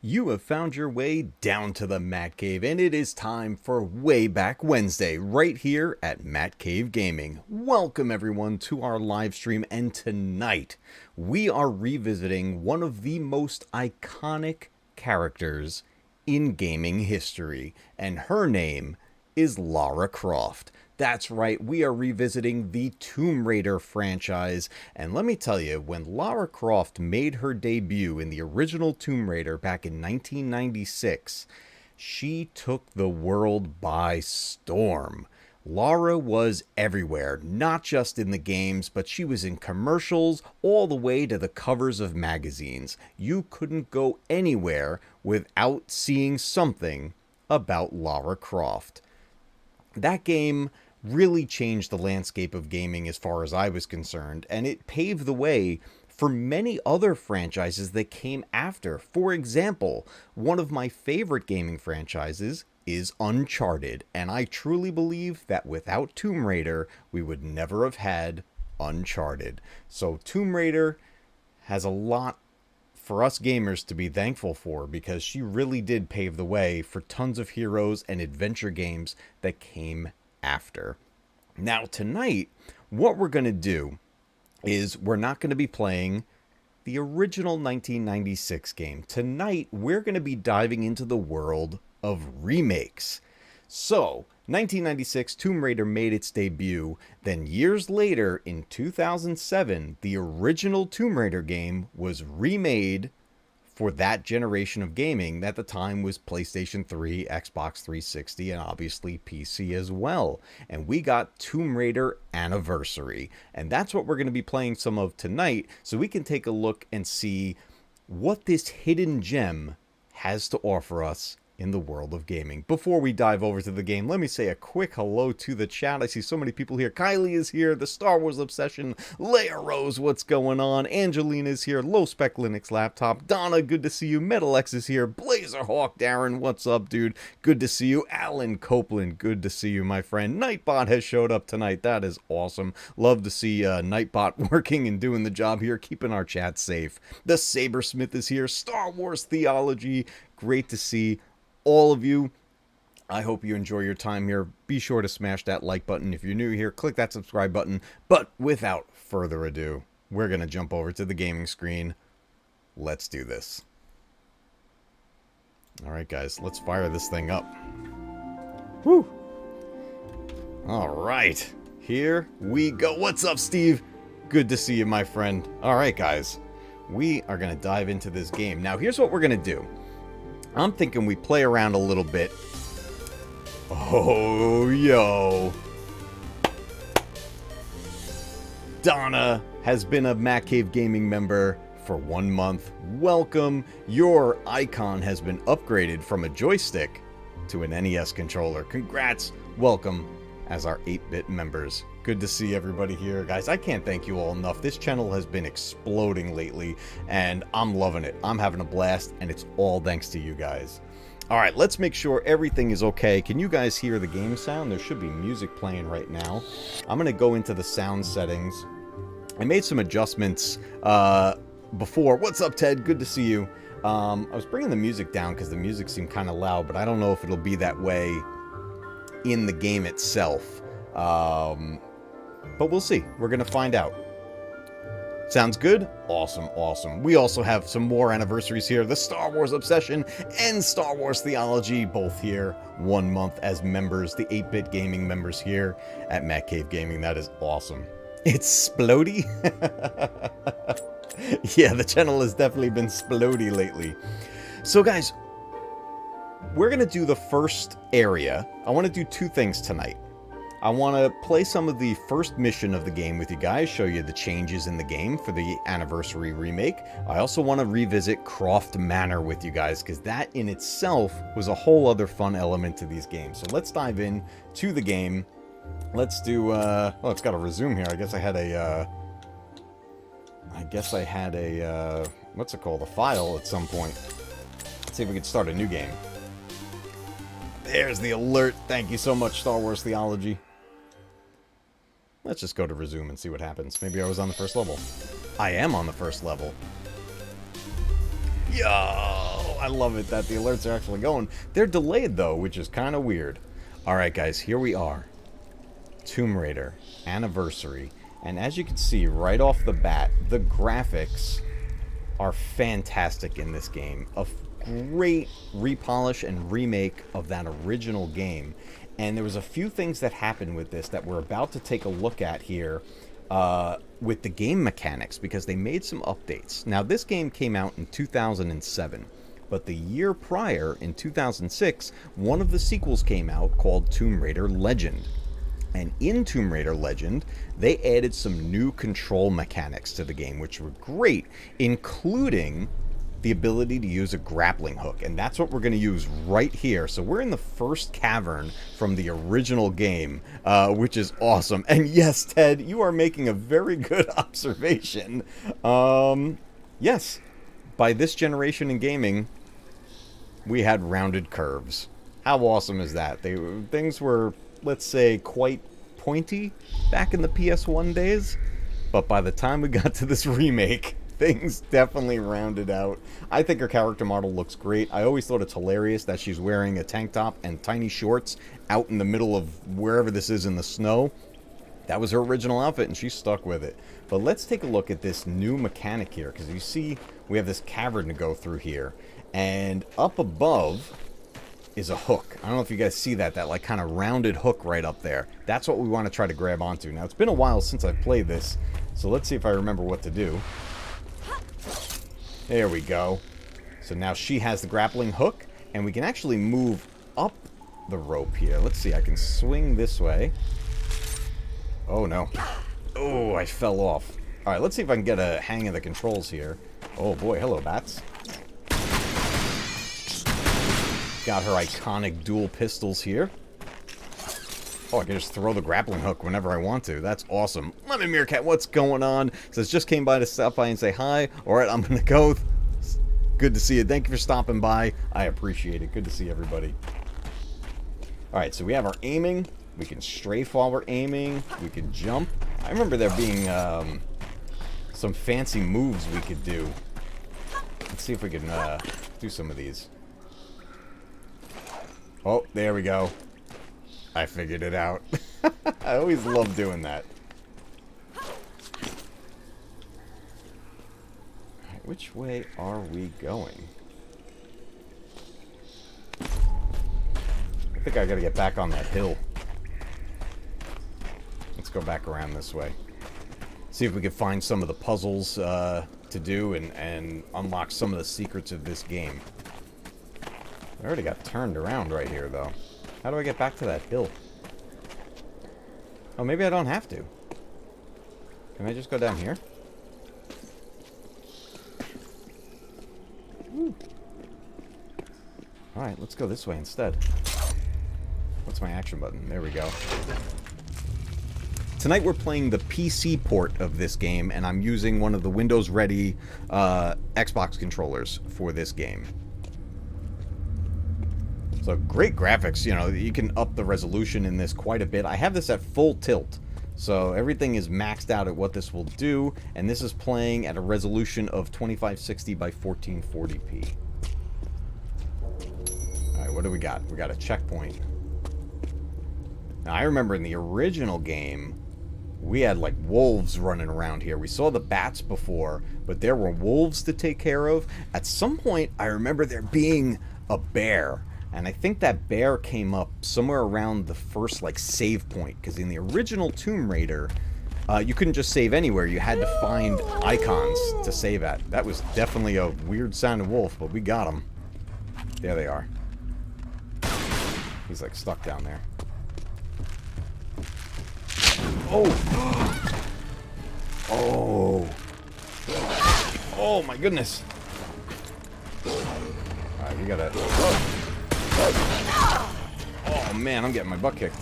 You have found your way down to the Matcave, and it is time for Way Back Wednesday, right here at Matcave Gaming. Welcome everyone to our live stream, and tonight we are revisiting one of the most iconic characters in gaming history, and her name is Lara Croft. That's right, we are revisiting the Tomb Raider franchise, and let me tell you, when Lara Croft made her debut in the original Tomb Raider back in 1996, she took the world by storm. Lara was everywhere, not just in the games, but she was in commercials all the way to the covers of magazines. You couldn't go anywhere without seeing something about Lara Croft. That game really changed the landscape of gaming as far as I was concerned, and it paved the way for many other franchises that came after. For example, one of my favorite gaming franchises is Uncharted, and I truly believe that without Tomb Raider, we would never have had Uncharted. So Tomb Raider has a lot for us gamers to be thankful for, because she really did pave the way for tons of heroes and adventure games that came after. Now tonight, what we're going to do is we're not going to be playing the original 1996 game. Tonight, we're going to be diving into the world of remakes. So, 1996, Tomb Raider made its debut. Then years later, in 2007, the original Tomb Raider game was remade for that generation of gaming. That at the time was PlayStation 3, Xbox 360, and obviously PC as well. And we got Tomb Raider Anniversary. And that's what we're going to be playing some of tonight, so we can take a look and see what this hidden gem has to offer us in the world of gaming. Before we dive over to the game, let me say a quick hello to the chat. I see so many people here. Kylie is here, the Star Wars Obsession, Leia Rose, what's going on? Angelina is here, Low Spec Linux Laptop, Donna, good to see you. Metal X is here, Blazer Hawk, Darren, what's up, dude? Good to see you. Alan Copeland, good to see you, my friend. Nightbot has showed up tonight. That is awesome. Love to see Nightbot working and doing the job here, keeping our chat safe. The Sabersmith is here, Star Wars Theology, great to see all of you. I hope you enjoy your time here. Be sure to smash that like button. If you're new here, click that subscribe button. But without further ado, we're going to jump over to the gaming screen. Let's do this. Alright guys, let's fire this thing up. Woo! Alright, here we go. What's up, Steve? Good to see you, my friend. Alright guys, we are going to dive into this game. Now here's what we're going to do. I'm thinking we play around a little bit. Oh, yo. Donna has been a Matcave Gaming member for 1 month. Welcome. Your icon has been upgraded from a joystick to an NES controller. Congrats. Welcome as our 8-bit members. Good to see everybody here. Guys, I can't thank you all enough. This channel has been exploding lately, and I'm loving it. I'm having a blast, and it's all thanks to you guys. Alright, let's make sure everything is okay. Can you guys hear the game sound? There should be music playing right now. I'm going to go into the sound settings. I made some adjustments before. What's up, Ted? Good to see you. I was bringing the music down because the music seemed kind of loud, but I don't know if it'll be that way in the game itself. But we'll see. We're going to find out. Sounds good? Awesome, awesome. We also have some more anniversaries here. The Star Wars Obsession and Star Wars Theology, both here 1 month as members. The 8-bit gaming members here at Matcave Gaming. That is awesome. It's splody? Yeah, the channel has definitely been splody lately. So guys, we're going to do the first area. I want to do two things tonight. I want to play some of the first mission of the game with you guys, show you the changes in the game for the Anniversary Remake. I also want to revisit Croft Manor with you guys, because that in itself was a whole other fun element to these games. So let's dive in to the game. Let's do, oh, it's got a resume here. I guess I had a, what's it called, a file at some point. Let's see if we can start a new game. There's the alert. Thank you so much, Star Wars Theology. Let's just go to resume and see what happens. Maybe I was on the first level. I am on the first level. Yo! I love it that the alerts are actually going. They're delayed, though, which is kind of weird. Alright, guys, here we are. Tomb Raider Anniversary. And as you can see right off the bat, the graphics are fantastic in this game. A great repolish and remake of that original game. And there was a few things that happened with this that we're about to take a look at here with the game mechanics, because they made some updates. Now, this game came out in 2007, but the year prior, in 2006, one of the sequels came out called Tomb Raider Legend. And in Tomb Raider Legend, they added some new control mechanics to the game, which were great, including the ability to use a grappling hook. And that's what we're going to use right here. So we're in the first cavern from the original game, which is awesome. And yes, Ted, you are making a very good observation. Yes, by this generation in gaming, we had rounded curves. How awesome is that? Things were, let's say, quite pointy back in the PS1 days, but by the time we got to this remake, things definitely rounded out. I think her character model looks great. I always thought it's hilarious that she's wearing a tank top and tiny shorts out in the middle of wherever this is in the snow. That was her original outfit, and she stuck with it. But let's take a look at this new mechanic here, because you see we have this cavern to go through here, and up above is a hook. I don't know if you guys see that like kind of rounded hook right up there. That's what we want to try to grab onto. Now, it's been a while since I've played this, so let's see if I remember what to do. There we go. So now she has the grappling hook, and we can actually move up the rope here. Let's see, I can swing this way. Oh, no. Oh, I fell off. Alright, let's see if I can get a hang of the controls here. Oh, boy. Hello, bats. Got her iconic dual pistols here. Oh, I can just throw the grappling hook whenever I want to. That's awesome. Lemon Meerkat, what's going on? Says, just came by to stop by and say hi. Alright, I'm going to go. Good to see you. Thank you for stopping by. I appreciate it. Good to see everybody. Alright, so we have our aiming. We can strafe while we're aiming. We can jump. I remember there being some fancy moves we could do. Let's see if we can do some of these. Oh, there we go. I figured it out. I always love doing that. Alright, which way are we going? I think I gotta get back on that hill. Let's go back around this way. See if we can find some of the puzzles to do and unlock some of the secrets of this game. I already got turned around right here, though. How do I get back to that hill? Oh, maybe I don't have to. Can I just go down here? Alright, let's go this way instead. What's my action button? There we go. Tonight we're playing the PC port of this game, and I'm using one of the Windows-ready Xbox controllers for this game. So great graphics, you know, you can up the resolution in this quite a bit. I have this at full tilt, so everything is maxed out at what this will do, and this is playing at a resolution of 2560 by 1440p. Alright, what do we got? We got a checkpoint. Now, I remember in the original game, we had like wolves running around here. We saw the bats before, but there were wolves to take care of. At some point, I remember there being a bear. And I think that bear came up somewhere around the first, like, save point. Because in the original Tomb Raider, you couldn't just save anywhere. You had to find icons to save at. That was definitely a weird-sounding wolf, but we got him. There they are. He's, like, stuck down there. Oh! Oh! Oh, my goodness! Alright, we gotta... Oh man, I'm getting my butt kicked.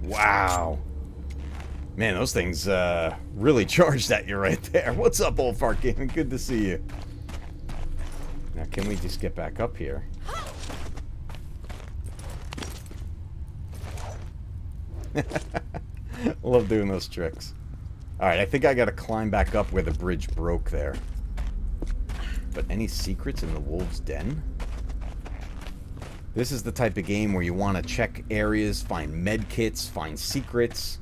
Wow. Man, those things really charged at you right there. What's up, old fart gaming? Good to see you. Now, can we just get back up here? Love doing those tricks. Alright, I think I gotta climb back up where the bridge broke there. But any secrets in the wolf's den? This is the type of game where you want to check areas, find med kits, find secrets.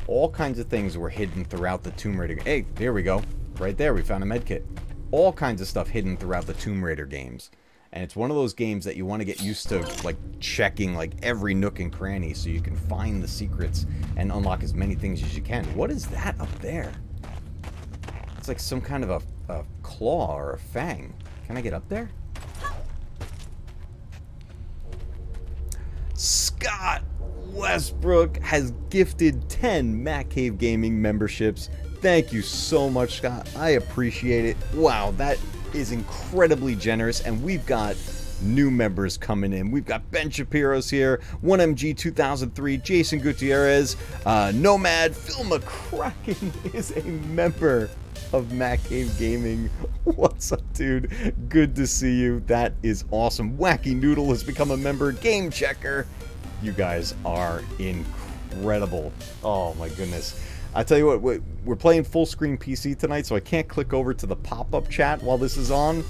All kinds of things were hidden throughout the Tomb Raider. Hey, there we go. Right there, we found a med kit. All kinds of stuff hidden throughout the Tomb Raider games. And it's one of those games that you want to get used to, like, checking, like, every nook and cranny so you can find the secrets and unlock as many things as you can. What is that up there? It's like some kind of a claw or a fang. Can I get up there? Scott Westbrook has gifted 10 Matcave Gaming memberships. Thank you so much, Scott. I appreciate it. Wow, that is incredibly generous, and we've got new members coming in. We've got Ben Shapiro's here, 1MG2003, Jason Gutierrez, Nomad, Phil McCracken is a member of Matcave Gaming. What's up, dude? Good to see you. That is awesome. Wacky Noodle has become a member. Game Checker. You guys are incredible. Oh my goodness. I tell you what, we're playing full screen PC tonight, so I can't click over to the pop-up chat while this is on.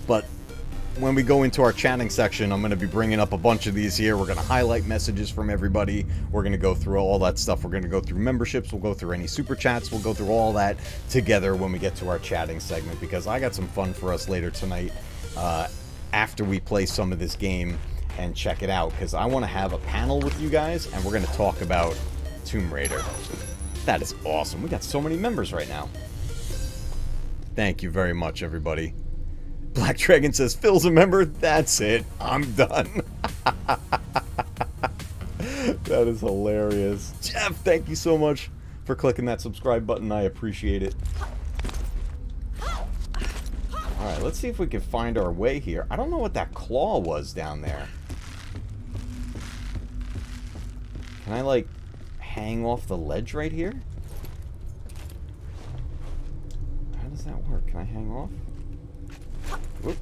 But when we go into our chatting section, I'm going to be bringing up a bunch of these here. We're going to highlight messages from everybody. We're going to go through all that stuff. We're going to go through memberships. We'll go through any super chats. We'll go through all that together when we get to our chatting segment, because I got some fun for us later tonight after we play some of this game and check it out, because I want to have a panel with you guys, and we're going to talk about Tomb Raider. That is awesome. We got so many members right now. Thank you very much, everybody. Black Dragon says, Phil's a member. That's it. I'm done. That is hilarious. Jeff, thank you so much for clicking that subscribe button. I appreciate it. Alright, let's see if we can find our way here. I don't know what that claw was down there. Can I, like, hang off the ledge right here? How does that work? Can I hang off? Oop.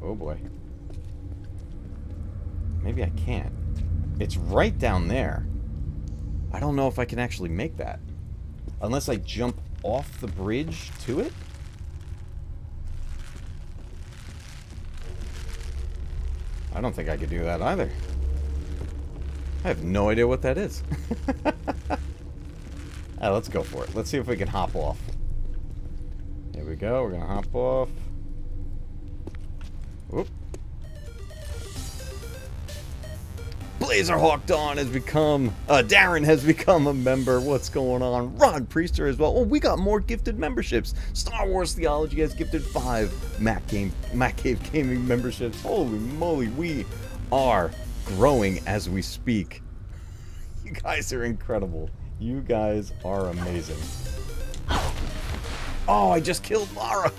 Oh boy. Maybe I can't. It's right down there. I don't know if I can actually make that. Unless I jump off the bridge to it? I don't think I could do that either. I have no idea what that is. Alright, let's go for it. Let's see if we can hop off. Here we go. We're gonna hop off. Whoop. Blazerhawk Dawn has become... Darren has become a member. What's going on? Rod Priester as well. Oh, we got more gifted memberships. Star Wars Theology has gifted 5 Matcave Gaming memberships. Holy moly, we are growing as we speak. You guys are incredible. You guys are amazing. Oh, I just killed Lara.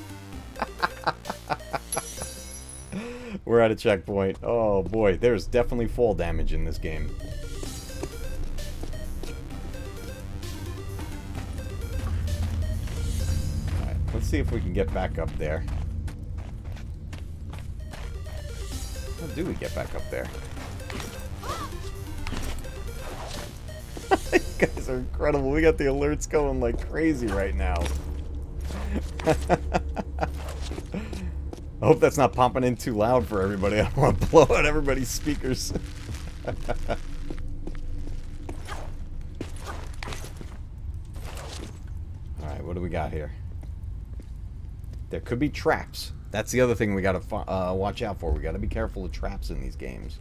We're at a checkpoint. Oh boy, there's definitely fall damage in this game. Alright, let's see if we can get back up there. How do we get back up there? You guys are incredible. We got the alerts going like crazy right now. I hope that's not popping in too loud for everybody. I don't want to blow out everybody's speakers. Alright, what do we got here? There could be traps. That's the other thing we gotta watch out for. We gotta be careful of traps in these games.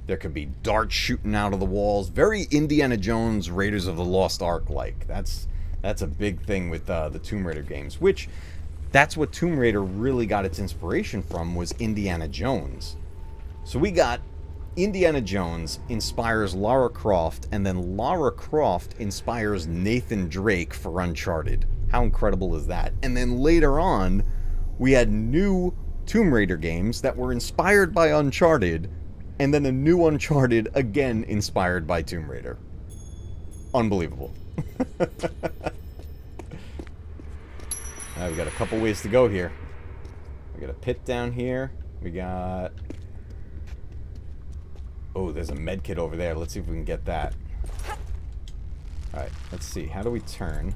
There could be darts shooting out of the walls. Very Indiana Jones, Raiders of the Lost Ark-like. That's a big thing with the Tomb Raider games, which... That's what Tomb Raider really got its inspiration from, was Indiana Jones. So we got Indiana Jones inspires Lara Croft, and then Lara Croft inspires Nathan Drake for Uncharted. How incredible is that? And then later on, we had new Tomb Raider games that were inspired by Uncharted, and then a new Uncharted again inspired by Tomb Raider. Unbelievable. We got a couple ways to go here. We got a pit down here. We got... Oh, there's a med kit over there. Let's see if we can get that. Alright, let's see. How do we turn?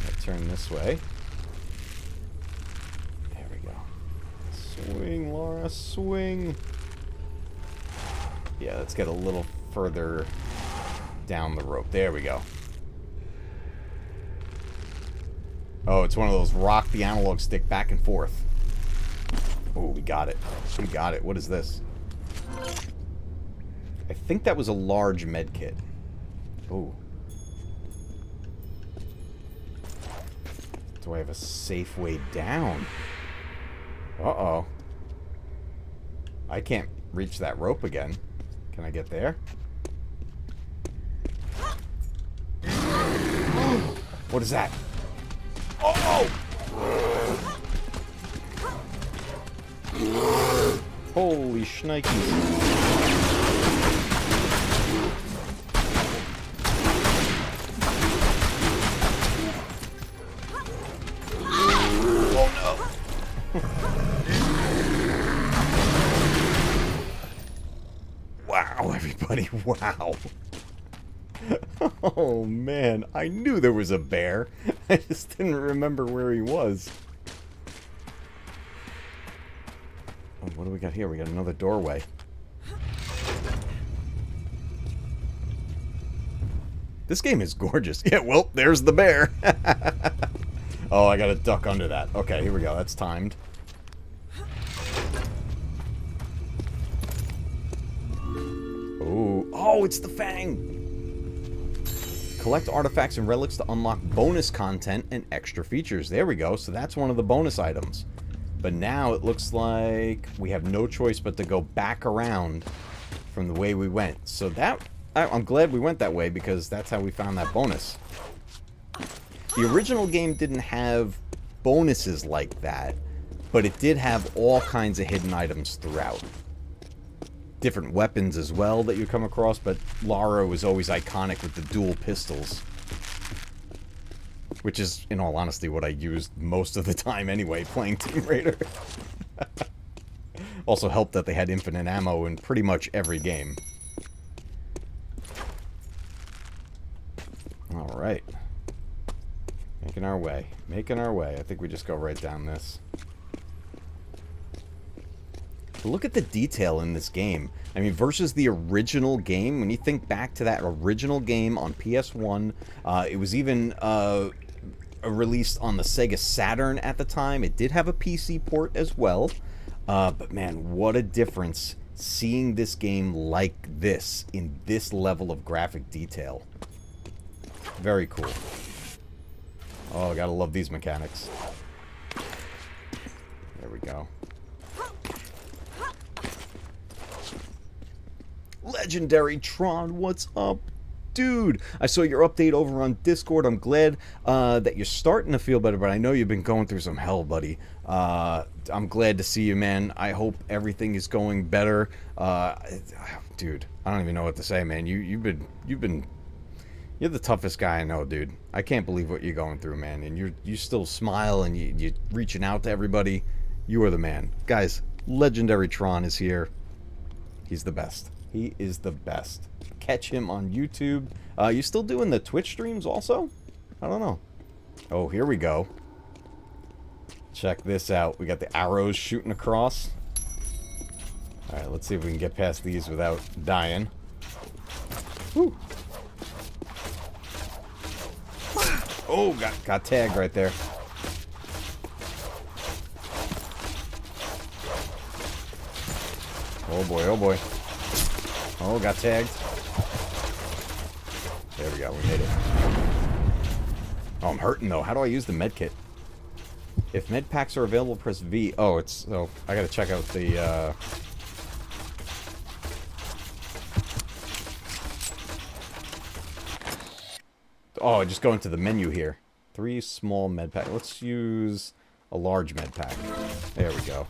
Let's turn this way. There we go. Swing, Lara, swing. Yeah, let's get a little further down the rope. There we go. Oh, it's one of those rock the analog stick back and forth. Oh, we got it. We got it. What is this? I think that was a large med kit. Oh. Do I have a safe way down? Uh-oh. I can't reach that rope again. Can I get there? What is that? Oh! Holy shnikes. Wow, everybody, wow. Oh, man, I knew there was a bear. I just didn't remember where he was. Oh, what do we got here? We got another doorway. This game is gorgeous. Yeah, well, there's the bear. Oh, I gotta duck under that. Okay, here we go. That's timed. Ooh. Oh, it's the Fang! Collect artifacts and relics to unlock bonus content and extra features. There we go. So that's one of the bonus items. But now it looks like we have no choice but to go back around from the way we went. So that... I'm glad we went that way because that's how we found that bonus. The original game didn't have bonuses like that, but it did have all kinds of hidden items throughout. Different weapons as well that you come across, but Lara was always iconic with the dual pistols. Which is, in all honesty, what I used most of the time anyway, playing Tomb Raider. Also helped that they had infinite ammo in pretty much every game. Alright. Making our way. Making our way. I think we just go right down this. But look at the detail in this game. I mean, versus the original game, when you think back to that original game on PS1, it was even released on the Sega Saturn at the time. It did have a PC port as well. But man, what a difference seeing this game like this, in this level of graphic detail. Very cool. Oh, I gotta love these mechanics. There we go. Legendary Tron, what's up, dude? I saw your update over on Discord. I'm glad that you're starting to feel better, but I know you've been going through some hell, buddy. I'm glad to see you, man. I hope everything is going better. Dude, I don't even know what to say, man. You're the toughest guy I know, dude. I can't believe what you're going through, man. And you still smile and you're reaching out to everybody. You are the man. Guys, Legendary Tron is here. He's the best. He is the best. Catch him on YouTube. You still doing the Twitch streams also? I don't know. Oh, here we go. Check this out. We got the arrows shooting across. Alright, let's see if we can get past these without dying. Whew. Oh, got tagged right there. Oh boy, oh boy. Oh, got tagged. There we go, we made it. Oh, I'm hurting though. How do I use the med kit? If med packs are available, press V. Oh, it's... Oh, I gotta check out the... Oh, just go into the menu here. 3 small med pack. Let's use a large med pack. There we go.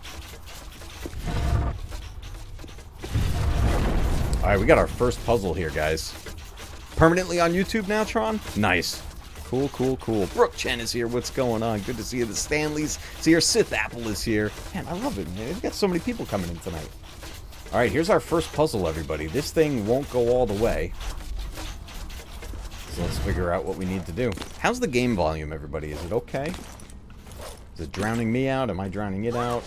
Alright, we got our first puzzle here, guys. Permanently on YouTube now, Tron? Nice. Cool, cool, cool. Brooke Chen is here. What's going on? Good to see you. The Stanleys is here. Sith Apple is here. Man, I love it, man. We've got so many people coming in tonight. Alright, here's our first puzzle, everybody. This thing won't go all the way. So let's figure out what we need to do. How's the game volume, everybody? Is it okay? Is it drowning me out? Am I drowning it out?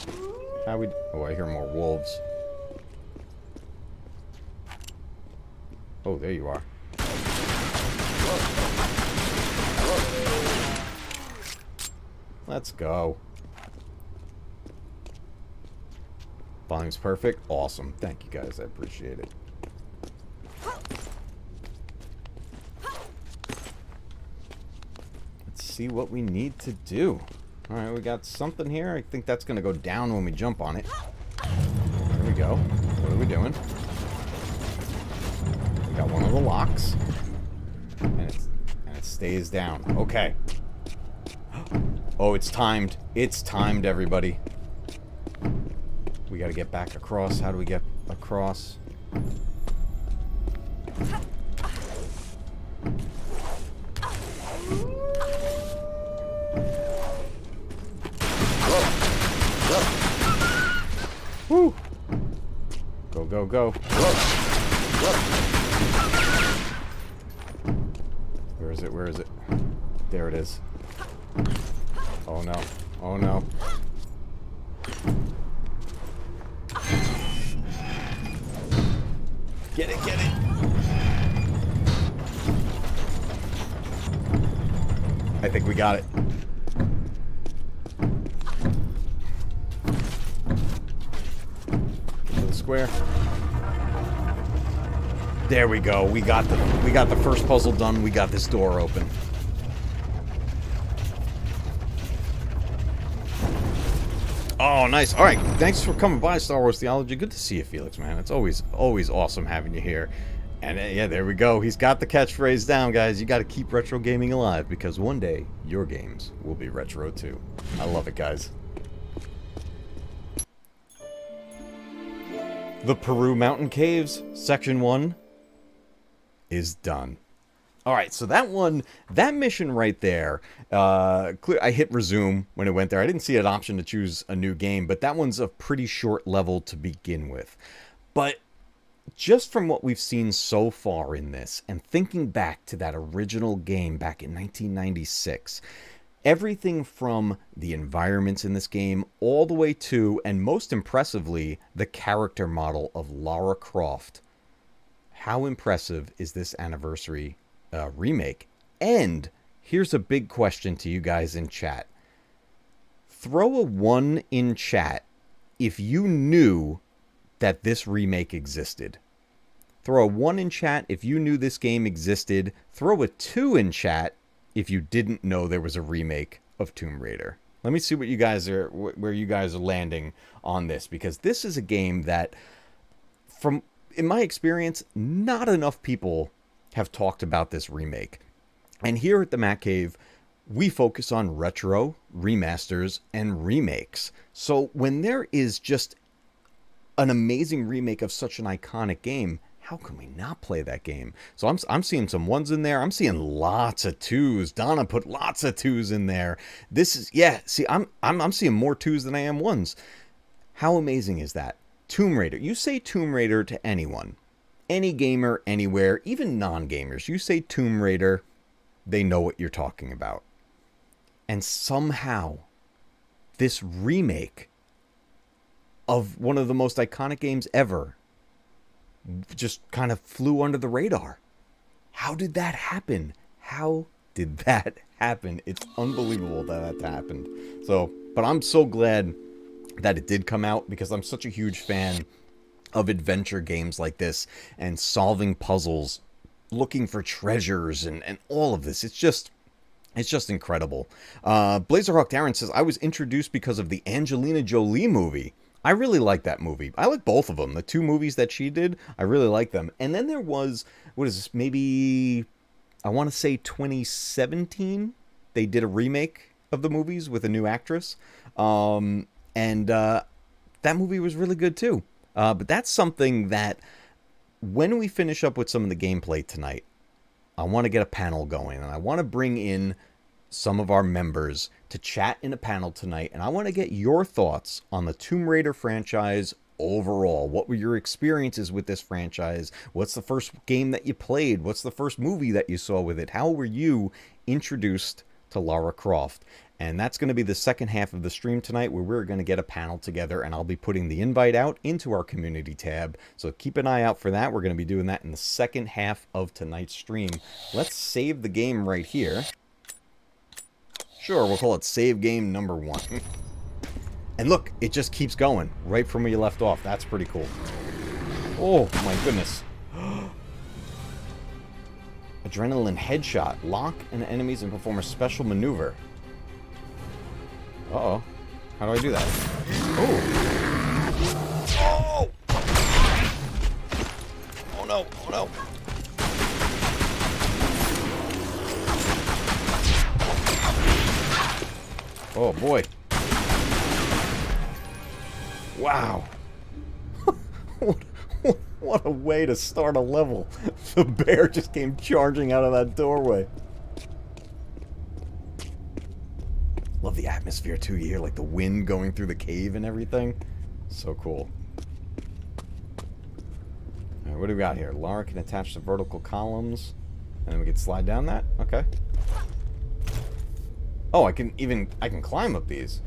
How we... Oh, I hear more wolves. Oh, there you are. Let's go. Volume's perfect. Awesome. Thank you, guys. I appreciate it. Let's see what we need to do. Alright, we got something here. I think that's going to go down when we jump on it. There we go. What are we doing? We got one of the locks. And it stays down. Okay. Oh, it's timed. It's timed, everybody. We got to get back across. How do we get across? Woo! Go, go, go. Where is it? Where is it? There it is. Oh no. Oh no. Get it, get it. I think we got it. Square. There we go. We got the first puzzle done. We got this door open. Oh, nice. All right. Thanks for coming by, Star Wars Theology. Good to see you, Felix, man. It's always awesome having you here. And yeah, there we go. He's got the catchphrase down, guys. You got to keep retro gaming alive because one day your games will be retro too. I love it, guys. The Peru Mountain Caves, Section 1, is done. Alright, so that mission right there, I hit resume when it went there. I didn't see an option to choose a new game, but that one's a pretty short level to begin with. But just from what we've seen so far in this, and thinking back to that original game back in 1996... everything from the environments in this game all the way to, and most impressively, the character model of Lara Croft. How impressive is this anniversary remake? And here's a big question to you guys in chat. Throw a 1 in chat if you knew that this remake existed. Throw a 1 in chat if you knew this game existed. Throw a 2 in chat if you didn't know there was a remake of Tomb Raider. Let me see what you guys are, where you guys are landing on this, because this is a game that, in my experience, not enough people have talked about this remake. And here at the Matcave, we focus on retro, remasters, and remakes. So when there is just an amazing remake of such an iconic game, how can we not play that game? So I'm seeing some 1s in there. I'm seeing lots of 2s. Donna put lots of 2s in there. This is, yeah, see, I'm seeing more 2s than I am 1s. How amazing is that? Tomb Raider. You say Tomb Raider to anyone. Any gamer, anywhere, even non-gamers. You say Tomb Raider, they know what you're talking about. And somehow, this remake of one of the most iconic games ever just kind of flew under the radar. How did that happen? How did that happen? It's unbelievable that that happened. So, but I'm so glad that it did come out because I'm such a huge fan of adventure games like this and solving puzzles, looking for treasures and all of this. It's just incredible. Blazerhawk Darren says, I was introduced because of the Angelina Jolie movie. I really like that movie. I like both of them. The 2 movies that she did, I really like them. And then there was, what is this, maybe, I want to say 2017, they did a remake of the movies with a new actress. And that movie was really good too. But that's something that, when we finish up with some of the gameplay tonight, I want to get a panel going. And I want to bring in some of our members to chat in a panel tonight, and I want to get your thoughts on the Tomb Raider franchise overall. What were your experiences with this franchise? What's the first game that you played? What's the first movie that you saw with it? How were you introduced to Lara Croft? And that's going to be the second half of the stream tonight, where we're going to get a panel together, and I'll be putting the invite out into our community tab. So keep an eye out for that. We're going to be doing that in the second half of tonight's stream. Let's save the game right here. Sure, we'll call it save game number 1. And look, it just keeps going right from where you left off. That's pretty cool. Oh, my goodness. Adrenaline headshot. Lock an enemies and perform a special maneuver. Uh-oh. How do I do that? Oh! Oh! Oh no, oh no. Oh boy. Wow. What a way to start a level. The bear just came charging out of that doorway. Love the atmosphere too. You hear like the wind going through the cave and everything. So cool. Alright, what do we got here? Lara can attach the vertical columns. And then we can slide down that? Okay. Oh, I can climb up these.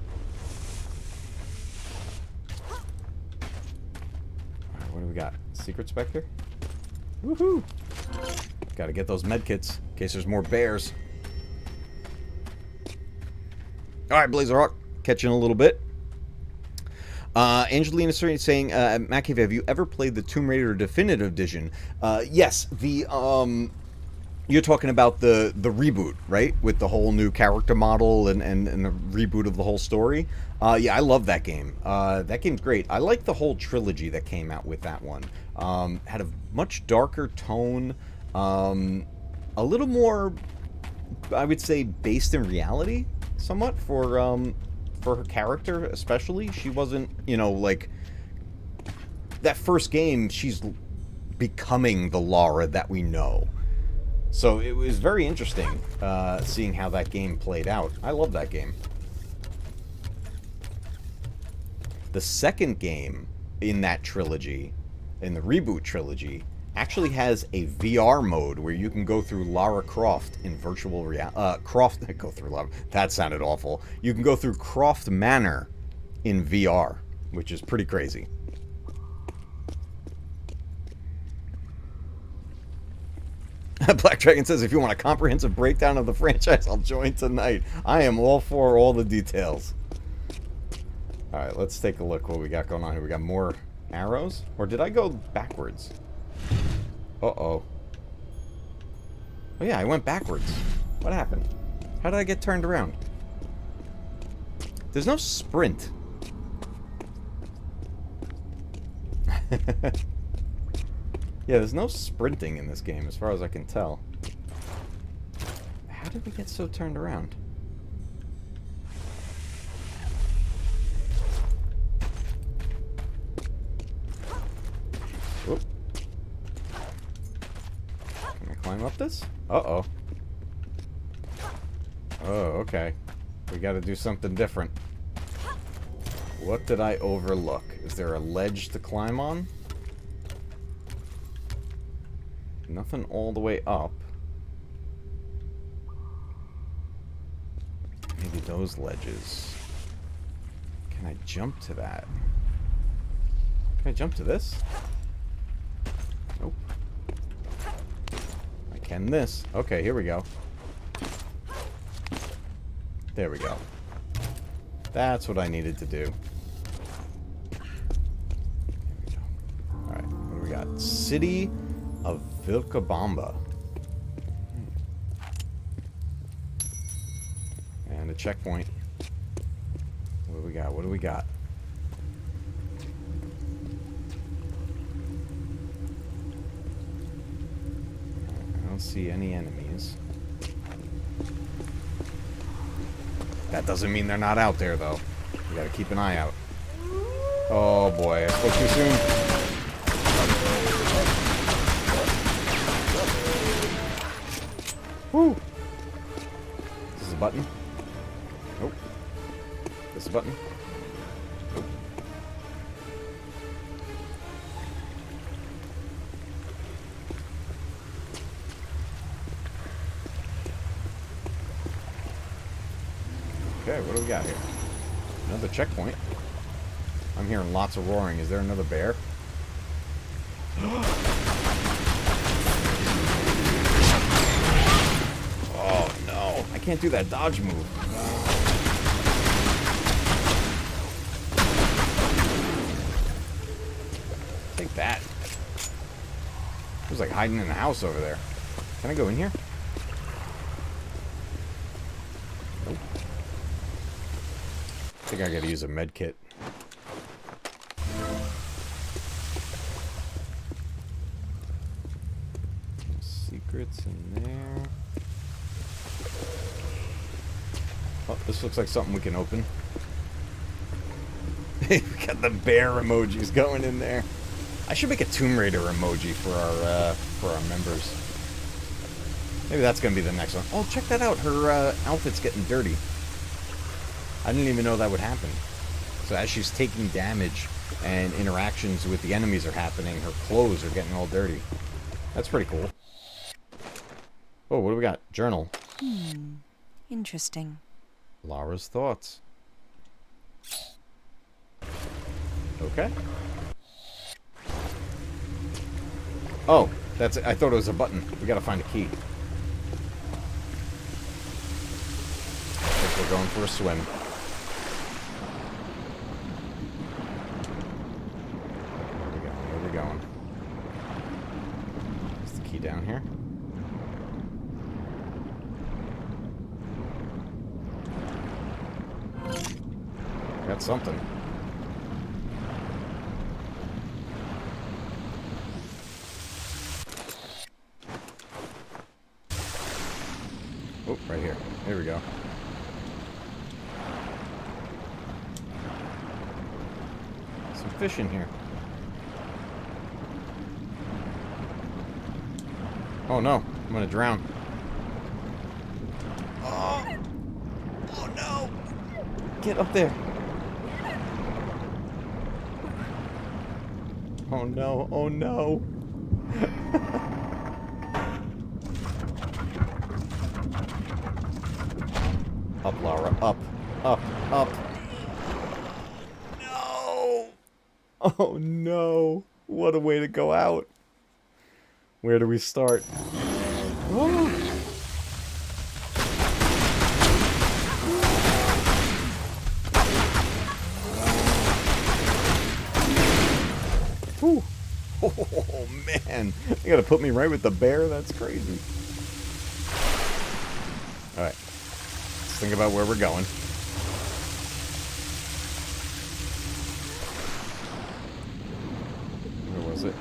Alright, what do we got? Secret Spectre? Woohoo! Gotta get those medkits in case there's more bears. Alright, Blazer Hawk, catch you in a little bit. Angelina saying, Matcave, have you ever played the Tomb Raider Definitive Edition? Yes, you're talking about the reboot, right? With the whole new character model and the reboot of the whole story. Yeah, I love that game. That game's great. I like the whole trilogy that came out with that one. Had a much darker tone, a little more, I would say, based in reality, somewhat, for her character, especially. She wasn't, you know, like, that first game, she's becoming the Lara that we know. So it was very interesting seeing how that game played out. I love that game. The second game in that trilogy, in the reboot trilogy, actually has a VR mode where you can go through Lara Croft in virtual reality. That sounded awful. You can go through Croft Manor in VR, which is pretty crazy. Black Dragon says, if you want a comprehensive breakdown of the franchise, I'll join tonight. I am all for all the details. Alright, let's take a look what we got going on here. We got more arrows? Or did I go backwards? Uh-oh. Oh yeah, I went backwards. What happened? How did I get turned around? There's no sprint. Yeah, there's no sprinting in this game, as far as I can tell. How did we get so turned around? Whoop. Can I climb up this? Uh-oh. Oh, okay. We gotta do something different. What did I overlook? Is there a ledge to climb on? Nothing all the way up. Maybe those ledges. Can I jump to that? Can I jump to this? Nope. I can this. Okay, here we go. There we go. That's what I needed to do. There we go. Alright, what do we got? City of Vilcabamba. And a checkpoint. What do we got? What do we got? I don't see any enemies. That doesn't mean they're not out there, though. We gotta keep an eye out. Oh boy, I spoke too soon. Woo! This is a button. Nope. This is a button. Nope. Okay, what do we got here? Another checkpoint. I'm hearing lots of roaring. Is there another bear? Oh no, I can't do that dodge move. Take that. It was like hiding in the house over there. Can I go in here? Nope. I think I gotta use a med kit. Secrets in there. Oh, this looks like something we can open. We got the bear emojis going in there. I should make a Tomb Raider emoji for our members. Maybe that's gonna be the next one. Oh, check that out. Her outfit's getting dirty. I didn't even know that would happen. So as she's taking damage and interactions with the enemies are happening, her clothes are getting all dirty. That's pretty cool. Oh, what do we got? Journal. Interesting. Lara's thoughts. Okay. Oh, that's it. I thought it was a button. We gotta find a key. I think we're going for a swim. Where are we going? Is the key down here? Got something. Oh, right here. Here we go. Some fish in here. Oh no, I'm gonna drown. Oh! Oh no! Get up there! Oh no, oh no! Up, Lara, up, up, up. No! Oh no! What a way to go out. Where do we start? Oh. Whew. Oh man, you gotta put me right with the bear? That's crazy. Alright. Let's think about where we're going. Where was it?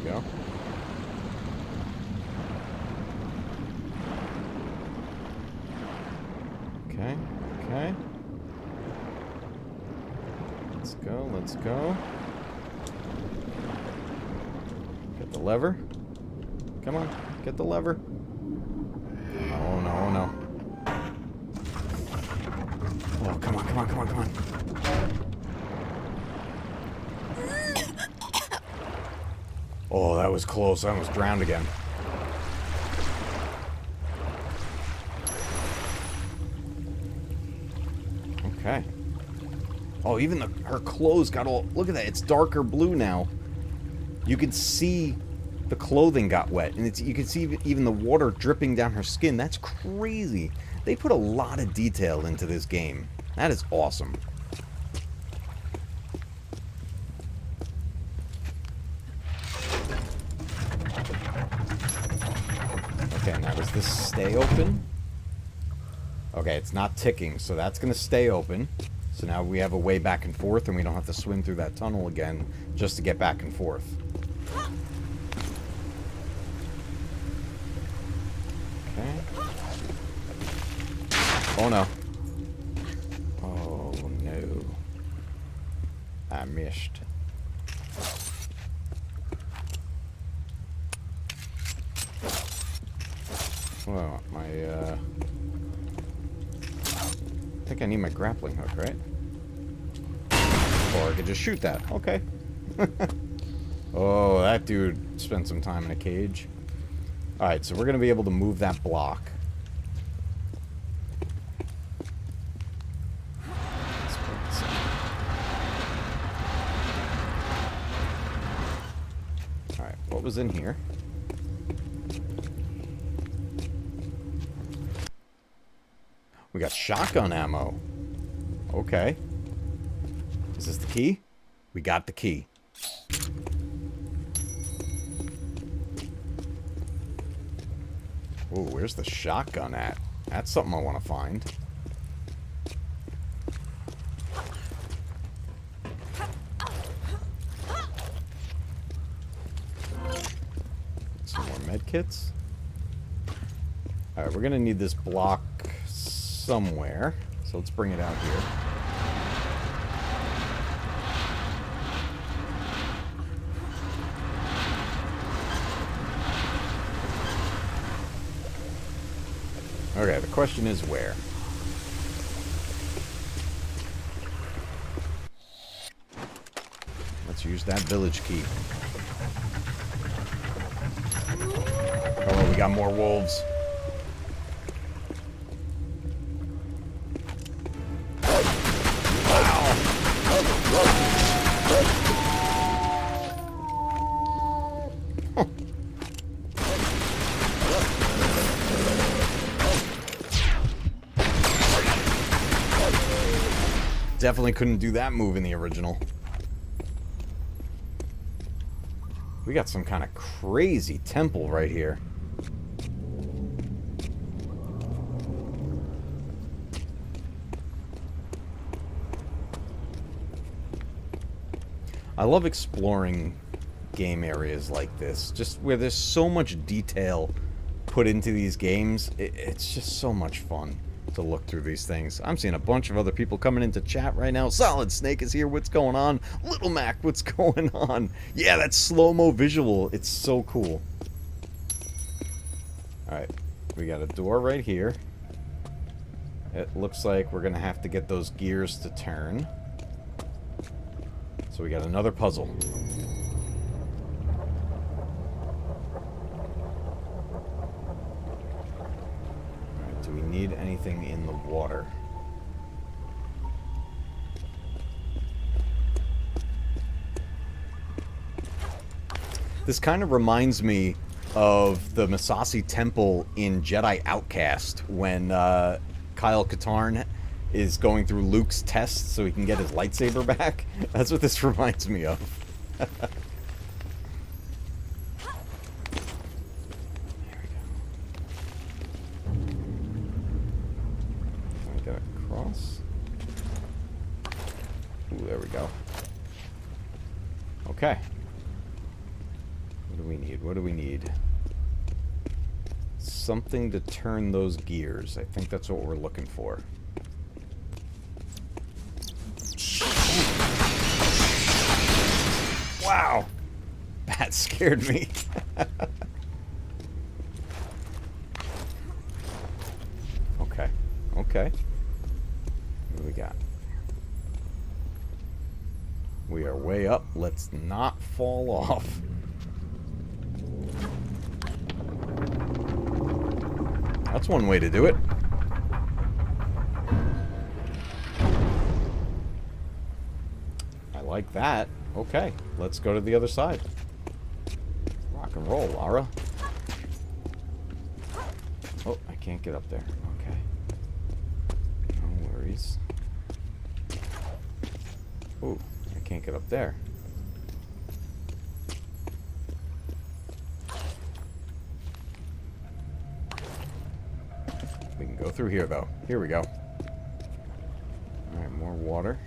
There we go. Okay, okay. Let's go, let's go. Get the lever. Come on, get the lever. Oh no, oh no. Oh, come on, come on, come on, come on. Oh, that was close. I almost drowned again. Okay. Oh, even her clothes got all... Look at that. It's darker blue now. You can see the clothing got wet. And you can see even the water dripping down her skin. That's crazy. They put a lot of detail into this game. That is awesome. Okay, now does this stay open? Okay, it's not ticking, so that's going to stay open. So now we have a way back and forth, and we don't have to swim through that tunnel again just to get back and forth. Okay. Oh no. Oh no. I missed. Well, I think I need my grappling hook, right? Or I could just shoot that. Okay. Oh, that dude spent some time in a cage. Alright, so we're going to be able to move that block. was in here. We got shotgun ammo. Okay. Is this the key? We got the key. Ooh, where's the shotgun at? That's something I want to find. Some more medkits. Alright, we're going to need this block somewhere. So let's bring it out here. Okay, the question is where? Let's use that village key. Oh, we got more wolves. Definitely couldn't do that move in the original. We got some kind of crazy temple right here. I love exploring game areas like this, just where there's so much detail put into these games. It's just so much fun to look through these things. I'm seeing a bunch of other people coming into chat right now. Solid Snake is here. What's going on? Little Mac, what's going on? Yeah, that slow-mo visual. It's so cool. Alright, we got a door right here. It looks like we're going to have to get those gears to turn. So we got another puzzle. Do we need anything in the water? This kind of reminds me of the Masasi Temple in Jedi Outcast when Kyle Katarn is going through Luke's tests so he can get his lightsaber back. That's what this reminds me of. There we go. Okay. What do we need? What do we need? Something to turn those gears. I think that's what we're looking for. Wow! That scared me. Okay. Okay. What do we got? We are way up. Let's not fall off. That's one way to do it. I like that. Okay, let's go to the other side. Rock and roll, Lara. Oh, I can't get up there. Okay. No worries. Ooh. Can't get up there. We can go through here, though. Here we go. Alright, more water.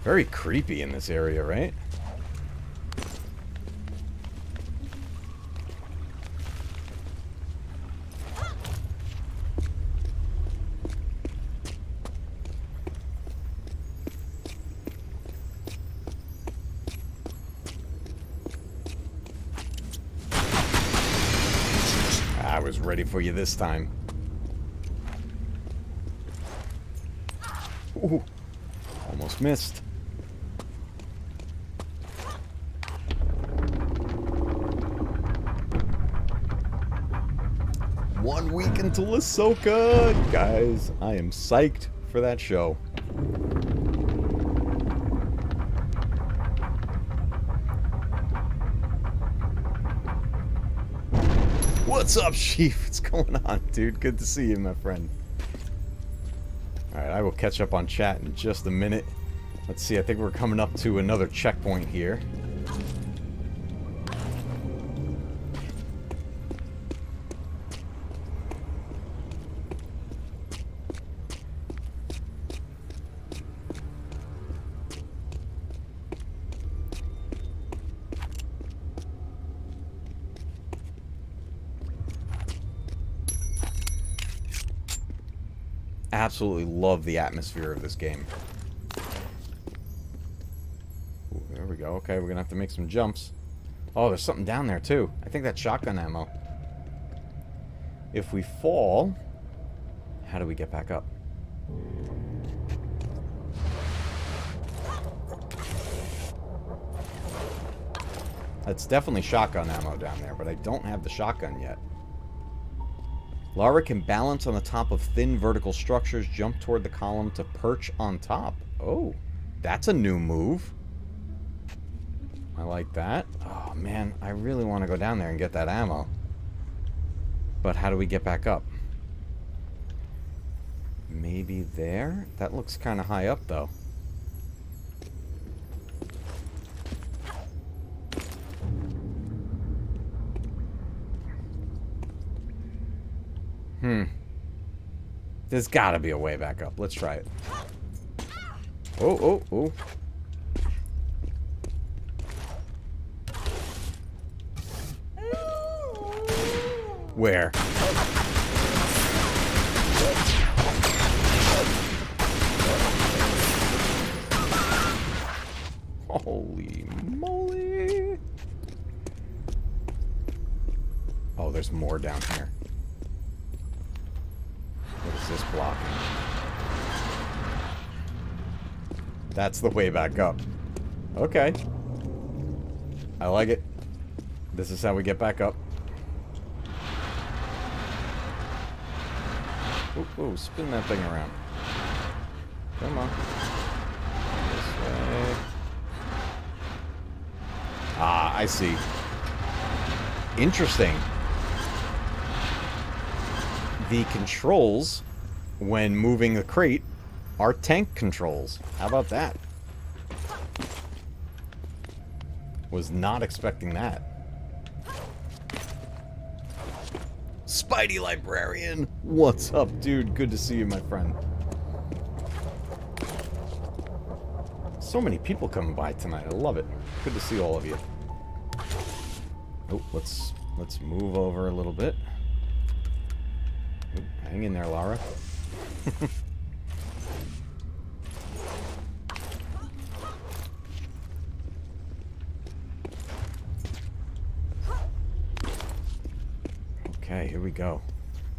Very creepy in this area, right? I was ready for you this time. Ooh, almost missed. 1 week until Ahsoka! Guys, I am psyched for that show. What's up, Sheaf? What's going on, dude? Good to see you, my friend. Alright, I will catch up on chat in just a minute. Let's see, I think we're coming up to another checkpoint here. Absolutely love the atmosphere of this game. Ooh, there we go. Okay, we're gonna have to make some jumps. Oh, there's something down there too. I think that's shotgun ammo. If we fall, how do we get back up? That's definitely shotgun ammo down there, but I don't have the shotgun yet. Lara can balance on the top of thin vertical structures, jump toward the column to perch on top. Oh, that's a new move. I like that. Oh, man, I really want to go down there and get that ammo. But how do we get back up? Maybe there? That looks kind of high up, though. There's gotta be a way back up. Let's try it. Oh, oh, oh. Where? Holy moly. Oh, there's more down here. What is this block? That's the way back up. Okay. I like it. This is how we get back up. Ooh, ooh, spin that thing around. Come on. This way. Ah, I see. Interesting. The controls when moving the crate are tank controls. How about that? Was not expecting that. Spidey Librarian! What's up, dude? Good to see you, my friend. So many people coming by tonight. I love it. Good to see all of you. Oh, let's move over a little bit. Oop, hang in there, Lara. Okay, here we go.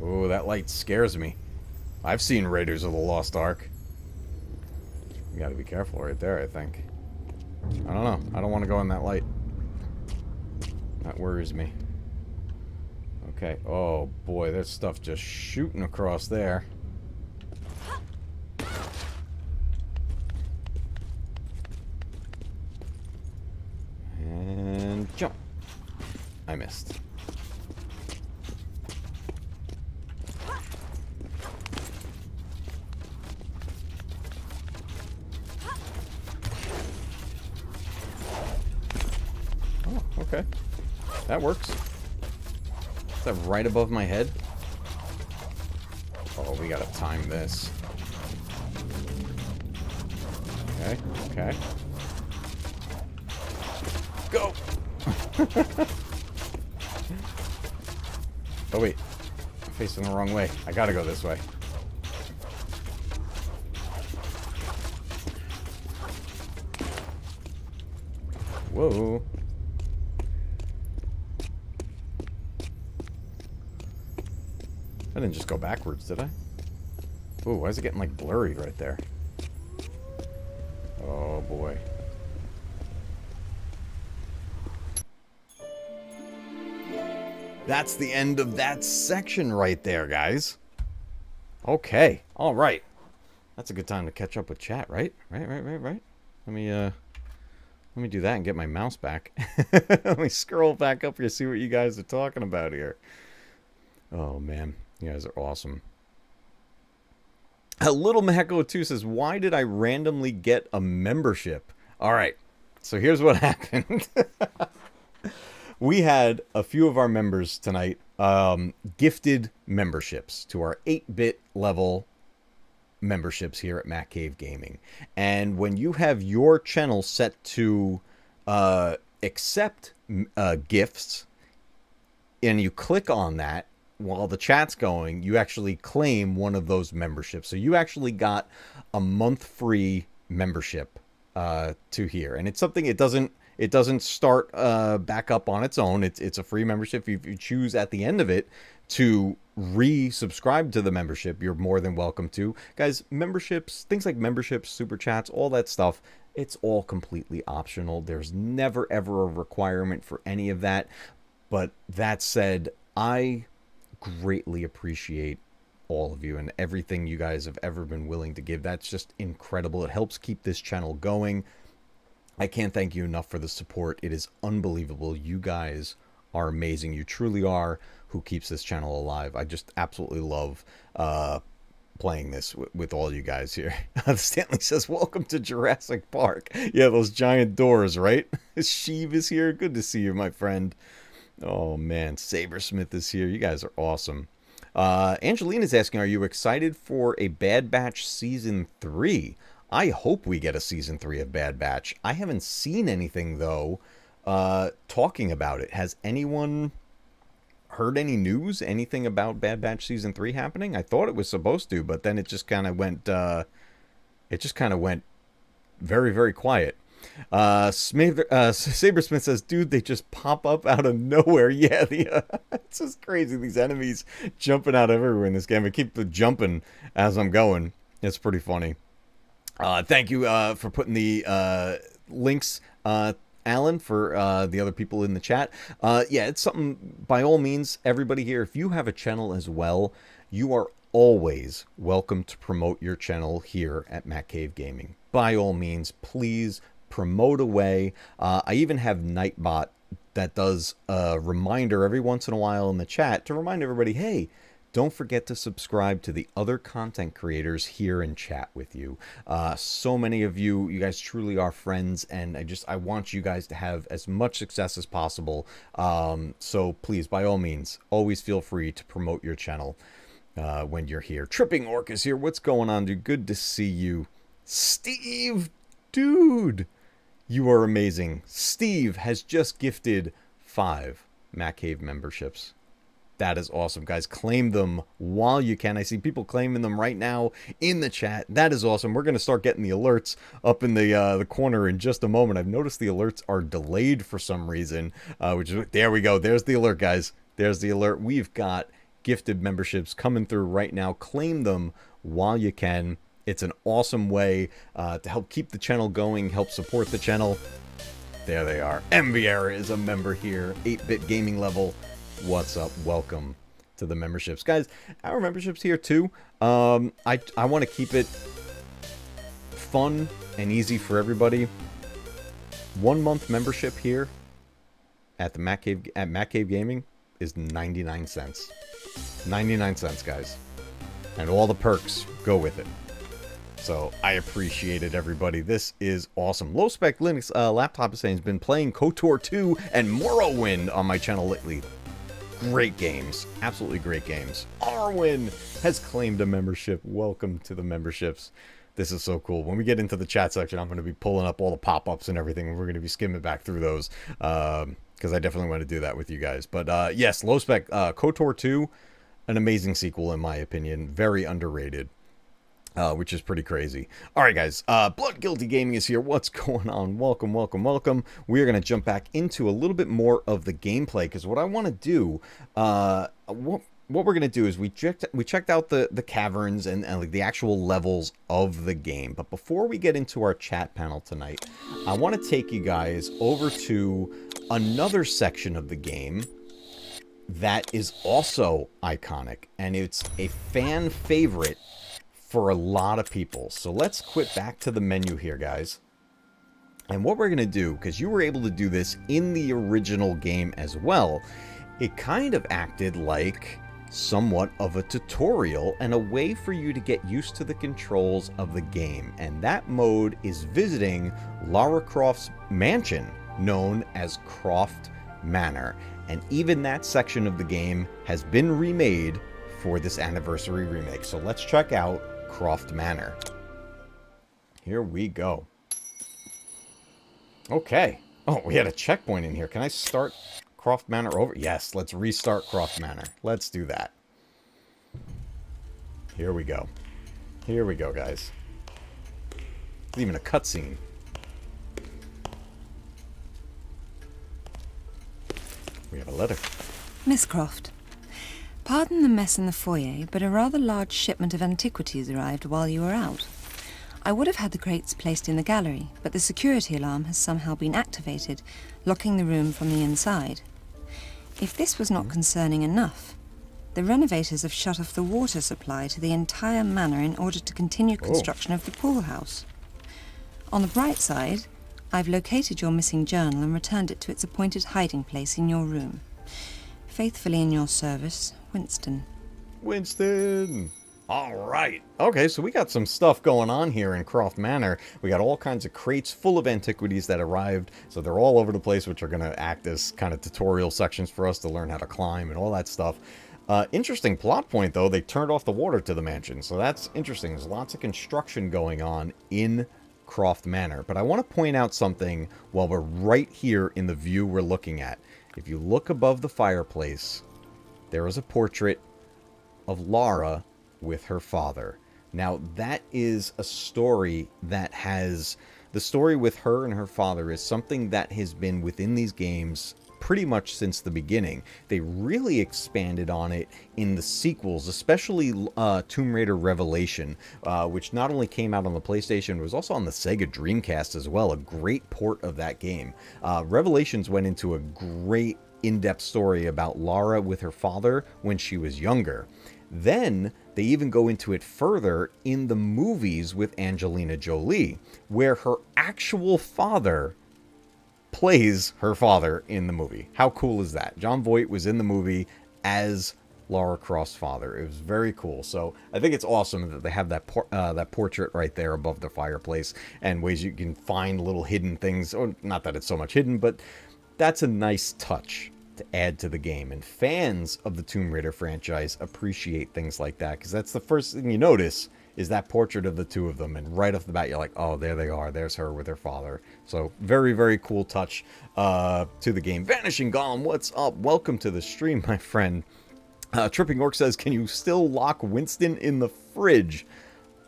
Oh, that light scares me. I've seen Raiders of the Lost Ark. You gotta be careful right there, I think. I don't know. I don't want to go in that light. That worries me. Okay. Oh, boy. There's stuff just shooting across there. And jump. I missed. Oh, okay. That works. Is that right above my head? Oh, we gotta time this. Okay, okay. Go! Oh, wait. I'm facing the wrong way. I gotta go this way. Whoa. I didn't just go backwards, did I? Ooh, why is it getting, like, blurry right there? Oh, boy. That's the end of that section right there, guys. Okay. All right. That's a good time to catch up with chat, right? Right. Let me do that and get my mouse back. Let me scroll back up here, see what you guys are talking about here. Oh, man. You guys are awesome. Little Maheko2 says, why did I randomly get a membership? All right. So here's what happened. We had a few of our members tonight gifted memberships to our 8-bit level memberships here at Matcave Gaming. And when you have your channel set to accept gifts and you click on that while the chat's going, you actually claim one of those memberships. So you actually got a month free membership to here. And it's something, it doesn't start back up on its own. It's a free membership. If you choose at the end of it to resubscribe to the membership, you're more than welcome to. Guys, memberships, things like memberships, super chats, all that stuff, it's all completely optional. There's never ever a requirement for any of that. But that said, I greatly appreciate all of you and everything you guys have ever been willing to give. That's just incredible. It helps keep this channel going. I can't thank you enough for the support. It is unbelievable. You guys are amazing. You truly are who keeps this channel alive. I just absolutely love playing this with all you guys here. Stanley says, welcome to Jurassic Park. Yeah, those giant doors, right? Sheev is here. Good to see you, my friend. Oh, man. Sabersmith is here. You guys are awesome. Angelina's asking, are you excited for a Bad Batch Season 3? I hope we get a Season 3 of Bad Batch. I haven't seen anything, though, talking about it. Has anyone heard any news? Anything about Bad Batch Season 3 happening? I thought it was supposed to, but then it just kind of went, very, very quiet. Sabersmith says, dude, they just pop up out of nowhere. Yeah, it's just crazy. These enemies jumping out everywhere in this game. I keep jumping as I'm going. It's pretty funny. Thank you for putting the links, Alan, for the other people in the chat. Yeah, it's something, by all means, everybody here, if you have a channel as well, you are always welcome to promote your channel here at Matcave Gaming. By all means, please promote away. I even have Nightbot that does a reminder every once in a while in the chat to remind everybody, hey, don't forget to subscribe to the other content creators here and chat with you. So many of you guys truly are friends, and I want you guys to have as much success as possible. So please, by all means, always feel free to promote your channel when you're here. Tripping Orc is here. What's going on, dude? Good to see you. Steve, dude, you are amazing. Steve has just gifted 5 Matcave memberships. That is awesome, guys. Claim them while you can. I see people claiming them right now in the chat. That is awesome. We're going to start getting the alerts up in the corner in just a moment. I've noticed the alerts are delayed for some reason, which is, there we go. There's the alert, guys. There's the alert. We've got gifted memberships coming through right now. Claim them while you can. It's an awesome way to help keep the channel going, help support the channel. There they are. MVR is a member here, 8-bit gaming level. What's up? Welcome to the memberships, guys. Our memberships here too. I want to keep it fun and easy for everybody. 1 month membership here at the Matcave Gaming is 99 cents. 99 cents, guys, and all the perks go with it. So I appreciate it, everybody. This is awesome. Low Spec Linux Laptop is saying has been playing KOTOR 2 and Morrowind on my channel lately. Great games. Absolutely great games. Arwin has claimed a membership. Welcome to the memberships. This is so cool. When we get into the chat section, I'm going to be pulling up all the pop-ups and everything, and we're going to be skimming back through those, because I definitely want to do that with you guys. But yes, Low Spec, KOTOR 2, an amazing sequel in my opinion. Very underrated. Which is pretty crazy. All right, guys. Blood Guilty Gaming is here. What's going on? Welcome, welcome, welcome. We are going to jump back into a little bit more of the gameplay, because what I want to do, what we're going to do is we checked out the caverns and like the actual levels of the game. But before we get into our chat panel tonight, I want to take you guys over to another section of the game that is also iconic, and it's a fan favorite for a lot of people. So let's quit back to the menu here, guys. And what we're going to do, because you were able to do this in the original game as well, it kind of acted like somewhat of a tutorial and a way for you to get used to the controls of the game. And that mode is visiting Lara Croft's mansion, known as Croft Manor. And even that section of the game has been remade for this anniversary remake. So let's check out Croft Manor. Here we go. Okay. Oh, we had a checkpoint in here. Can I start Croft Manor over? Yes, let's restart Croft Manor. Let's do that. Here we go. Here we go, guys. There's even a cutscene. We have a letter. Miss Croft, pardon the mess in the foyer, but a rather large shipment of antiquities arrived while you were out. I would have had the crates placed in the gallery, but the security alarm has somehow been activated, locking the room from the inside. If this was not concerning enough, the renovators have shut off the water supply to the entire manor in order to continue construction of the pool house. On the bright side, I've located your missing journal and returned it to its appointed hiding place in your room. Faithfully in your service, Winston. Winston! Alright. Okay, so we got some stuff going on here in Croft Manor. We got all kinds of crates full of antiquities that arrived. So they're all over the place, which are going to act as kind of tutorial sections for us to learn how to climb and all that stuff. Interesting plot point, though. They turned off the water to the mansion. So that's interesting. There's lots of construction going on in Croft Manor. But I want to point out something while we're right here in the view we're looking at. If you look above the fireplace, there is a portrait of Lara with her father. Now, that is a story that has... The story with her and her father is something that has been within these games pretty much since the beginning. They really expanded on it in the sequels, especially Tomb Raider Revelation, which not only came out on the PlayStation, but was also on the Sega Dreamcast as well. A great port of that game. Revelations went into a great in-depth story about Lara with her father when she was younger. Then they even go into it further in the movies with Angelina Jolie, where her actual father plays her father in the movie. How cool is that? Jon Voight was in the movie as Lara Croft's father. It was very cool. So I think it's awesome that they have that portrait right there above the fireplace, and ways you can find little hidden things. Or not that it's so much hidden, but that's a nice touch to add to the game. And fans of the Tomb Raider franchise appreciate things like that, because that's the first thing you notice is that portrait of the two of them, and right off the bat you're like, oh, there they are, there's her with her father. So very, very cool touch to the game. Vanishing Golem, what's up? Welcome to the stream, my friend. Tripping Orc says, can you still lock Winston in the fridge?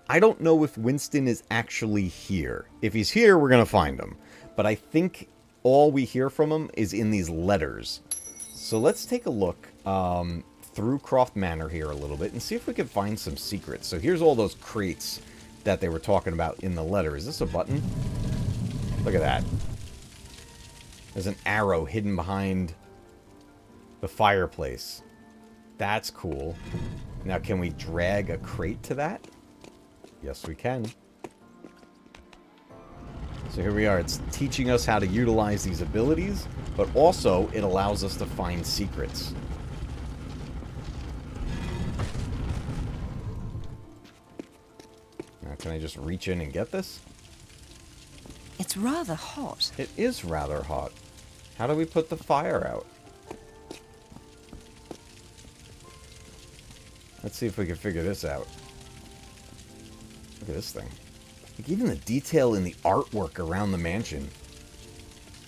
I don't know if Winston is actually here. If he's here, we're gonna find him, but I think all we hear from him is in these letters. So let's take a look through Croft Manor here a little bit and see if we can find some secrets. So here's all those crates that they were talking about in the letter. Is this a button? Look at that. There's an arrow hidden behind the fireplace. That's cool. Now, can we drag a crate to that? Yes, we can. So here we are. It's teaching us how to utilize these abilities, but also it allows us to find secrets. Now, can I just reach in and get this? It's rather hot. It is rather hot. How do we put the fire out? Let's see if we can figure this out. Look at this thing. Like, even the detail in the artwork around the mansion.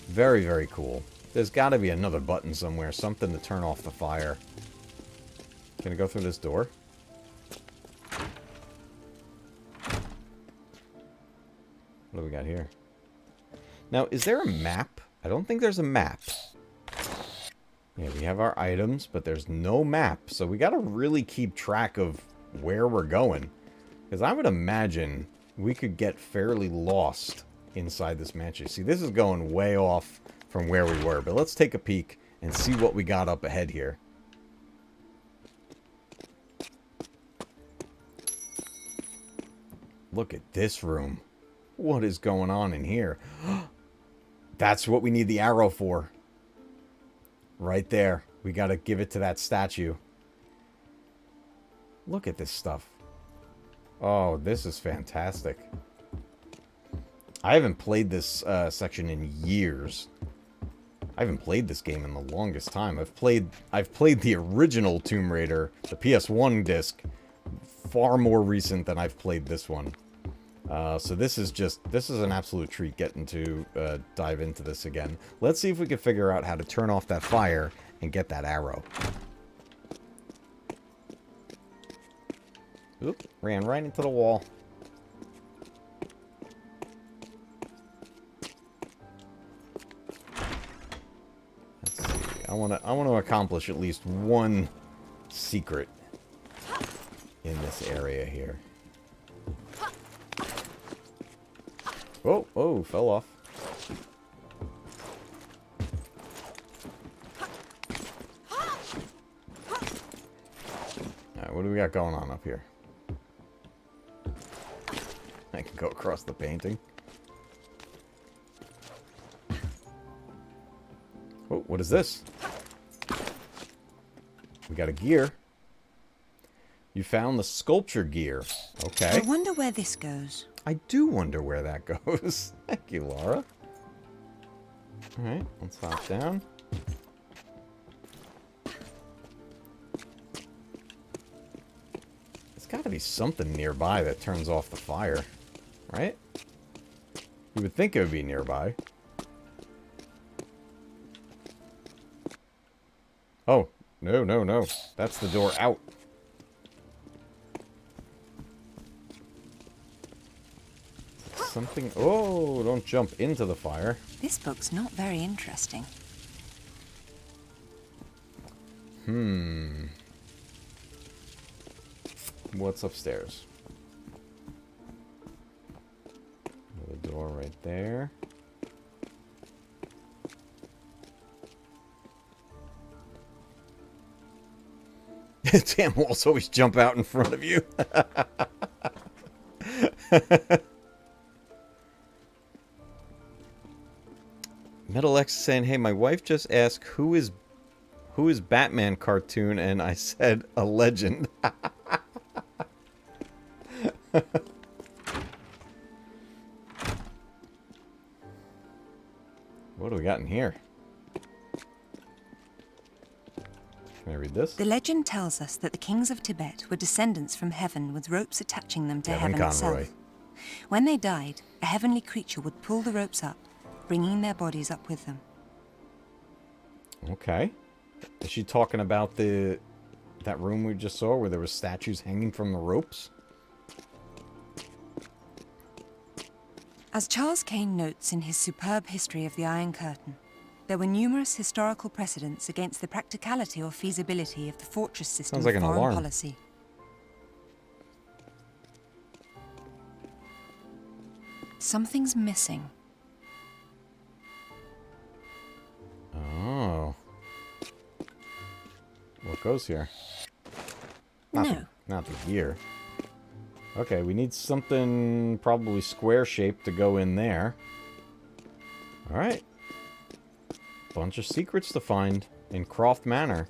Very, very cool. There's got to be another button somewhere. Something to turn off the fire. Can I go through this door? What do we got here? Now, is there a map? I don't think there's a map. Yeah, we have our items, but there's no map. So we got to really keep track of where we're going. Because I would imagine we could get fairly lost inside this mansion. See, this is going way off from where we were. But let's take a peek and see what we got up ahead here. Look at this room. What is going on in here? That's what we need the arrow for. Right there. We got to give it to that statue. Look at this stuff. Oh, this is fantastic. I haven't played this section in years. I haven't played this game in the longest time. I've played the original Tomb Raider, the PS1 disc, far more recent than I've played this one. So this is an absolute treat getting to dive into this again. Let's see if we can figure out how to turn off that fire and get that arrow. Oop, ran right into the wall. Let's see. I want to accomplish at least one secret in this area here. Oh, fell off. Alright, what do we got going on up here? I can go across the painting. Oh, what is this? We got a gear. You found the sculpture gear. Okay. I wonder where this goes. I do wonder where that goes. Thank you, Lara. Alright, let's hop down. There's got to be something nearby that turns off the fire. Right? You would think it would be nearby. Oh, no. That's the door out. Something... Oh, don't jump into the fire. This book's not very interesting. What's upstairs? Another door right there. Damn walls always jump out in front of you. Metal X saying, hey, my wife just asked who is Batman cartoon, and I said a legend. What do we got in here? Can I read this? The legend tells us that the kings of Tibet were descendants from heaven with ropes attaching them to heaven itself. When they died, a heavenly creature would pull the ropes up, bringing their bodies up with them. Okay. Is she talking about that room we just saw where there were statues hanging from the ropes? As Charles Kane notes in his superb history of the Iron Curtain, there were numerous historical precedents against the practicality or feasibility of the fortress system like of an foreign alarm. policy. Something's missing. Oh. What goes here? No. Not the gear. Okay, we need something probably square-shaped to go in there. Alright. Bunch of secrets to find in Croft Manor.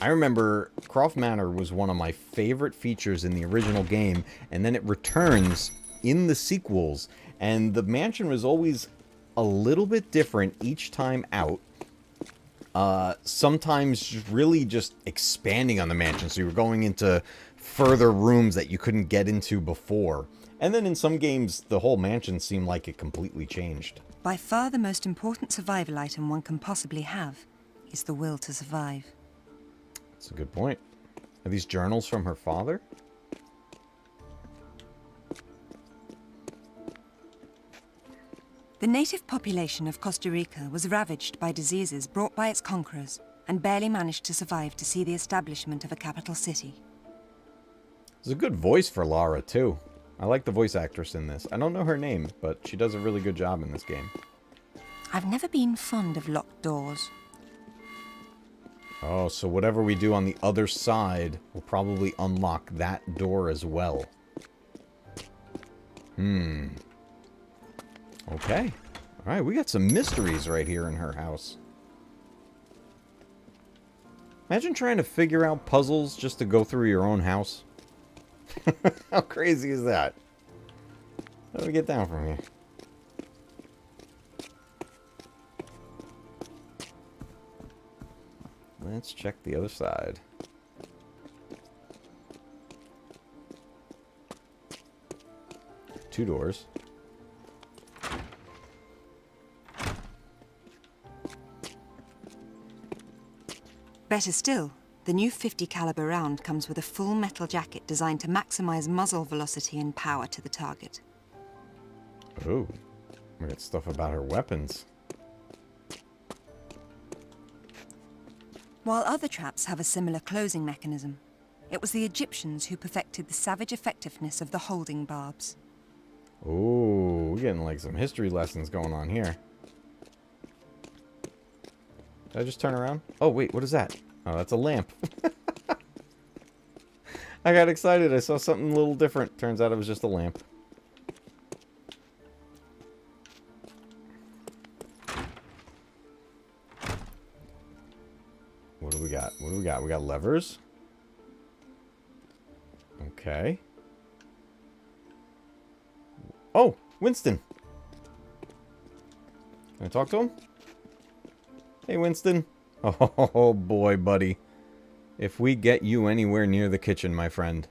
I remember Croft Manor was one of my favorite features in the original game, and then it returns in the sequels, and the mansion was always a little bit different each time out. Sometimes really just expanding on the mansion, so you were going into further rooms that you couldn't get into before. And then in some games, the whole mansion seemed like it completely changed. By far the most important survival item one can possibly have is the will to survive. That's a good point. Are these journals from her father? The native population of Costa Rica was ravaged by diseases brought by its conquerors and barely managed to survive to see the establishment of a capital city. There's a good voice for Lara, too. I like the voice actress in this. I don't know her name, but she does a really good job in this game. I've never been fond of locked doors. Oh, so whatever we do on the other side will probably unlock that door as well. Okay. Alright, we got some mysteries right here in her house. Imagine trying to figure out puzzles just to go through your own house. How crazy is that? How do we get down from here? Let's check the other side. Two doors. Better still, the new .50 caliber round comes with a full metal jacket designed to maximize muzzle velocity and power to the target. Oh, we got stuff about her weapons. While other traps have a similar closing mechanism, it was the Egyptians who perfected the savage effectiveness of the holding barbs. Oh, we're getting like some history lessons going on here. Did I just turn around? Oh, wait, what is that? Oh, that's a lamp. I got excited. I saw something a little different. Turns out it was just a lamp. What do we got? What do we got? We got levers. Okay. Oh, Winston. Can I talk to him? Hey, Winston. Oh, boy, buddy. If we get you anywhere near the kitchen, my friend,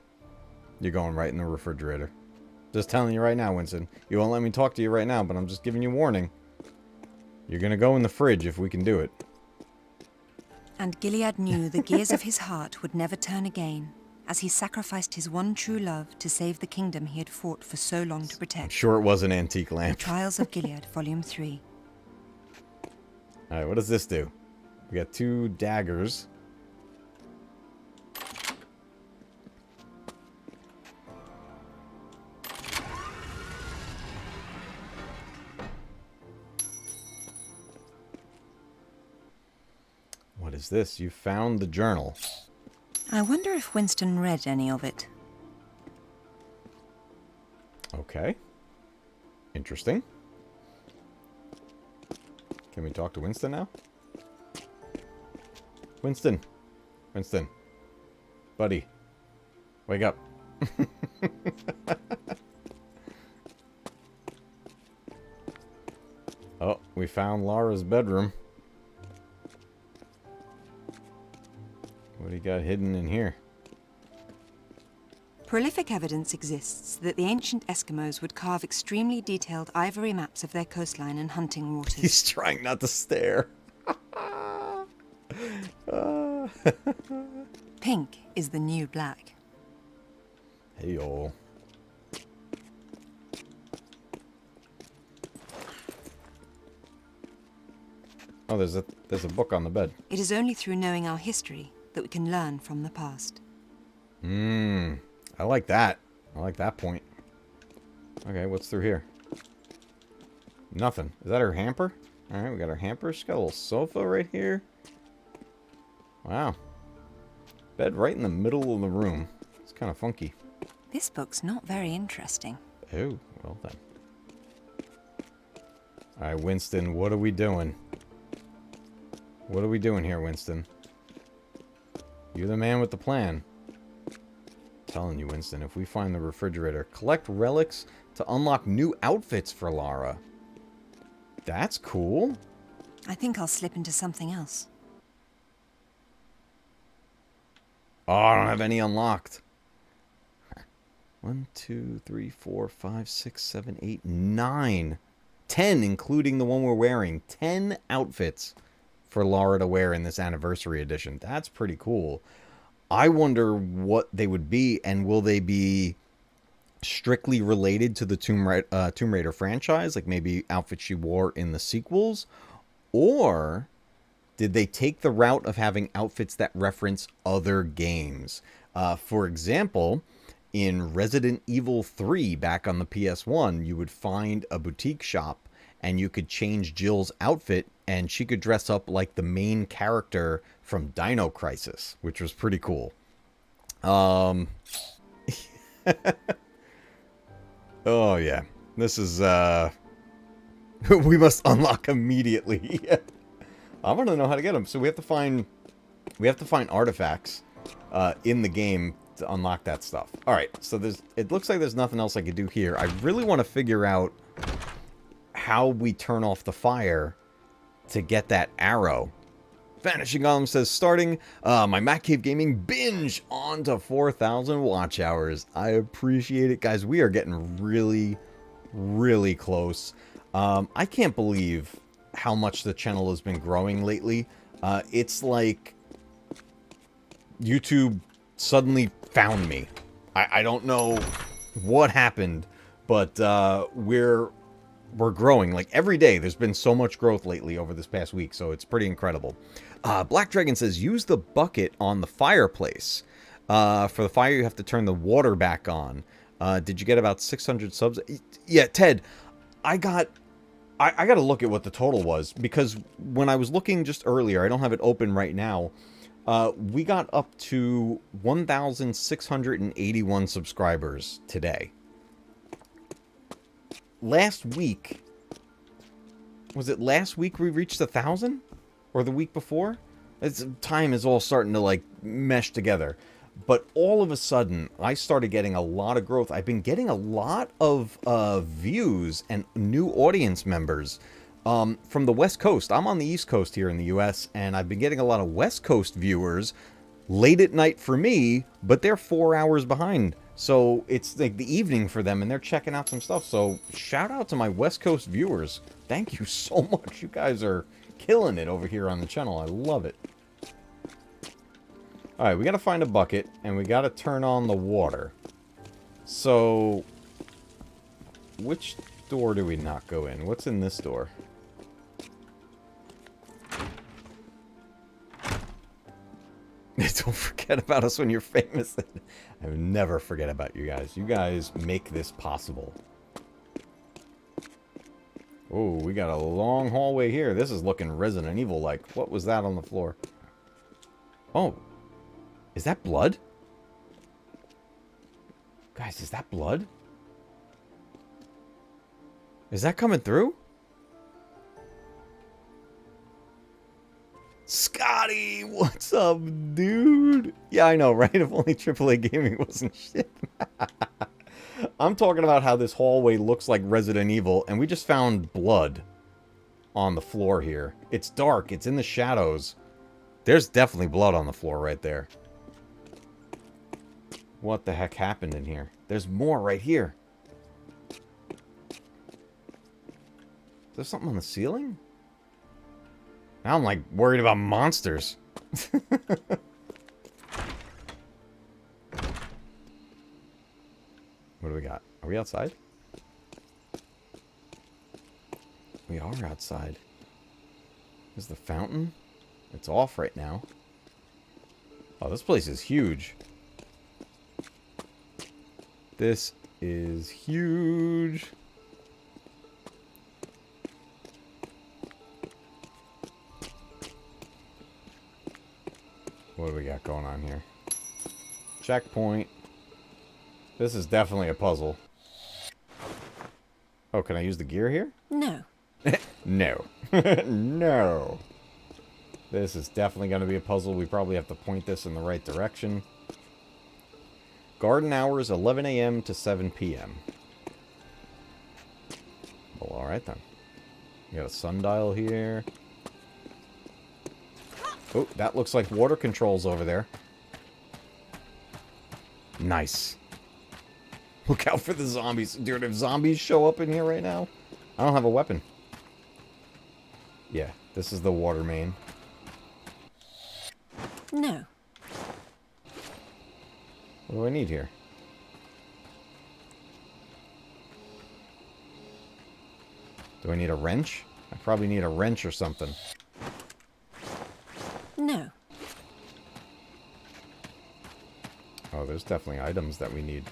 you're going right in the refrigerator. Just telling you right now, Winston. You won't let me talk to you right now, but I'm just giving you warning. You're going to go in the fridge if we can do it. And Gilead knew the gears of his heart would never turn again, as he sacrificed his one true love to save the kingdom he had fought for so long to protect. I'm sure it was an antique lamp. Trials of Gilead, Volume 3. Alright, what does this do? We got two daggers. What is this? You found the journal. I wonder if Winston read any of it. Okay. Interesting. Can we talk to Winston now? Winston. Winston. Buddy. Wake up. Oh, we found Lara's bedroom. What do you got hidden in here? Prolific evidence exists that the ancient Eskimos would carve extremely detailed ivory maps of their coastline and hunting waters. He's trying not to stare. Pink is the new black. Hey, y'all. Oh, there's a book on the bed. It is only through knowing our history that we can learn from the past. I like that. I like that point. Okay, what's through here? Nothing. Is that her hamper? Alright, we got our hamper. She's got a little sofa right here. Wow. Bed right in the middle of the room. It's kind of funky. This book's not very interesting. Oh, well then. Alright, Winston, what are we doing? What are we doing here, Winston? You're the man with the plan. Telling you, Winston, if we find the refrigerator, collect relics to unlock new outfits for Lara. That's cool. I think I'll slip into something else. Oh, I don't have any unlocked. 1, 2, 3, 4, 5, 6, 7, 8, 9. 10, including the one we're wearing. 10 outfits for Lara to wear in this anniversary edition. That's pretty cool. I wonder what they would be, and will they be strictly related to the Tomb Raider franchise, like maybe outfits she wore in the sequels, or did they take the route of having outfits that reference other games? For example, in Resident Evil 3 back on the PS1, you would find a boutique shop and you could change Jill's outfit and she could dress up like the main character from Dino Crisis, which was pretty cool. Oh, yeah. This is, we must unlock immediately. I want to know how to get them. So we have to find artifacts in the game to unlock that stuff. All right, so it looks like there's nothing else I could do here. I really want to figure out how we turn off the fire to get that arrow. Vanishing Golem says, starting my Matcave Gaming binge on to 4,000 watch hours. I appreciate it, guys. We are getting really, really close. I can't believe how much the channel has been growing lately. It's like YouTube suddenly found me. I don't know what happened, but we're growing. Like, every day, there's been so much growth lately over this past week, so it's pretty incredible. Black Dragon says, use the bucket on the fireplace. For the fire, you have to turn the water back on. Did you get about 600 subs? Yeah, Ted, I got to look at what the total was, because when I was looking just earlier, I don't have it open right now, we got up to 1,681 subscribers today. Last week, was it last week we reached 1,000? Or the week before? Time is all starting to, like, mesh together. But all of a sudden, I started getting a lot of growth. I've been getting a lot of views and new audience members from the West Coast. I'm on the East Coast here in the U.S., and I've been getting a lot of West Coast viewers late at night for me, but they're 4 hours behind. So it's like the evening for them, and they're checking out some stuff. So shout out to my West Coast viewers. Thank you so much. You guys are killing it over here on the channel. I love it. Alright, we gotta find a bucket, and we gotta turn on the water. So, which door do we not go in? What's in this door? Don't forget about us when you're famous. I would never forget about you guys. You guys make this possible. Oh, we got a long hallway here. This is looking Resident Evil-like. What was that on the floor? Oh. Is that blood? Guys, is that blood? Is that coming through? Scotty, what's up, dude? Yeah, I know, right? If only AAA Gaming wasn't shit. I'm talking about how this hallway looks like Resident Evil, and we just found blood on the floor here. It's dark. It's in the shadows. There's definitely blood on the floor right there. What the heck happened in here? There's more right here. Is there something on the ceiling? Now I'm, like, worried about monsters. What do we got? Are we outside? We are outside. Is the fountain? It's off right now. Oh, this place is huge. This is huge. What do we got going on here? Checkpoint. This is definitely a puzzle. Oh, can I use the gear here? No. No. No. This is definitely going to be a puzzle. We probably have to point this in the right direction. Garden hours, 11 a.m. to 7 p.m. Well, alright then. We got a sundial here. Oh, that looks like water controls over there. Nice. Look out for the zombies. Dude, if zombies show up in here right now, I don't have a weapon. Yeah, this is the water main. No. What do I need here? Do I need a wrench? I probably need a wrench or something. No. Oh, there's definitely items that we need.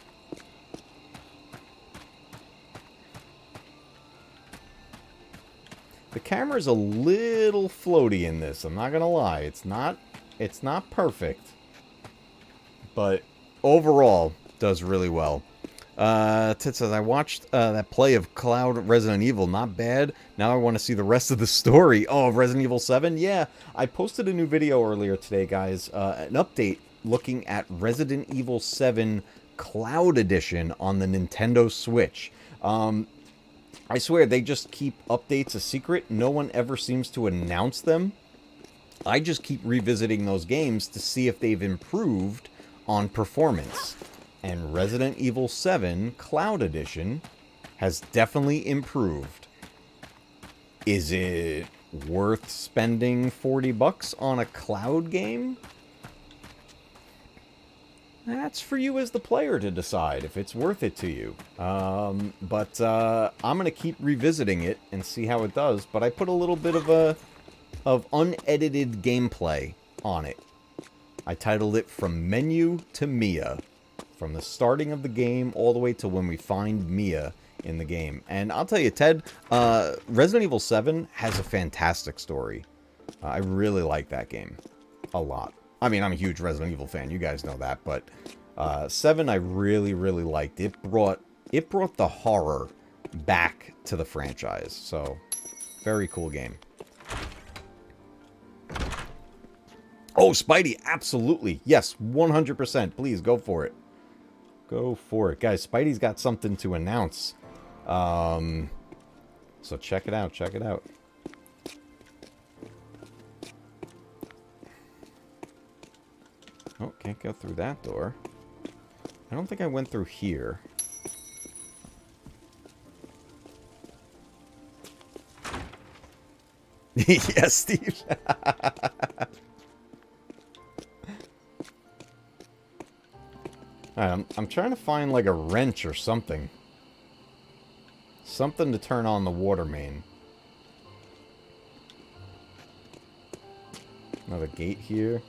The camera's a little floaty in this, I'm not gonna lie. It's not perfect. But overall, does really well. Tit says, I watched that play of Cloud Resident Evil. Not bad. Now I want to see the rest of the story. Oh, Resident Evil 7? Yeah, I posted a new video earlier today, guys. An update looking at Resident Evil 7 Cloud Edition on the Nintendo Switch. I swear, they just keep updates a secret. No one ever seems to announce them. I just keep revisiting those games to see if they've improved on performance. And Resident Evil 7 Cloud Edition has definitely improved. Is it worth spending $40 on a cloud game? That's for you as the player to decide if it's worth it to you. But I'm going to keep revisiting it and see how it does. But I put a little bit of unedited gameplay on it. I titled it From Menu to Mia. From the starting of the game all the way to when we find Mia in the game. And I'll tell you, Ted, Resident Evil 7 has a fantastic story. I really like that game a lot. I mean, I'm a huge Resident Evil fan. You guys know that. But 7 I really, really liked. It brought the horror back to the franchise. So, very cool game. Oh, Spidey, absolutely. Yes, 100%. Please, go for it. Go for it. Guys, Spidey's got something to announce. So check it out. Check it out. Oh, can't go through that door. I don't think I went through here. Yes, Steve. I'm trying to find like a wrench or something. Something to turn on the water main. Another gate here.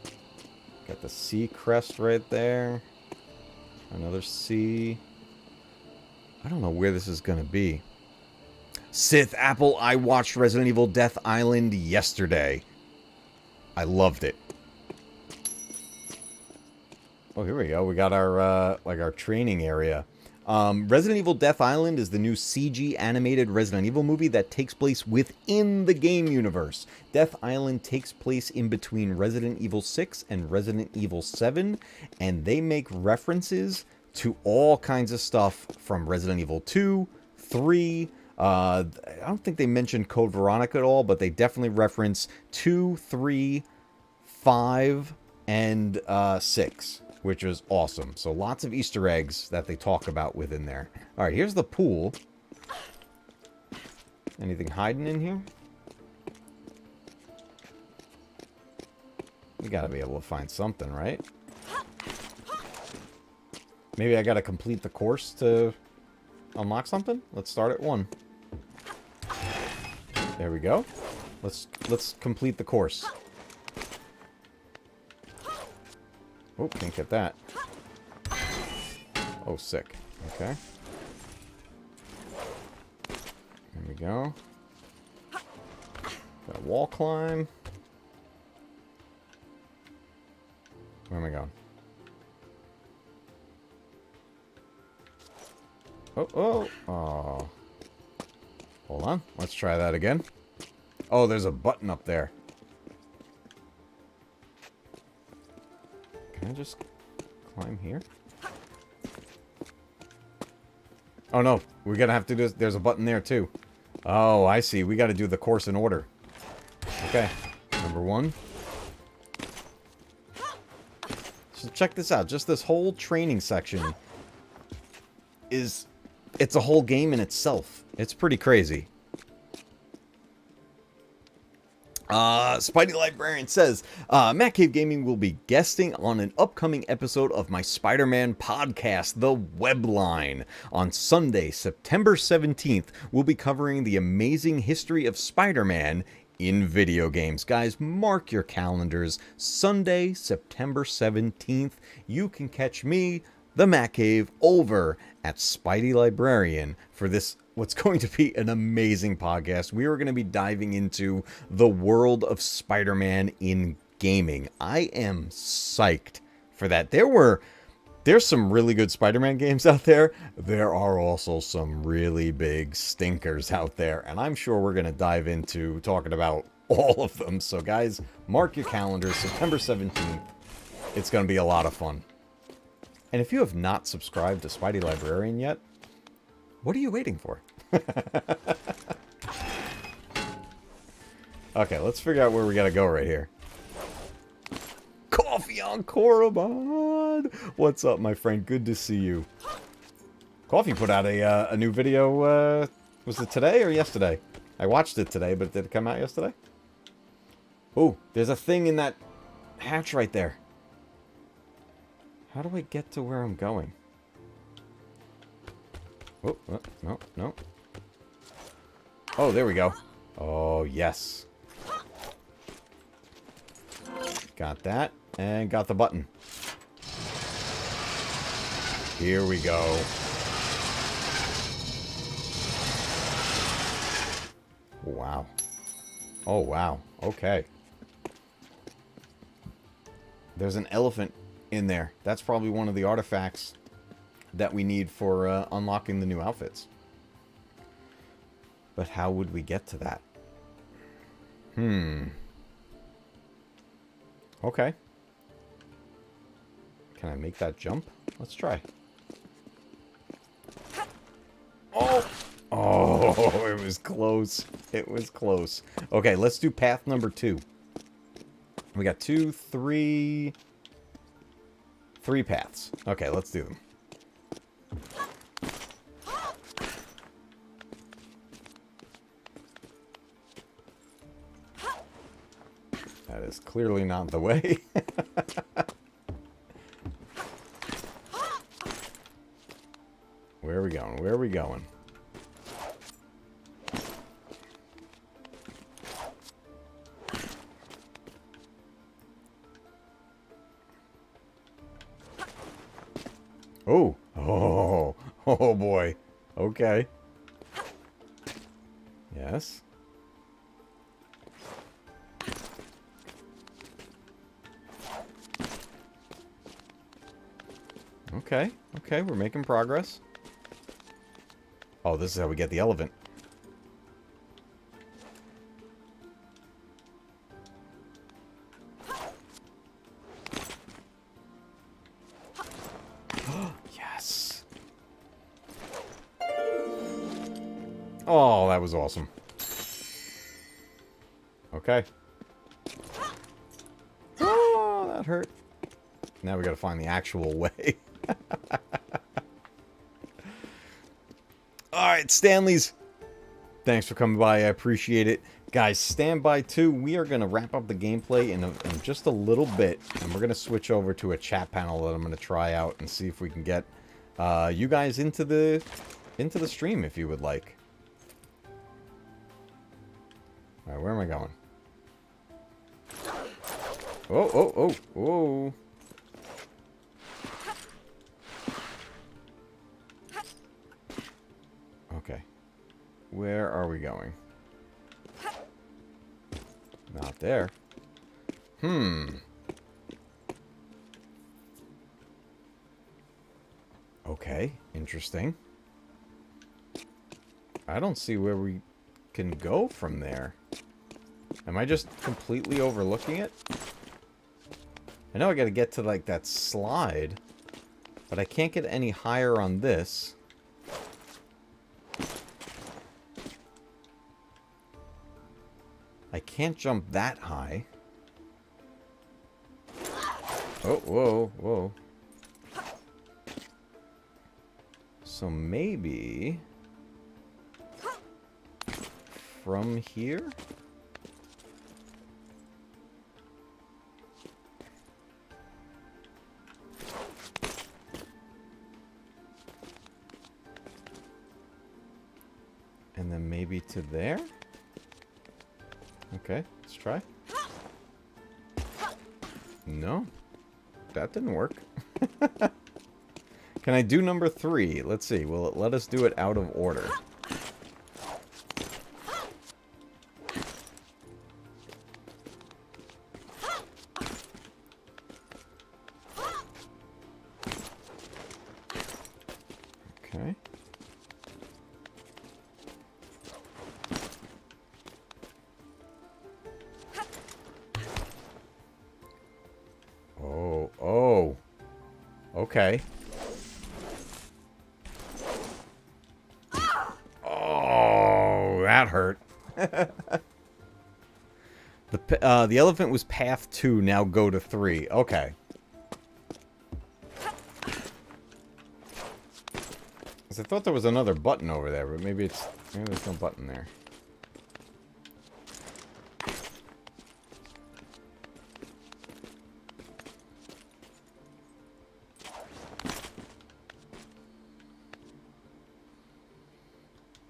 Got the C crest right there. Another C. I don't know where this is going to be. Sith Apple, I watched Resident Evil Death Island yesterday. I loved it. Oh, here we go. We got our, like our training area. Resident Evil Death Island is the new CG animated Resident Evil movie that takes place within the game universe. Death Island takes place in between Resident Evil 6 and Resident Evil 7, and they make references to all kinds of stuff from Resident Evil 2, 3, I don't think they mentioned Code Veronica at all, but they definitely reference 2, 3, 5, and 6. Which is awesome. So lots of Easter eggs that they talk about within there. Alright, here's the pool. Anything hiding in here? You gotta be able to find something, right? Maybe I gotta complete the course to unlock something? Let's start at 1. There we go. Let's complete the course. Oh, can't get that. Oh, sick. Okay. There we go. Got a wall climb. Where am I going? Oh. Hold on. Let's try that again. Oh, there's a button up there. Can I just climb here? Oh no, we're gonna have to do this. There's a button there too. Oh, I see. We gotta do the course in order. Okay, number 1. So check this out. Just this whole training section it's a whole game in itself. It's pretty crazy. Spidey Librarian says, Matcave Gaming will be guesting on an upcoming episode of my Spider-Man podcast, The Webline. On Sunday, September 17th, we'll be covering the amazing history of Spider-Man in video games. Guys, mark your calendars. Sunday, September 17th, you can catch me, the Matcave, over at Spidey Librarian for this what's going to be an amazing podcast. We are going to be diving into the world of Spider-Man in gaming. I am psyched for that. There were There's some really good Spider-Man games out there. There are also some really big stinkers out there. And I'm sure we're going to dive into talking about all of them. So guys, mark your calendars, September 17th. It's going to be a lot of fun. And if you have not subscribed to Spidey Librarian yet, what are you waiting for? Okay, let's figure out where we got to go right here. Coffee on Korriban! What's up, my friend? Good to see you. Coffee put out a new video, was it today or yesterday? I watched it today, but did it come out yesterday? Oh, there's a thing in that hatch right there. How do I get to where I'm going? Oh, no, no. Oh, there we go. Oh, yes. Got that, and got the button. Here we go. Wow. Oh, wow. Okay. There's an elephant in there. That's probably one of the artifacts that we need for unlocking the new outfits. But how would we get to that? Okay. Can I make that jump? Let's try. Oh! Oh, it was close. It was close. Okay, let's do path number 2. We got 2, 3... 3 paths. Okay, let's do them. That is clearly not the way. Where are we going? Where are we going? Oh. Oh. Oh, boy. Okay. Yes. Okay. Okay, we're making progress. Oh, this is how we get the elephant. Yes. Oh, that was awesome. Okay. Oh, that hurt. Now we gotta find the actual way. Alright, Stanley's. Thanks for coming by. I appreciate it. Guys, stand by too. We are going to wrap up the gameplay in just a little bit. And we're going to switch over to a chat panel that I'm going to try out and see if we can get you guys into the stream if you would like. Alright, where am I going? Oh, oh, oh, whoa. Okay. Where are we going? Not there. Okay, interesting. I don't see where we can go from there. Am I just completely overlooking it? I know I gotta get to, like, that slide, but I can't get any higher on this. I can't jump that high. Oh, whoa, whoa. So maybe from here? And then maybe to there? Okay, let's try. No, that didn't work. Can I do number 3? Let's see. Will it let us do it out of order? Okay. Oh, oh. Okay. Oh, that hurt. The elephant was path 2, now go to 3. Okay. I thought there was another button over there, but maybe there's no button there.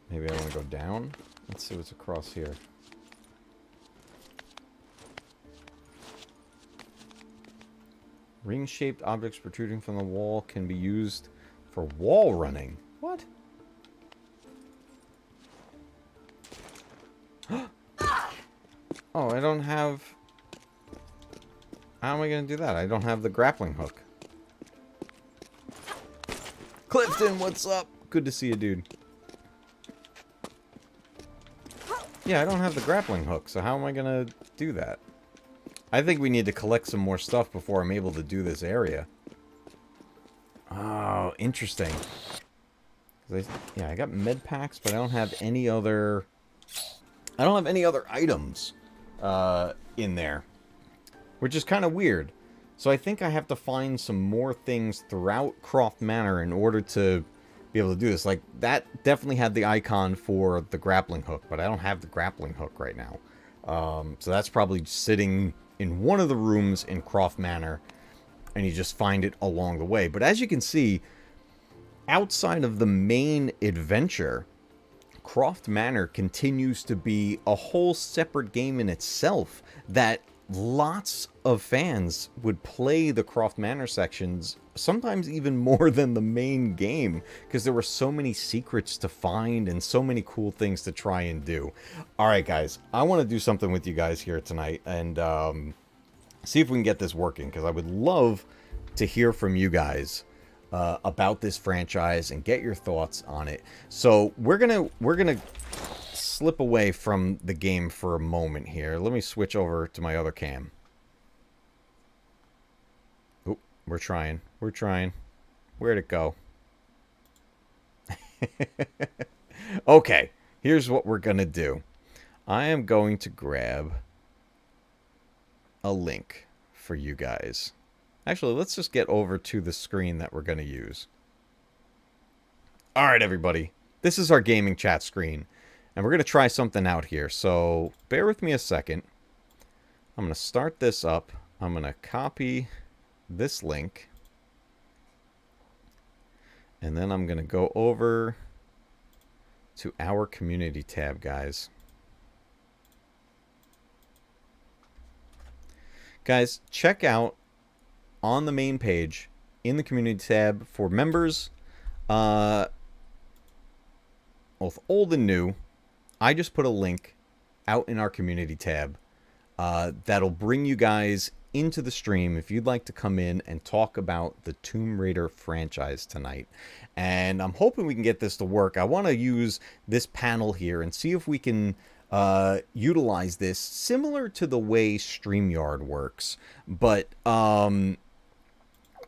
Maybe I want to go down? Let's see what's across here. Ring-shaped objects protruding from the wall can be used for wall running. What? Oh, I don't have... How am I going to do that? I don't have the grappling hook. Clifton, what's up? Good to see you, dude. Yeah, I don't have the grappling hook, so how am I going to do that? I think we need to collect some more stuff before I'm able to do this area. Oh, interesting. Yeah, I got med packs, but I don't have any other... I don't have any other items in there, which is kind of weird. So I think I have to find some more things throughout Croft Manor in order to be able to do this. Like, that definitely had the icon for the grappling hook, but I don't have the grappling hook right now. So that's probably sitting in one of the rooms in Croft Manor, and you just find it along the way. But as you can see, outside of the main adventure, Croft Manor continues to be a whole separate game in itself that lots of fans would play the Croft Manor sections, sometimes even more than the main game, because there were so many secrets to find and so many cool things to try and do. Alright guys, I want to do something with you guys here tonight and see if we can get this working, because I would love to hear from you guys about this franchise and get your thoughts on it. So we're gonna slip away from the game for a moment here. Let me switch over to my other cam. Oh, we're trying. Where'd it go? Okay, here's what we're gonna do. I am going to grab a link for you guys. Actually, let's just get over to the screen that we're going to use. Alright, everybody. This is our gaming chat screen. And we're going to try something out here. So, bear with me a second. I'm going to start this up. I'm going to copy this link. And then I'm going to go over to our community tab, guys. Guys, check out on the main page in the community tab for members, both old and new. I just put a link out in our community tab that'll bring you guys into the stream if you'd like to come in and talk about the Tomb Raider franchise tonight. And I'm hoping we can get this to work. I want to use this panel here and see if we can utilize this similar to the way StreamYard works, but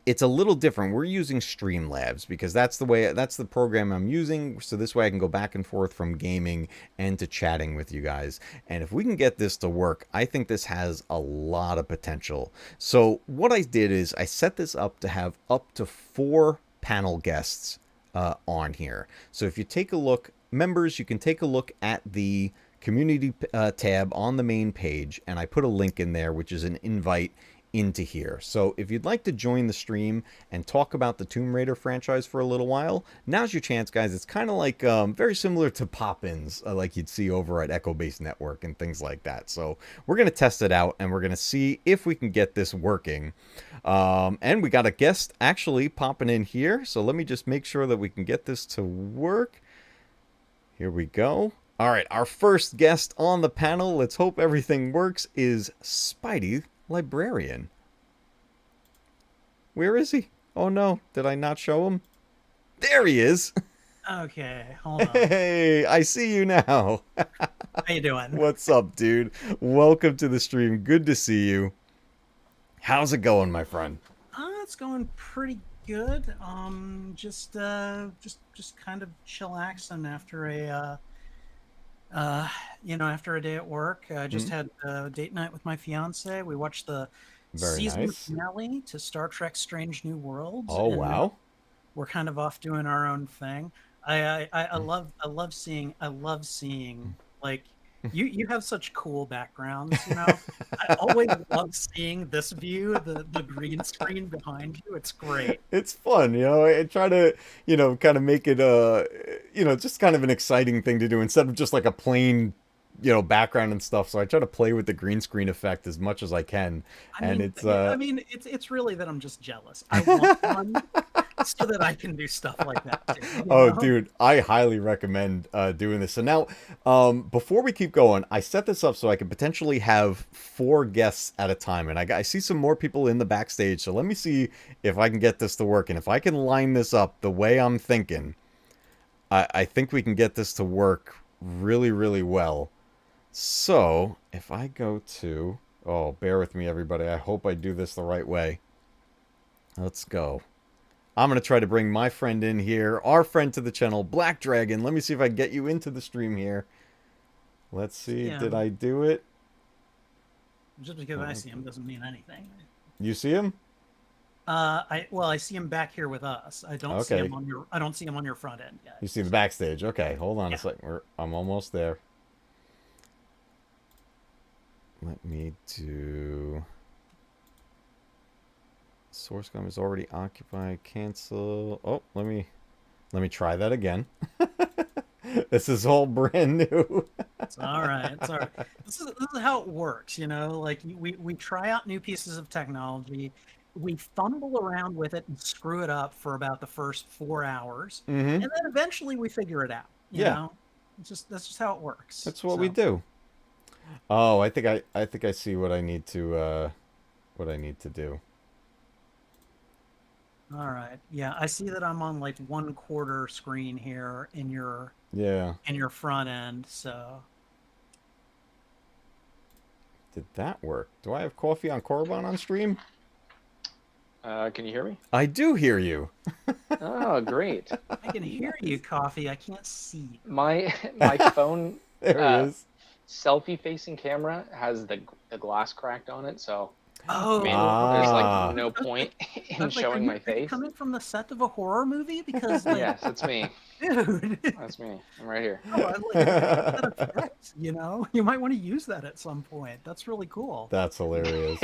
it's a little different. We're using Streamlabs because that's the program I'm using, so this way I can go back and forth from gaming and to chatting with you guys. And if we can get this to work, I think this has a lot of potential. So what I did is I set this up to have up to 4 panel guests on here. So if you take a look, members, you can take a look at the community tab on the main page, and I put a link in there, which is an invite into here. So if you'd like to join the stream and talk about the Tomb Raider franchise for a little while, now's your chance, guys. It's kind of like very similar to pop-ins like you'd see over at Echo Base Network and things like that. So we're going to test it out and we're going to see if we can get this working. And we got a guest actually popping in here, so let me just make sure that we can get this to work. Here we go. All right, our first guest on the panel, let's hope everything works, is Spidey Librarian. Where is he? Oh no, did I not show him? There he is. Okay, hold on. Hey, I see you now. How you doing? What's up, dude? Welcome to the stream. Good to see you. How's it going, my friend? It's going pretty good. Just kind of chillaxing after after a day at work. I just had a date night with my fiance. We watched the Very season nice. finale to Star Trek: Strange New Worlds. Oh, and wow. we're kind of off doing our own thing. I love seeing like you have such cool backgrounds, you know. I always love seeing this view, the green screen behind you. It's great. It's fun, I try to, kind of make it, just kind of an exciting thing to do instead of just like a plain, background and stuff. So I try to play with the green screen effect as much as I can. It's really that I'm just jealous. I want one so that I can do stuff like that too. Oh, dude, I highly recommend doing this. So now, before we keep going, I set this up so I could potentially have 4 guests at a time. And I see some more people in the backstage. So let me see if I can get this to work. And if I can line this up the way I'm thinking, I think we can get this to work really, really well. So if I go to... Oh, bear with me, everybody. I hope I do this the right way. Let's go. I'm going to try to bring my friend in here, our friend to the channel, Black Dragon. Let me see if I can get you into the stream here. Let's see. Yeah. Did I do it? Just because I see him doesn't mean anything. You see him? I see him back here with us. I don't see Okay. him on your front end yet. You see the backstage. Okay, hold on a Yeah. second. I'm almost there. Let me do... Source gum is already occupied. Cancel. Oh, let me try that again. This is all brand new. It's all right. It's all right. This is how it works, you know. Like we try out new pieces of technology, we fumble around with it and screw it up for about the first 4 hours, and then eventually we figure it out. You know, that's just how it works. That's what we do. Oh, I think I see what I need to do. All right. Yeah, I see that I'm on like 1/4 screen here in your front end. So did that work? Do I have coffee on Korriban on stream? Can you hear me? I do hear you. Oh, great. I can hear you, Coffee. I can't see you. My phone There it is. selfie-facing camera has the glass cracked on it, so Oh, there's like no point in showing my Are you face. coming from the set of a horror movie? Because like, Yes, it's me. dude, That's me. I'm right here. I like that effect, you know, you might want to use that at some point. That's really cool. That's hilarious.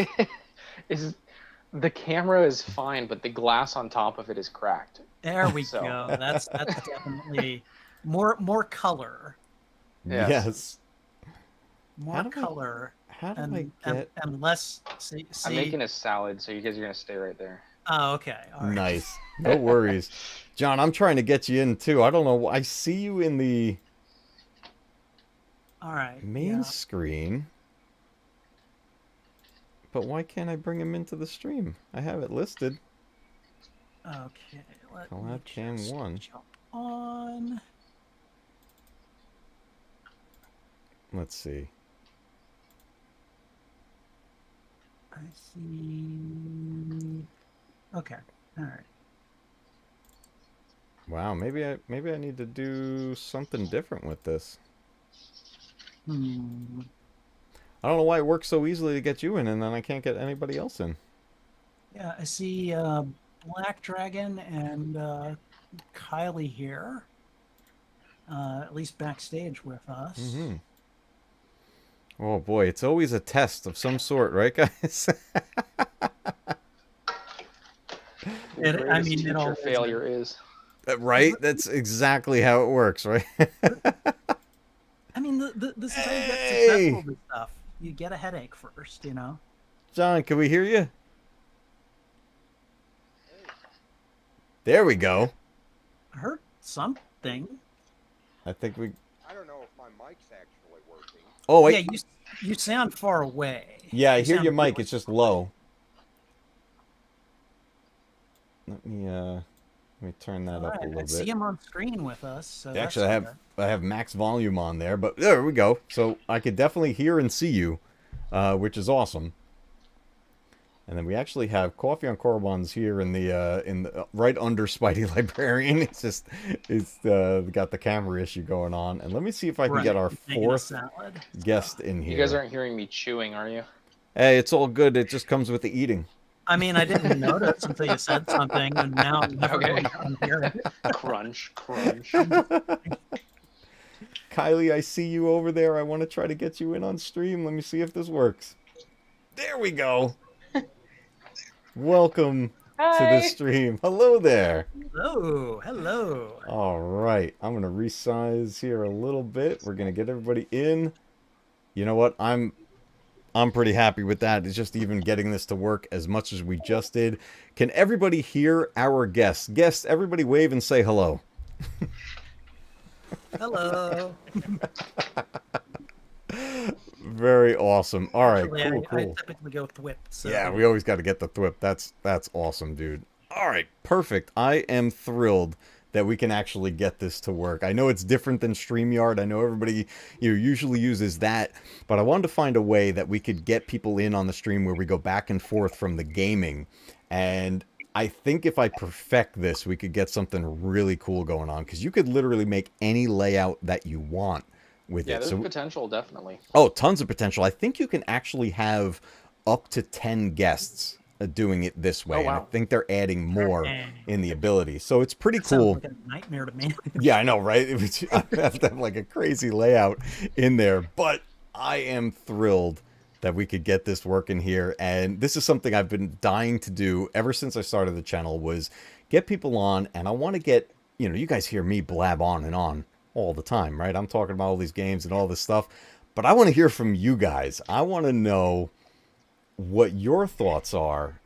The camera is fine, but the glass on top of it is cracked. There we So. go. That's definitely more color, Yes. more color, How do I get... and less. See. I'm making a salad, so you guys are gonna stay right there. Oh, okay. All right. Nice. No worries. John, I'm trying to get you in too. I don't know. I see you in the All right. main screen. But why can't I bring him into the stream? I have it listed. Okay. Let Collab me cam just 1. jump on. Let's see. I see. Okay. All right. Wow, maybe I need to do something different with this. I don't know why it works so easily to get you in, and then I can't get anybody else in. Yeah, I see Black Dragon and Kylie here, at least backstage with us. Oh boy, it's always a test of some sort, right, guys? It all failure is. Right? That's exactly how it works, right? I mean, this is how you get successful with stuff. You get a headache first, you know? John, can we hear you? There we go. I heard something. I think we... I don't know if my mic's actually working. Oh, wait. Yeah, you sound far away. Yeah, I hear your mic. It's just low. Let Let me turn that All up a right, little I bit. see him on screen with us. So Actually, that's good. I have max volume on there, but there we go. So I could definitely hear and see you, which is awesome. And then we actually have Coffee on Corbon's here in the right under Spidey Librarian. It's got the camera issue going on. And let me see if I can get Right, our making a fourth salad. guest in You guys here. aren't hearing me chewing, are you? Hey, it's all good. It just comes with the eating. I mean, I didn't notice until you said something, and now I'm never Okay. going to unhear it. Crunch, crunch. Kylie, I see you over there. I want to try to get you in on stream. Let me see if this works. There we go. Welcome to the stream. Hello there. Hello, hello. All right. I'm going to resize here a little bit. We're going to get everybody in. You know what? I'm pretty happy with that. It's just even getting this to work as much as we just did. Can everybody hear our guests? Guests, everybody wave and say hello. Hello. Very awesome. All right, Actually, cool. I typically go thwip. So. Yeah, we always got to get the thwip. That's awesome, dude. All right, perfect. I am thrilled that we can actually get this to work. I know it's different than StreamYard. I know everybody usually uses that, but I wanted to find a way that we could get people in on the stream where we go back and forth from the gaming. And I think if I perfect this, we could get something really cool going on, because you could literally make any layout that you want with Yeah, it. there's So, potential, definitely. oh, tons of potential. I think you can actually have up to 10 guests doing it this way. Oh, wow. And I think they're adding more Dang. in the ability. So it's pretty That sounds cool. like a nightmare to me. Yeah, I know, right? I have to have like a crazy layout in there. But I am thrilled that we could get this working here. And this is something I've been dying to do ever since I started the channel, was get people on. And I want to get, you guys hear me blab on and on all the time, right? I'm talking about all these games and all this stuff. But I want to hear from you guys. I want to know what your thoughts are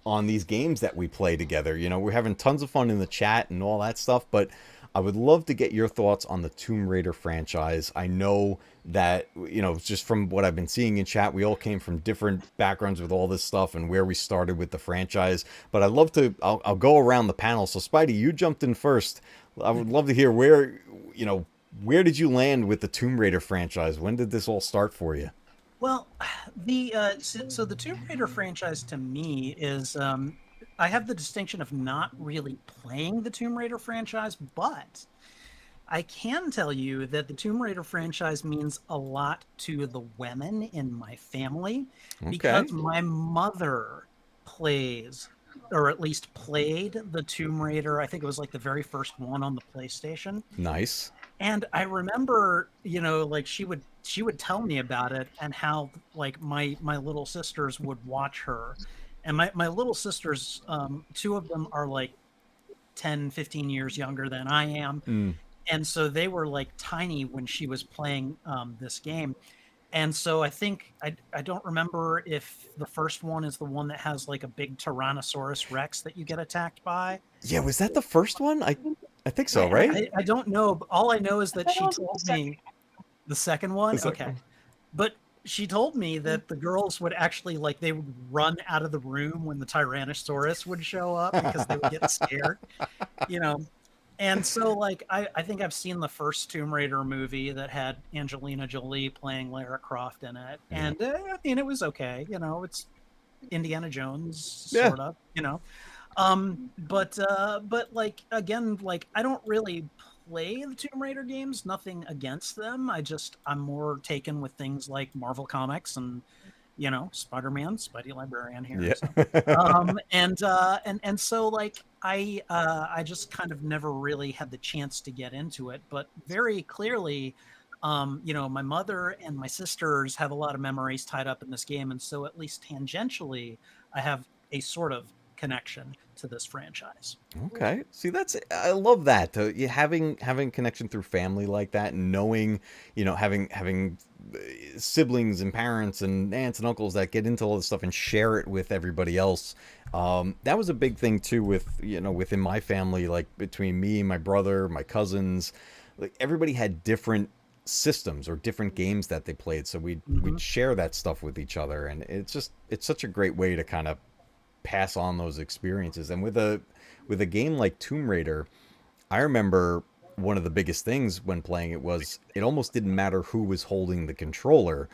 on these games that we play together. We're having tons of fun in the chat and all that stuff, but I would love to get your thoughts on the Tomb Raider franchise. I know that, just from what I've been seeing in chat, we all came from different backgrounds with all this stuff and where we started with the franchise. But I'd love to, I'll go around the panel. So Spidey, you jumped in first. I would love to hear where did you land with the Tomb Raider franchise? When did this all start for you? Well, so the Tomb Raider franchise to me is I have the distinction of not really playing the Tomb Raider franchise, but I can tell you that the Tomb Raider franchise means a lot to the women in my family, because my mother plays, or at least played, the Tomb Raider. I think it was like the very first one on the PlayStation. Nice. And I remember, like she would tell me about it, and how like my little sisters would watch her. And my little sisters, two of them are like 10, 15 years younger than I am. And so they were like tiny when she was playing this game. And so I think, I don't remember if the first one is the one that has like a big Tyrannosaurus Rex that you get attacked by. Yeah, was that the first one? I think so, right? I don't know. But all I know is that she told me the second one. Okay. But she told me that the girls would actually, like, they would run out of the room when the Tyrannosaurus would show up because they would get scared, And so, like, I think I've seen the first Tomb Raider movie that had Angelina Jolie playing Lara Croft in it. And I mean, it was okay. It's Indiana Jones, sort of, but like, again, like, I don't really play the Tomb Raider games, nothing against them. I'm more taken with things like Marvel Comics and, Spider-Man, Spidey Librarian here. Yeah. So. And so, like, I just kind of never really had the chance to get into it, but very clearly, my mother and my sisters have a lot of memories tied up in this game, and so at least tangentially, I have a sort of connection to this franchise. Okay. See, I love that. Having connection through family like that, and knowing, having siblings and parents and aunts and uncles that get into all this stuff and share it with everybody else. That was a big thing too with, within my family, like between me and my brother, my cousins, like everybody had different systems or different games that they played. So we'd share that stuff with each other. And it's such a great way to kind of pass on those experiences. And with with a game like Tomb Raider, I remember one of the biggest things when playing it was it almost didn't matter who was holding the controller.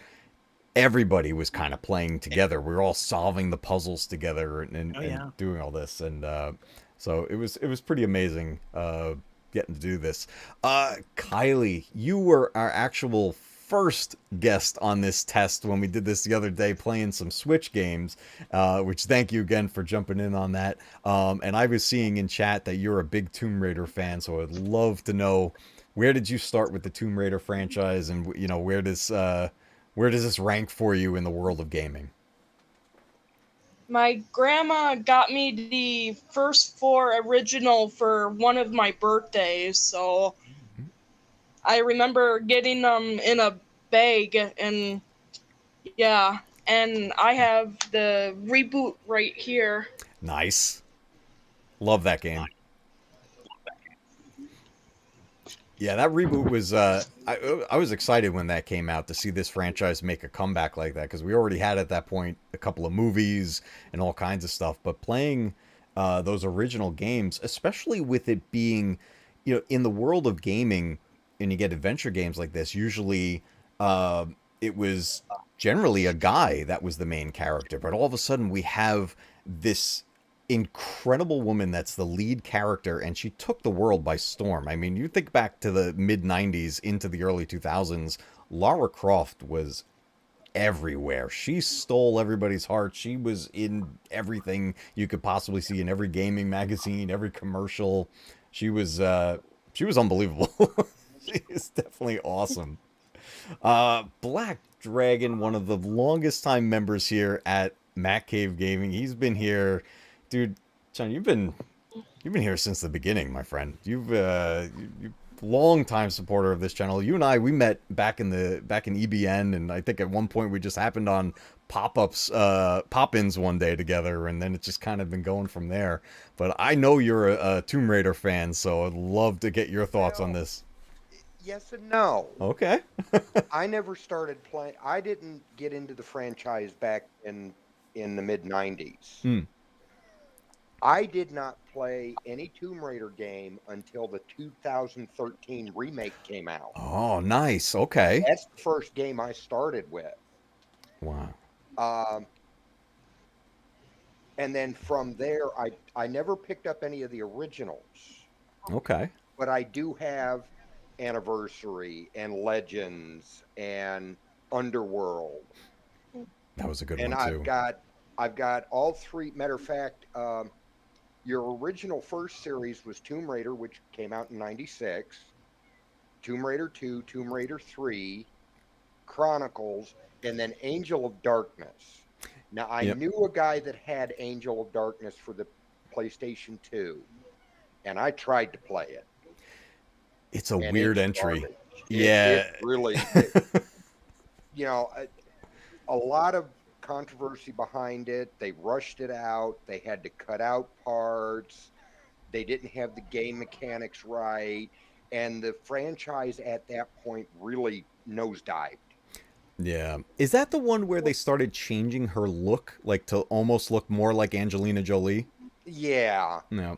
Everybody was kind of playing together. We were all solving the puzzles together Oh and yeah. doing all this, and so it was pretty amazing getting to do this. Kylie, you were our actual first guest on this test when we did this the other day, playing some Switch games. Which thank you again for jumping in on that. And I was seeing in chat that you're a big Tomb Raider fan, so I'd love to know where did you start with the Tomb Raider franchise, and where does this rank for you in the world of gaming? My grandma got me the first 4 original for one of my birthdays, so I remember getting them in a bag, and yeah, and I have the reboot right here. Nice. Love that game. Yeah, that reboot was. I was excited when that came out to see this franchise make a comeback like that, because we already had at that point a couple of movies and all kinds of stuff. But playing those original games, especially with it being, in the world of gaming, and you get adventure games like this, usually it was generally a guy that was the main character. But all of a sudden, we have this incredible woman that's the lead character, and she took the world by storm. I mean, you think back to the mid 90s into the early 2000s, Lara Croft was everywhere. She stole everybody's heart. She was in everything you could possibly see, in every gaming magazine, every commercial. She was unbelievable. She is definitely awesome. Black Dragon, one of the longest time members here at Matcave Gaming. He's been here. Dude, John, you've been here since the beginning, my friend. You long time supporter of this channel. You and I, we met back in EBN, and I think at one point we just happened on pop-ins one day together, and then it's just kind of been going from there. But I know you're a Tomb Raider fan, so I'd love to get your thoughts on this. Yes and no. Okay. I never started playing. I didn't get into the franchise back in the mid 90s. Hmm. I did not play any Tomb Raider game until the 2013 remake came out. Oh, nice. Okay. That's the first game I started with. Wow. And then from there, I never picked up any of the originals. Okay. But I do have Anniversary and Legends and Underworld. That was a good And one too. I've got all 3. Matter of fact, your original first series was Tomb Raider, which came out in 96. Tomb Raider 2, Tomb Raider 3, Chronicles, and then Angel of Darkness. Now, I knew a guy that had Angel of Darkness for the PlayStation 2, and I tried to play it. It's a weird entry. Garbage. Yeah. It really, a lot of controversy behind it. They rushed it out. They had to cut out parts. They didn't have the game mechanics right. And the franchise at that point really nosedived. Yeah. Is that the one where they started changing her look, like to almost look more like Angelina Jolie? Yeah. No.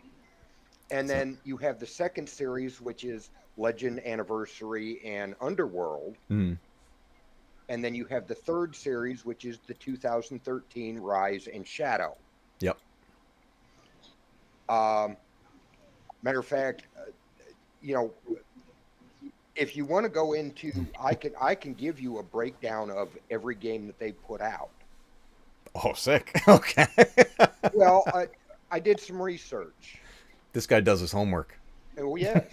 And then you have the second series, which is Legend, Anniversary, and Underworld. Mm. And then you have the third series, which is the 2013 Rise and Shadow. Yep. Matter of fact, if you want to go into, I can give you a breakdown of every game that they put out. Oh, sick. Okay. Well, I did some research. This guy does his homework. Oh, yes.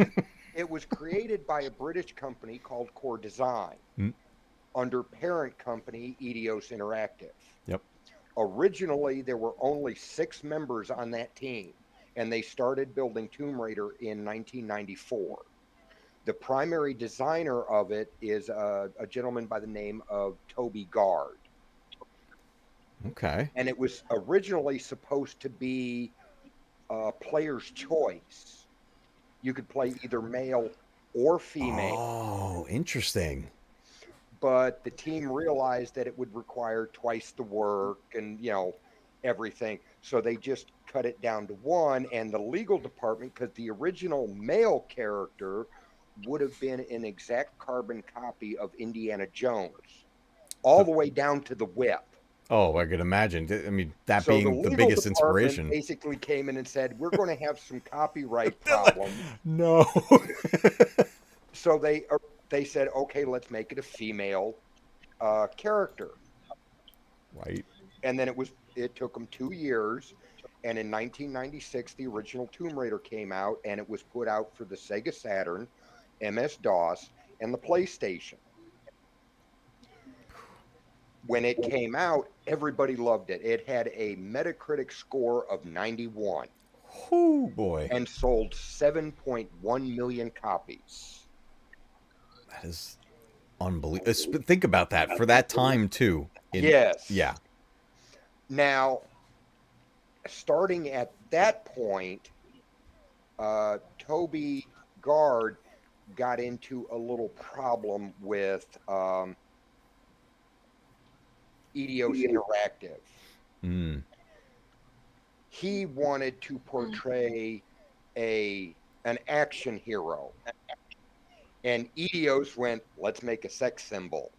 It was created by a British company called Core Design. Mm. Under parent company Eidos Interactive. Yep. Originally, there were only 6 members on that team, and they started building Tomb Raider in 1994. The primary designer of it is a gentleman by the name of Toby Gard. Okay. And it was originally supposed to be a player's choice. You could play either male or female. Oh, interesting. But the team realized that it would require twice the work, and everything. So they just cut it down to one. And the legal department, because the original male character would have been an exact carbon copy of Indiana Jones, all the way down to the whip. Oh, I could imagine. I mean, that So the being the legal biggest department inspiration. basically came in and said, "We're going to have some copyright problems." No. So they said, "Okay, let's make it a female character." Right. And then it took them 2 years, and in 1996 the original Tomb Raider came out, and it was put out for the Sega Saturn, MS-DOS, and the PlayStation. When it came out, everybody loved it. It had a Metacritic score of 91 Oh boy. and sold 7.1 million copies. That is unbelievable. Think about that for that time too. Yes. Yeah. Now, starting at that point, Toby Gard got into a little problem with Eidos Interactive. Mm. He wanted to portray an action hero, and Eidos went, "Let's make a sex symbol."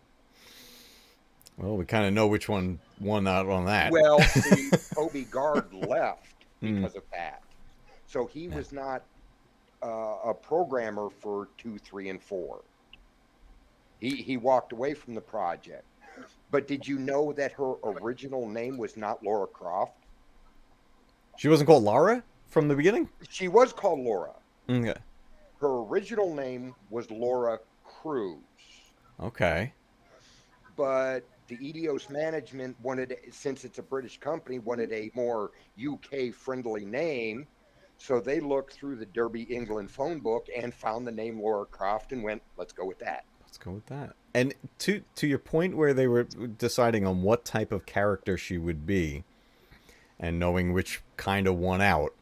Well, we kind of know which one won out on that. Well, see, Toby Gard left because of that, so he was not a programmer for 2, 3, and 4. He walked away from the project. But did you know that her original name was not Lara Croft? She wasn't called Lara from the beginning? She was called Laura. Okay. Her original name was Laura Cruz. Okay. But the Eidos management wanted, since it's a British company, wanted a more UK-friendly name. So they looked through the Derby England phone book and found the name Lara Croft and went, "Let's go with that." Let's go with that. And to your point where they were deciding on what type of character she would be and knowing which kind of won out.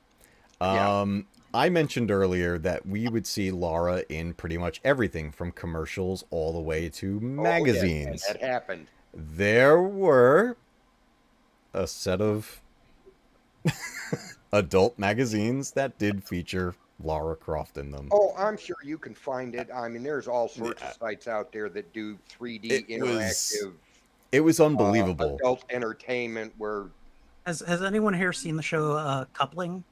I mentioned earlier that we would see Lara in pretty much everything from commercials all the way to magazines. Oh, yes, that happened. There were a set of adult magazines that did feature Lara Croft in them. Oh, I'm sure you can find it. I mean, there's all sorts of sites out there that do 3D interactive. It was unbelievable. Adult entertainment where. Has anyone here seen the show Coupling?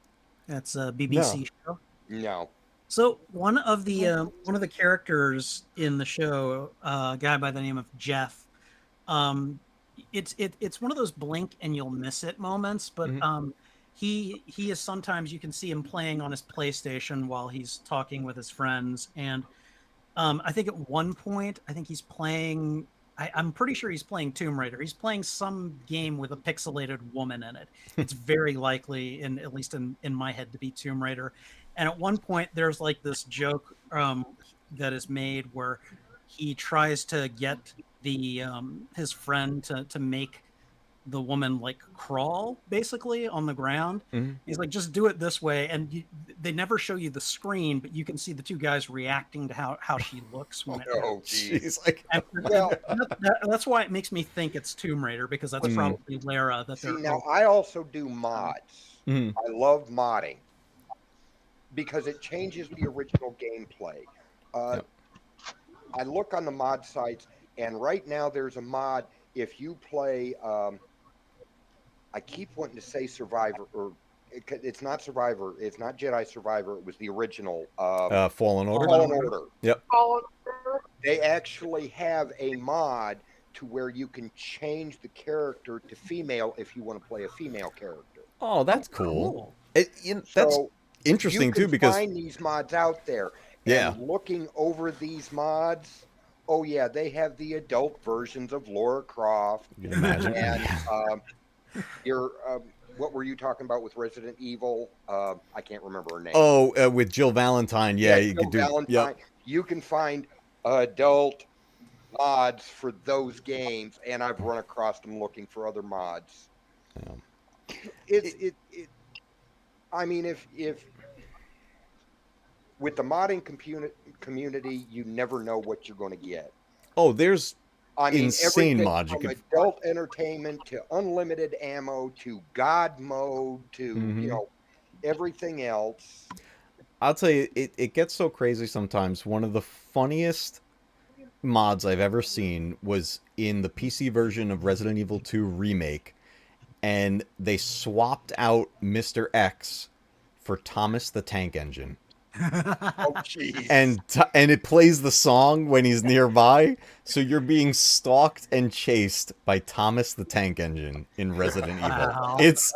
That's a BBC show. No. So one of the characters in the show, a guy by the name of Jeff, it's one of those blink and you'll miss it moments, but he is sometimes you can see him playing on his PlayStation while he's talking with his friends, and I think at one point he's playing. I'm pretty sure he's playing Tomb Raider. He's playing some game with a pixelated woman in it. It's very likely, at least in my head, to be Tomb Raider. And at one point, there's like this joke that is made where he tries to get his friend to make the woman like crawl basically on the ground. He's like, just do it this way, and they never show you the screen, but you can see the two guys reacting to how she looks when oh geez. Like, that's why it makes me think it's Tomb Raider, because that's probably Lara that they're now I also do mods. I love modding because it changes the original gameplay. I look on the mod sites, and right now there's a mod. If you play I keep wanting to say Survivor, or it's not Survivor. It's not Jedi Survivor. It was the original. Fallen Order. Fallen Order. Yep. They actually have a mod to where you can change the character to female if you want to play a female character. Oh, that's cool. That's So interesting you can too, because find these mods out there. Yeah. And looking over these mods, oh yeah, they have the adult versions of Lara Croft. you can imagine. And what were you talking about with Resident Evil? I can't remember her name. Oh, with Jill Valentine. Yeah, you Jill could do. Valentine. Yep. You can find adult mods for those games, and I've run across them looking for other mods. I mean, if with the modding community, you never know what you're going to get. Oh, there's I mean, insane everything mods you from could. adult entertainment to unlimited ammo to God mode to, Mhm. everything else. I'll tell you, it gets so crazy sometimes. One of the funniest mods I've ever seen was in the PC version of Resident Evil 2 Remake, and they swapped out Mr. X for Thomas the Tank Engine. Oh, jeez. And it plays the song when he's nearby, so you're being stalked and chased by Thomas the Tank Engine in Resident Evil. Wow. It's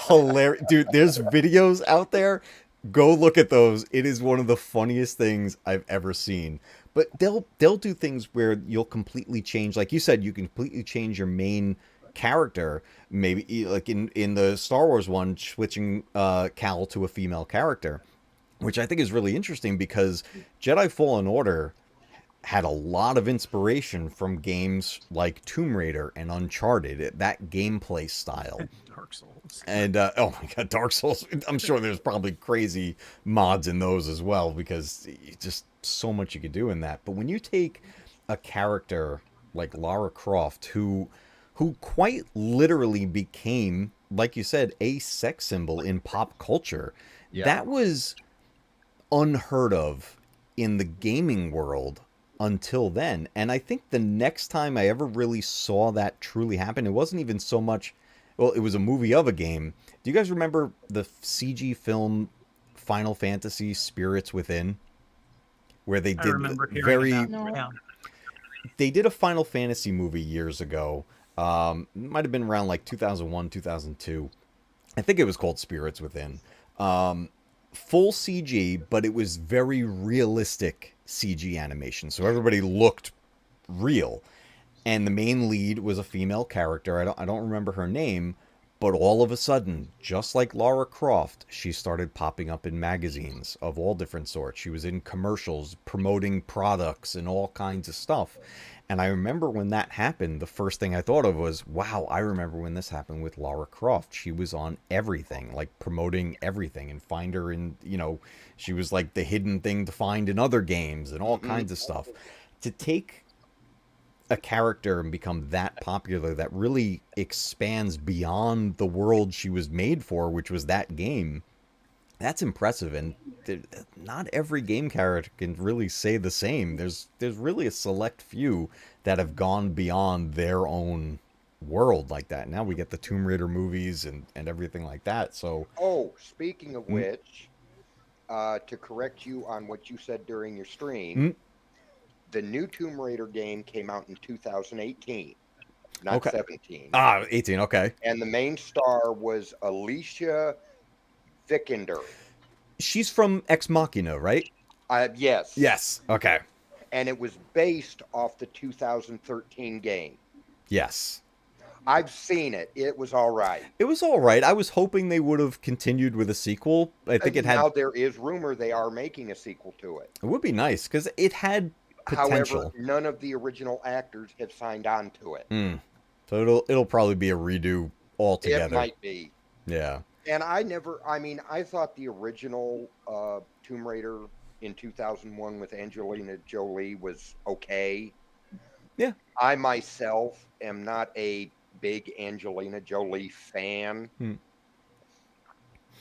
hilarious, dude. There's videos out there. Go look at those. It is one of the funniest things I've ever seen. But they'll do things where you'll completely change, like you said, you can completely change your main character. Maybe like in the Star Wars one, switching Cal to a female character, which I think is really interesting because Jedi Fallen Order had a lot of inspiration from games like Tomb Raider and Uncharted, that gameplay style. Dark Souls. And oh my god, Dark Souls! I'm sure there's probably crazy mods in those as well because just so much you could do in that. But when you take a character like Lara Croft, who quite literally became, like you said, a sex symbol in pop culture, that was unheard of in the gaming world until then. And I think the next time I ever really saw that truly happen, it wasn't even so much, well, it was a movie of a game. Do you guys remember the CG film Final Fantasy Spirits Within? Where they I did remember hearing very about No. it. Yeah. they did a Final Fantasy movie years ago. Might have been around like 2001, 2002. I think it was called Spirits Within. Full CG, but it was very realistic CG animation. So everybody looked real. And the main lead was a female character. I don't remember her name, but all of a sudden, just like Lara Croft, she started popping up in magazines of all different sorts. She was in commercials promoting products and all kinds of stuff. And I remember when that happened, the first thing I thought of was, wow, I remember when this happened with Lara Croft. She was on everything, like promoting everything, and find her in, she was like the hidden thing to find in other games and all kinds of stuff. To take a character and become that popular that really expands beyond the world she was made for, which was that game, that's impressive. And not every game character can really say the same. There's really a select few that have gone beyond their own world like that. Now we get the Tomb Raider movies and everything like that. So Oh, speaking of which, to correct you on what you said during your stream, the new Tomb Raider game came out in 2018, not Okay. 17. 18, okay. And the main star was Alicia Vikander. She's from Ex Machina, right? Yes. Yes. Okay. And it was based off the 2013 game. Yes. I've seen it. It was all right. It was all right. I was hoping they would have continued with a sequel. I think it had. Now there is rumor they are making a sequel to it. It would be nice because it had potential. However, none of the original actors have signed on to it. So it'll probably be a redo altogether. It might be. Yeah. And I thought the original Tomb Raider in 2001 with Angelina Jolie was okay. Yeah. I myself am not a big Angelina Jolie fan.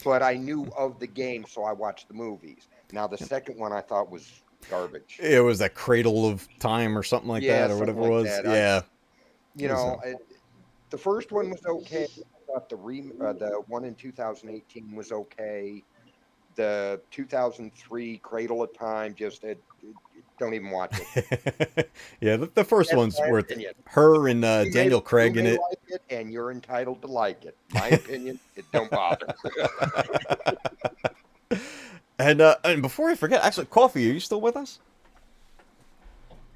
But I knew of the game, so I watched the movies. Now, the second one I thought was garbage. It was that Cradle of Time or something like that, or whatever it was. That. Yeah. The first one was okay. I thought the one in 2018 was okay. The 2003 Cradle of Time don't even watch it. Yeah, the first That's one's my worth opinion. it. Her and Daniel Craig you in may it. like it, and you're entitled to like it. My opinion, it don't bother. And before I forget, actually, Coffee, are you still with us?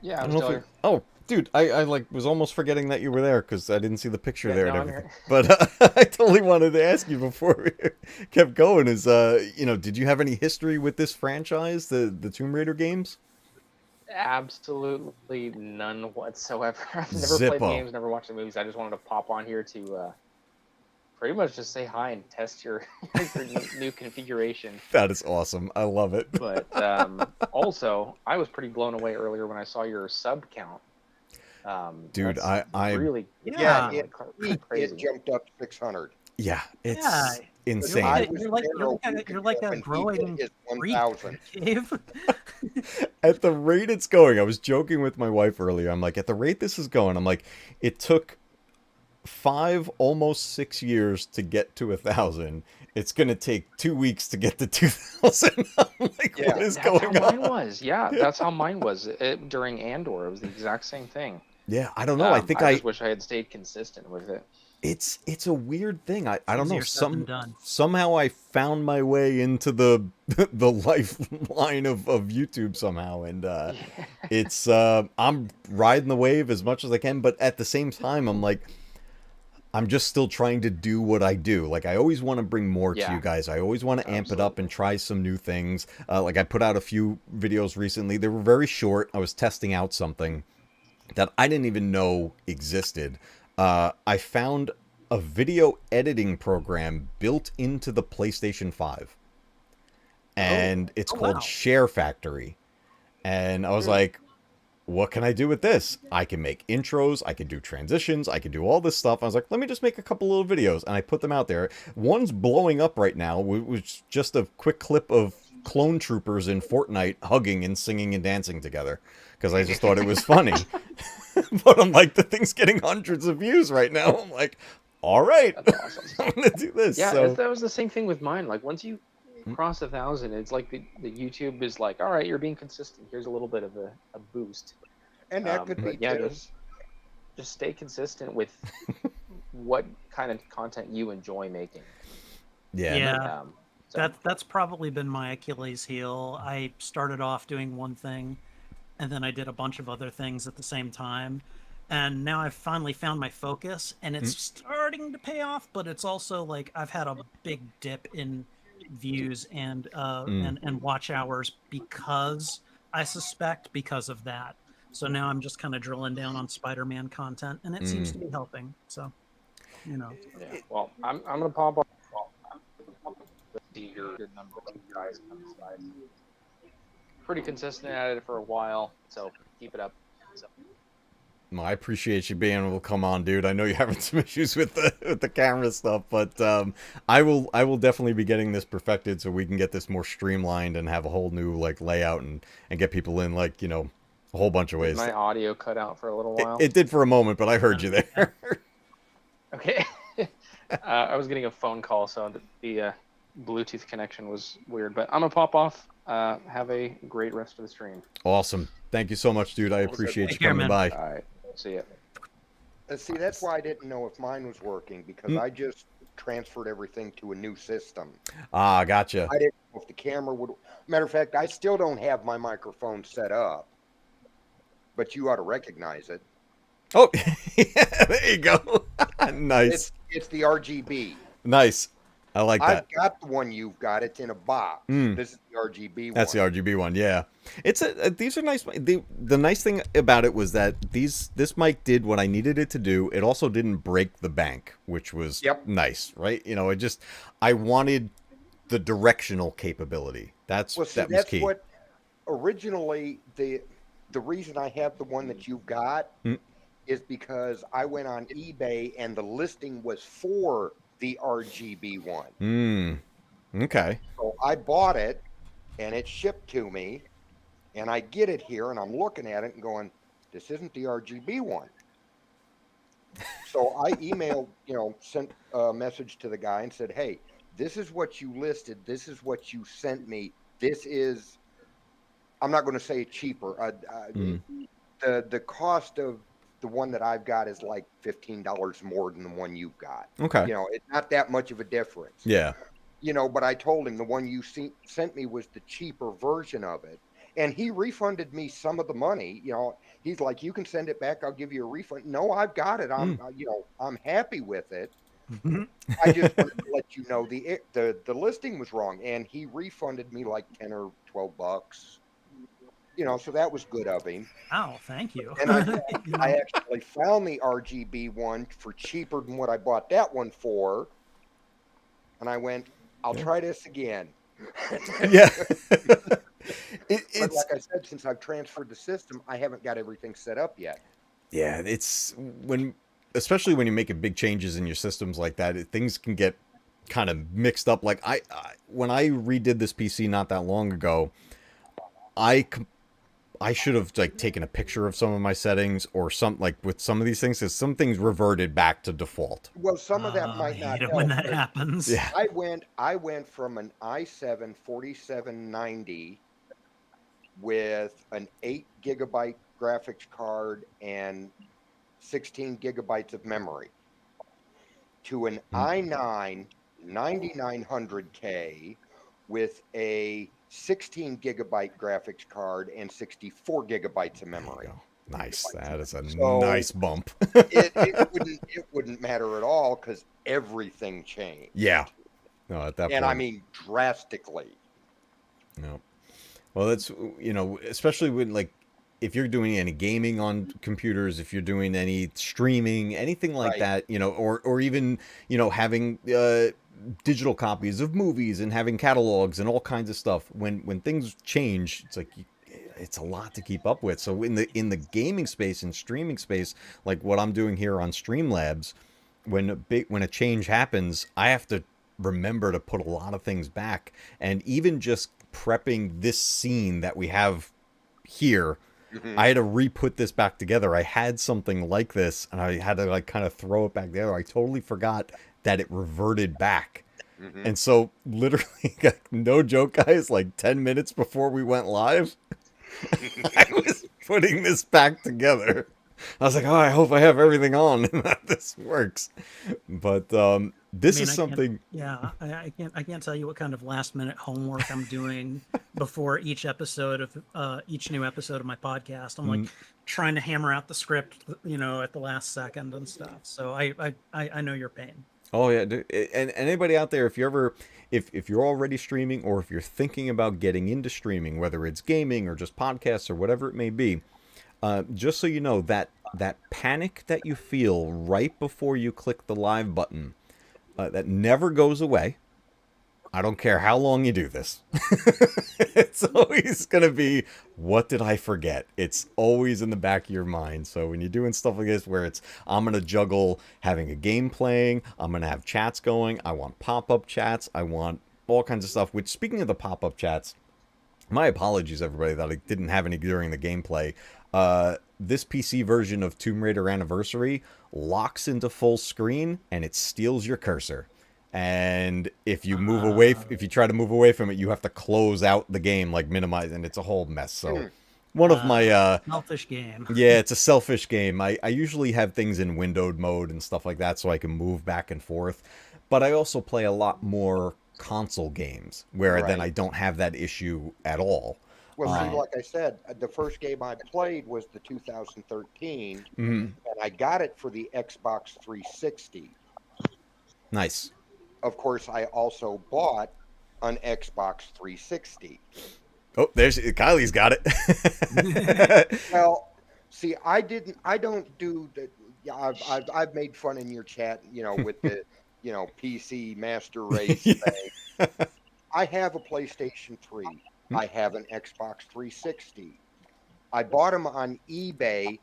Yeah, I I'm don't know still if here. Oh, dude, I was almost forgetting that you were there because I didn't see the picture Yeah, there and no, I'm everything. here. But I totally wanted to ask you before we kept going is, did you have any history with this franchise, the Tomb Raider games? Absolutely none whatsoever. I've never Zippo. played the games, never watched the movies. I just wanted to pop on here to pretty much just say hi and test your new configuration. That is awesome. I love it. But also, I was pretty blown away earlier when I saw your sub count. Dude, that's I really Yeah. It crazy. jumped up 600. yeah, Yeah. it's You're insane. I like, was you're like, there you're a like, a, week you're like ago, a and he growing hit his freak, 1,000. Cave. At the rate it's going, I was joking with my wife earlier. I'm like, at the rate this is going, I'm like, it took 5, almost 6 years to get to 1,000. It's gonna take 2 weeks to get to 2,000. I'm like, Yeah. what is That's how going mine on? was. Yeah, that's how mine was during Andor. It was the exact same thing. Yeah, I don't know. I think I just wish I had stayed consistent with it. it's a weird thing. I don't know. Easier said than done. Somehow I found my way into the the lifeline of YouTube somehow, and it's I'm riding the wave as much as I can, but at the same time I'm like, I'm just still trying to do what I do. Like, I always want to bring more to Yeah. you guys. I always want to amp it up and try some new things. Like, I put out a few videos recently. They were very short. I was testing out something that I didn't even know existed. I found a video editing program built into the PlayStation 5. And it's called wow. Share Factory. And I was like, what can I do with this? I can make intros, I can do transitions, I can do all this stuff. I was like, let me just make a couple little videos, and I put them out there. One's blowing up right now, which was just a quick clip of clone troopers in Fortnite hugging and singing and dancing together, because I just thought it was funny. But I'm like, the thing's getting hundreds of views right now. I'm like, all right, That's awesome. I'm gonna do this. Yeah, So that was the same thing with mine. Like once you cross 1,000, it's like the YouTube is like, all right, you're being consistent. Here's a little bit of a boost. And that could be But yeah, too. just stay consistent with what kind of content you enjoy making. yeah, Yeah. So, That's probably been my Achilles heel. I started off doing one thing, and then I did a bunch of other things at the same time. And now I've finally found my focus, and it's starting to pay off. But it's also like I've had a big dip in views and watch hours because I suspect because of that. So now I'm just kind of drilling down on Spider-Man content, and it seems to be helping. So, you know. yeah. Well, I'm gonna pop off. See your number of guys on the side. Pretty consistent at it for a while, so keep it up. So. Well, I appreciate you being able to come on, dude. I know you're having some issues with the camera stuff, but I will definitely be getting this perfected so we can get this more streamlined and have a whole new like layout and get people in like, you know, a whole bunch of ways. My audio cut out for a little while. It did for a moment, but I heard you there. Okay. I was getting a phone call, so the Bluetooth connection was weird. But I'm gonna pop off. Have a great rest of the stream. Awesome. Thank you so much, dude. I appreciate you Take care, coming man. by. All right. See ya. See, that's why I didn't know if mine was working, because I just transferred everything to a new system. Ah, gotcha. I didn't know if the camera would. Matter of fact, I still don't have my microphone set up, but you ought to recognize it. Oh, yeah, there you go. Nice. It's the RGB. Nice. I like that. I've got the one you've got. It's in a box. This is the RGB That's one. the RGB one, yeah. It's these are nice. The nice thing about it was that this mic did what I needed it to do. It also didn't break the bank, which was nice, right? You know, I wanted the directional capability. That was key. What originally the reason I have the one that you've got is because I went on eBay and the listing was for the RGB one. Okay. So I bought it and it shipped to me, and I get it here and I'm looking at it and going, this isn't the RGB one. So I emailed, sent a message to the guy and said, hey, this is what you listed. This is what you sent me. This is, I'm not going to say cheaper. The cost of the one that I've got is like $15 more than the one you've got. Okay. It's not that much of a difference. Yeah. But I told him the one you sent me was the cheaper version of it. And he refunded me some of the money. He's like, you can send it back. I'll give you a refund. No, I've got it. I'm happy with it. I just wanted to let you know the listing was wrong, and he refunded me like $10 or $12. So that was good of him. Oh, thank you. And I actually found the RGB one for cheaper than what I bought that one for. And I went, I'll try this again. Yeah. But like I said, since I've transferred the system, I haven't got everything set up yet. Yeah, it's especially when you're making big changes in your systems like that, things can get kind of mixed up. Like when I redid this PC not that long ago, I I should have like taken a picture of some of my settings or some like with some of these things because some things reverted back to default. Well, some of that I might not hate it when help. that happens. Yeah. I went from an i7 4790 with an 8 GB graphics card and 16 gigabytes of memory to an i9 9900K with a 16 GB graphics card and 64 gigabytes of There you memory. go. Nice. That is a So nice bump. it wouldn't matter at all because everything changed. Yeah. No, at that point. And I mean drastically. No. Well, that's, especially when, like, if you're doing any gaming on computers, if you're doing any streaming, anything like Right. that, or even, having digital copies of movies and having catalogs and all kinds of stuff. When things change, it's like it's a lot to keep up with. So in the gaming space and streaming space, like what I'm doing here on Streamlabs, when a change happens, I have to remember to put a lot of things back, and even just prepping this scene that we have here, I had to re-put this back together. I had something like this, and I had to like kind of throw it back together. I totally forgot that it reverted back. And so literally, no joke, guys, like 10 minutes before we went live, I was putting this back together. I was like, oh, I hope I have everything on and that this works. But this is something. I can't tell you what kind of last minute homework I'm doing before each new episode of my podcast. I'm like trying to hammer out the script, at the last second and stuff. So I know your pain. Oh yeah, and anybody out there, if you're already streaming or if you're thinking about getting into streaming, whether it's gaming or just podcasts or whatever it may be, just so you know that panic that you feel right before you click the live button, that never goes away. I don't care how long you do this. It's always going to be, what did I forget? It's always in the back of your mind. So when you're doing stuff like this where I'm going to juggle having a game playing, I'm going to have chats going, I want pop-up chats, I want all kinds of stuff. Which, speaking of the pop-up chats, my apologies, everybody, that I didn't have any during the gameplay. This PC version of Tomb Raider Anniversary locks into full screen and it steals your cursor. And if you if you try to move away from it, you have to close out the game, like minimize, and it's a whole mess. So one of my selfish game. Yeah, it's a selfish game. I usually have things in windowed mode and stuff like that so I can move back and forth. But I also play a lot more console games where then I don't have that issue at all. Well, see, like I said, the first game I played was the 2013, and I got it for the Xbox 360. Nice. Of course, I also bought an Xbox 360. Oh, there's Kylie's got it. Well, see, I don't do the. Yeah, I've made fun in your chat, with the, PC Master Race thing. I have a PlayStation 3. I have an Xbox 360. I bought them on eBay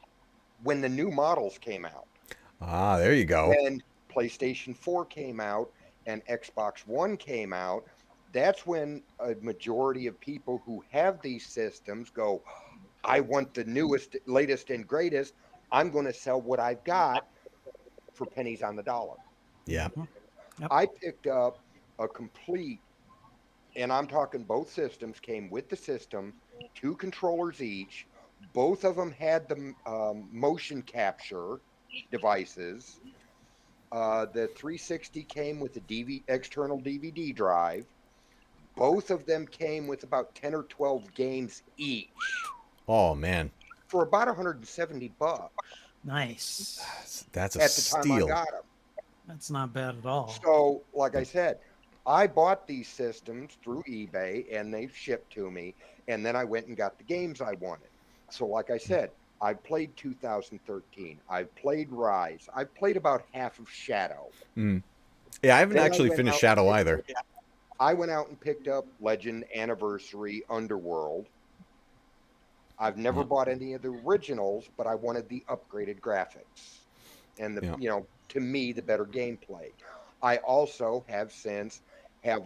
when the new models came out. Ah, there you go. When PlayStation 4 came out and Xbox One came out, that's when a majority of people who have these systems go, I want the newest, latest, and greatest. I'm going to sell what I've got for pennies on the dollar. Yeah. Yep. I picked up a complete, and I'm talking both systems came with the system, 2 controllers each. Both of them had the motion capture devices. The 360 came with a external DVD drive. Both of them came with about 10 or 12 games each. Oh man. For about $170. Nice. That's a at the time steal. I got them. That's not bad at all. So, like I said, I bought these systems through eBay and they shipped to me, and then I went and got the games I wanted. So, like I said, I played 2013. I've played Rise. I've played about half of Shadow. Yeah, I haven't actually finished Shadow either. I went out and picked up Legend, Anniversary, Underworld. I've never bought any of the originals, but I wanted the upgraded graphics and Yeah. to me, the better gameplay. I also have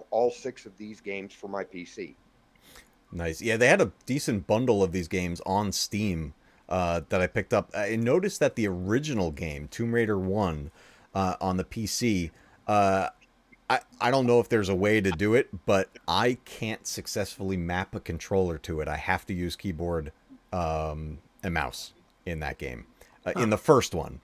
all 6 of these games for my PC. Nice. Yeah, they had a decent bundle of these games on Steam that I picked up. I noticed that the original game, Tomb Raider 1, on the PC, I don't know if there's a way to do it, but I can't successfully map a controller to it. I have to use keyboard and mouse in that game. In the first one.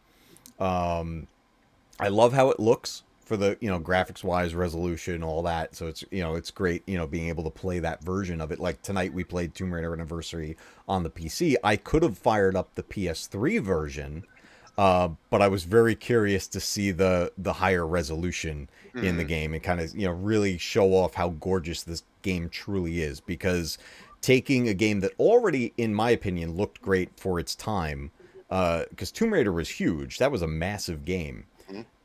I love how it looks for the graphics wise, resolution, all that. So it's great being able to play that version of it. Like tonight we played Tomb Raider Anniversary on the PC. I could have fired up the PS3 version, but I was very curious to see the higher resolution in the game and kind of really show off how gorgeous this game truly is, because taking a game that already, in my opinion, looked great for its time, because Tomb Raider was huge. That was a massive game.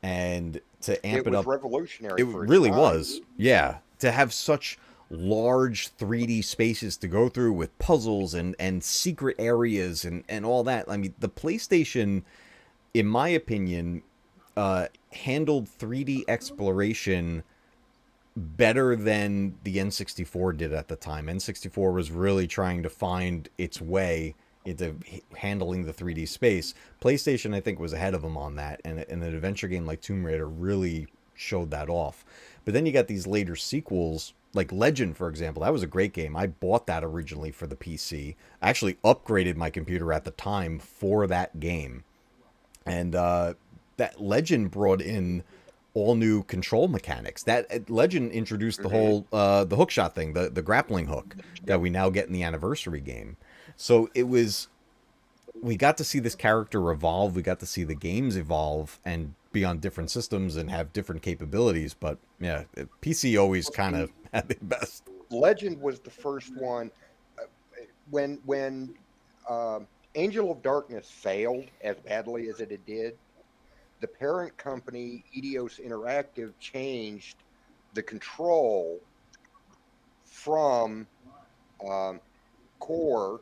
And to amp it up, revolutionary. It really was. Yeah, to have such large 3D spaces to go through with puzzles and secret areas and all that. I mean, the PlayStation, in my opinion, handled 3D exploration better than the N64 did at the time. N64 was really trying to find its way into handling the 3D space. PlayStation, I think, was ahead of them on that, and an adventure game like Tomb Raider really showed that off. But then you got these later sequels, like Legend, for example. That was a great game. I bought that originally for the PC. I actually upgraded my computer at the time for that game. And that Legend brought in all new control mechanics. That Legend introduced the whole the hookshot thing, the grappling hook that we now get in the Anniversary game. So we got to see this character evolve. We got to see the games evolve and be on different systems and have different capabilities. But yeah, PC always kind of had the best. Legend was the first one. When Angel of Darkness failed as badly as it did, the parent company, Eidos Interactive, changed the control from core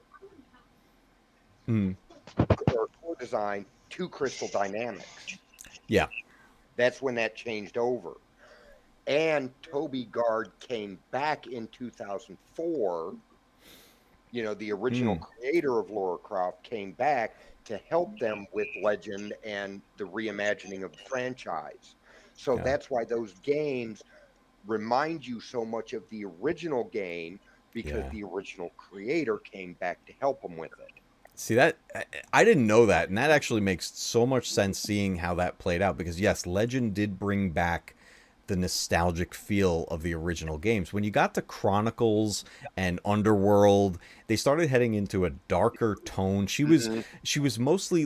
or core design to Crystal Dynamics. Yeah. That's when that changed over. And Toby Gard came back in 2004. The original creator of Lara Croft came back to help them with Legend and the reimagining of the franchise. So that's why those games remind you so much of the original game, because the original creator came back to help them with it. See, that I didn't know that, and that actually makes so much sense seeing how that played out, because yes, Legend did bring back the nostalgic feel of the original games. When you got to Chronicles and Underworld, they started heading into a darker tone.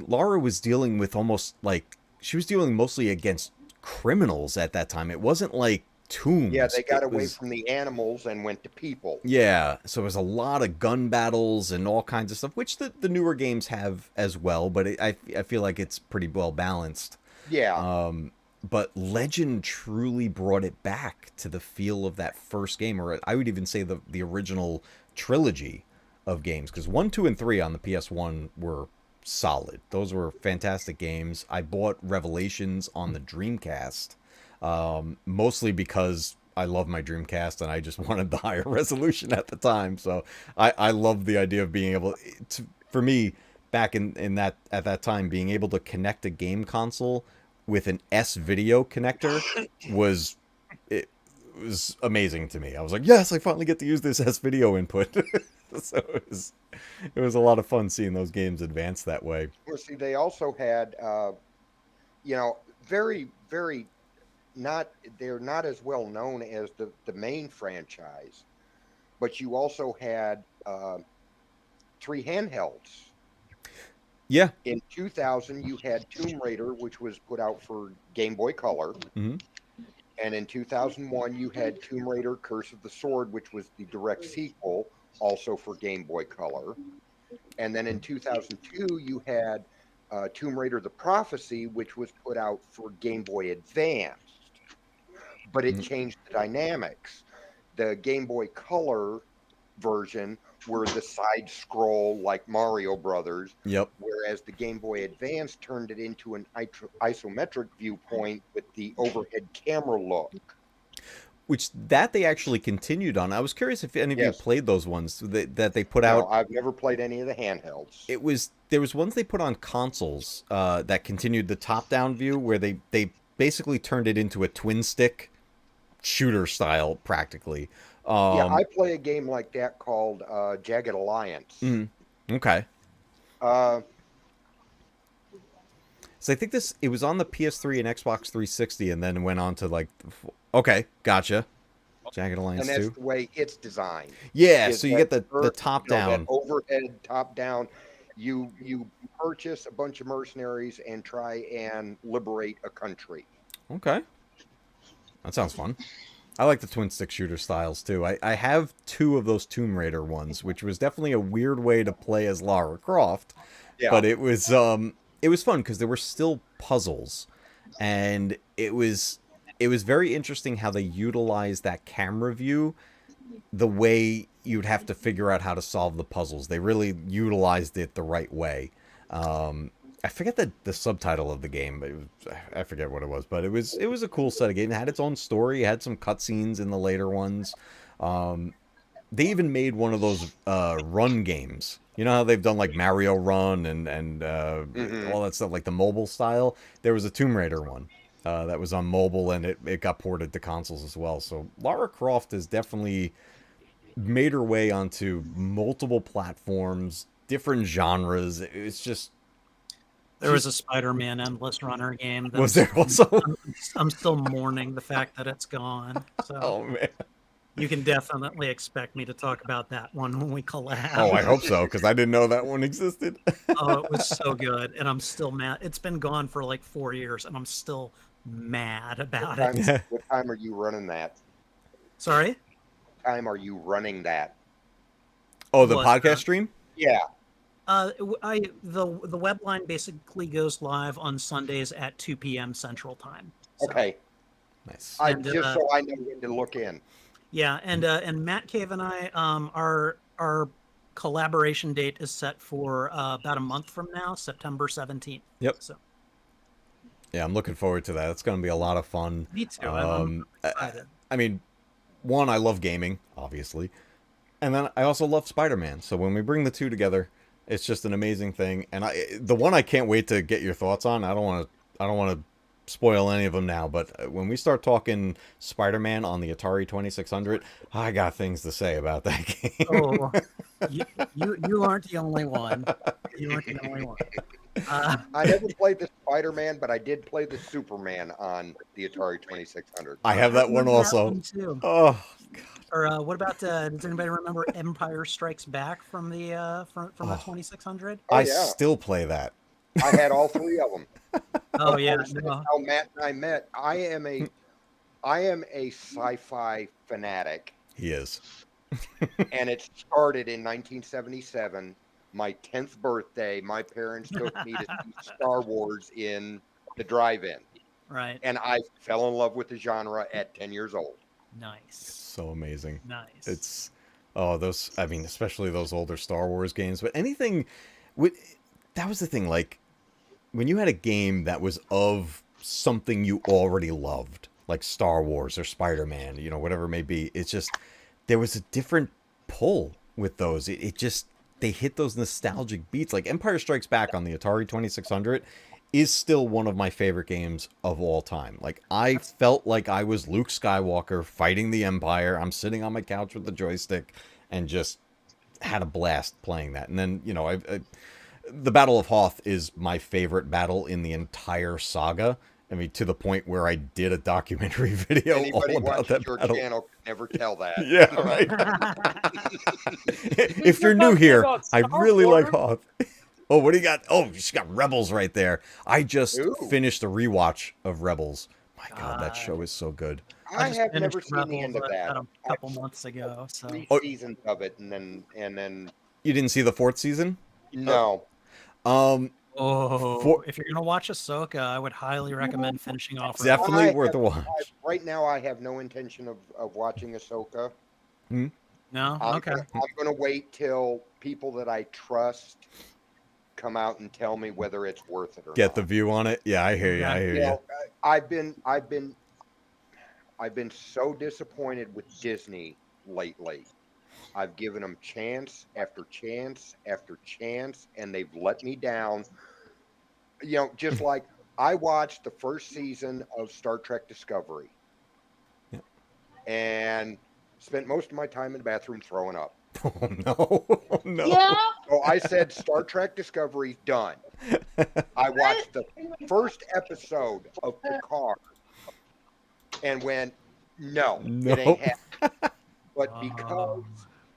Lara was dealing with mostly against criminals at that time. It wasn't like tombs. Yeah, they got away from the animals and went to people. Yeah, so there's a lot of gun battles and all kinds of stuff, which the newer games have as well, but I feel like it's pretty well balanced. Yeah. But Legend truly brought it back to the feel of that first game, or I would even say the original trilogy of games, because 1, 2, and 3 on the PS1 were solid. Those were fantastic games. I bought Revelations on the Dreamcast, mostly because I love my Dreamcast and I just wanted the higher resolution at the time. So I love the idea of being able to, for me, back in that at that time, being able to connect a game console with an S-video connector was amazing to me. I was like, yes, I finally get to use this S-video input. So it was a lot of fun seeing those games advance that way. Well, see, they also had, very, very they're not as well known as the main franchise, but you also had 3 handhelds. Yeah. In 2000, you had Tomb Raider, which was put out for Game Boy Color. Mm-hmm. And in 2001, you had Tomb Raider Curse of the Sword, which was the direct sequel, also for Game Boy Color. And then in 2002, you had Tomb Raider The Prophecy, which was put out for Game Boy Advanced. But it changed the dynamics. The Game Boy Color version were the side scroll like Mario Brothers. Yep. Whereas the Game Boy Advance turned it into an isometric viewpoint with the overhead camera look. Which that they actually continued on. I was curious if any of you Yes. played those ones that they put No, out. I've never played any of the handhelds. There was ones they put on consoles that continued the top-down view, where they basically turned it into a twin stick shooter style, practically. Yeah, I play a game like that called Jagged Alliance. Okay. Uh, So I think it was on the PS3 and Xbox 360, and then went on to like. Okay, gotcha. Jagged Alliance and that's 2. the way it's designed. Yeah, Is so you that get the top down. That overhead top down. You purchase a bunch of mercenaries and try and liberate a country. Okay. That sounds fun. I like the twin stick shooter styles too. I have 2 of those Tomb Raider ones, which was definitely a weird way to play as Lara Croft. Yeah. But it was fun because there were still puzzles, and it was very interesting how they utilized that camera view the way you'd have to figure out how to solve the puzzles. They really utilized it the right way. I forget the subtitle of the game, but I forget what it was. But it was a cool set of games. It had its own story. It had some cutscenes in the later ones. They even made one of those run games. You know how they've done like Mario Run and all that stuff, like the mobile style? There was a Tomb Raider one that was on mobile, and it got ported to consoles as well. So Lara Croft has definitely made her way onto multiple platforms, different genres. It's just... There was a Spider-Man Endless Runner game. Was there also? I'm still mourning the fact that it's gone. So Oh, man. you can definitely expect me to talk about that one when we collab. Oh, I hope so, because I didn't know that one existed. Oh, it was so good, and I'm still mad. It's been gone for like 4 years, and I'm still mad about it. What time are you running that? Sorry? What time are you running that? Oh, the What, podcast stream? Yeah. The web line basically goes live on Sundays at 2 p.m. Central Time. So, Okay. Nice. Just so I know when to look in. yeah, and Matcave and I, our collaboration date is set for about a month from now, September 17th. Yep. So Yeah, I'm looking forward to that. It's going to be a lot of fun. me too. I'm excited. I mean, one, I love gaming, obviously. And then I also love Spider-Man. So when we bring the two together, it's just an amazing thing. And the one I can't wait to get your thoughts on. I don't want to spoil any of them now, but when we start talking Spider-Man on the Atari 2600, I got things to say about that game. Oh, you aren't the only one. You aren't the only one. I never played the Spider-Man, but I did play the Superman on the Atari 2600. I have that one also. Too. Oh, Or what about does anybody remember Empire Strikes Back from the from the 2600? Oh, I yeah. still play that. I had all 3 of them. Oh Of yeah, course, no. that's how Matt and I met. I am a sci-fi fanatic, He is. and it started in 1977. My 10th birthday, my parents took me to see Star Wars in the drive-in, Right. and I fell in love with the genre at 10 years old. Nice. So amazing. Nice. It's especially those older Star Wars games, but anything that was the thing, like when you had a game that was of something you already loved, like Star Wars or Spider-Man, whatever it may be, it's just there was a different pull with those. It just, they hit those nostalgic beats. Like Empire Strikes Back on the Atari 2600 is still one of my favorite games of all time. Like, I felt like I was Luke Skywalker fighting the Empire. I'm sitting on my couch with the joystick and just had a blast playing that. And then, the Battle of Hoth is my favorite battle in the entire saga. I mean, to the point where I did a documentary video Anybody all about watching that your battle. channel can never tell that. Yeah, right. If you're new here, I really like Hoth. Oh, what do you got? Oh, she's got Rebels right there. I just finished a rewatch of Rebels. My God, that show is so good. I just have finished never seen the end of that. About a couple months ago. So 3 seasons of it, and then You didn't see the 4th season? no. if you're gonna watch Ahsoka, I would highly recommend finishing off. Definitely worth a watch. Right now, I have no intention of watching Ahsoka. No. I'm Okay. gonna wait till people that I trust come out and tell me whether it's worth it or Get not. the view on it. Yeah, I hear you. I Yeah. hear You you. know, I've been so disappointed with Disney lately. I've given them chance after chance after chance, and they've let me down. You know, just like I watched the first season of Star Trek Discovery Yeah. and spent most of my time in the bathroom throwing up. Oh no! Oh, no! Yeah. So I said, Star Trek Discovery's done. I watched the first episode of Picard and went, no, it ain't Nope. happening. But Oh.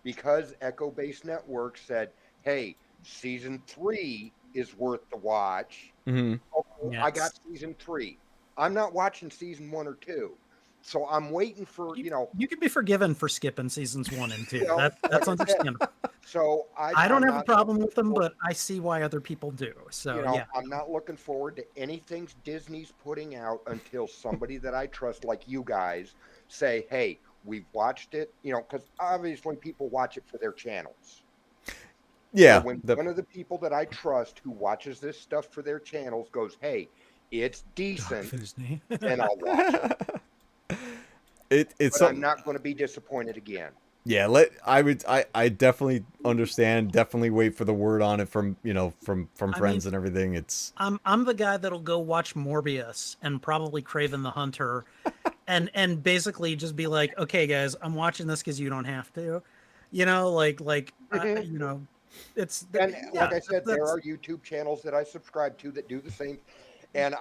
because Echo Base Network said, hey, season 3 is worth the watch. Hmm. Okay, I got Yes. season 3. I'm not watching season 1 or 2. So I'm waiting for, You can be forgiven for skipping seasons 1 and 2. like That's I said, understandable. so I don't I'm have a not problem looking with them, forward- but I see why other people do. So yeah. I'm not looking forward to anything Disney's putting out until somebody that I trust, like you guys, say, hey, we've watched it, because obviously people watch it for their channels. Yeah. So when one of the people that I trust who watches this stuff for their channels goes, hey, it's decent, Disney. then I'll watch it. It's But I'm something. not going to be disappointed again. Yeah, I definitely understand. Definitely wait for the word on it from friends and everything. It's I'm the guy that'll go watch Morbius and probably Craven the Hunter, and basically just be like, okay, guys, I'm watching this because you don't have to, Mhm. it's And yeah, like I said, there that's- are YouTube channels that I subscribe to that do the same. And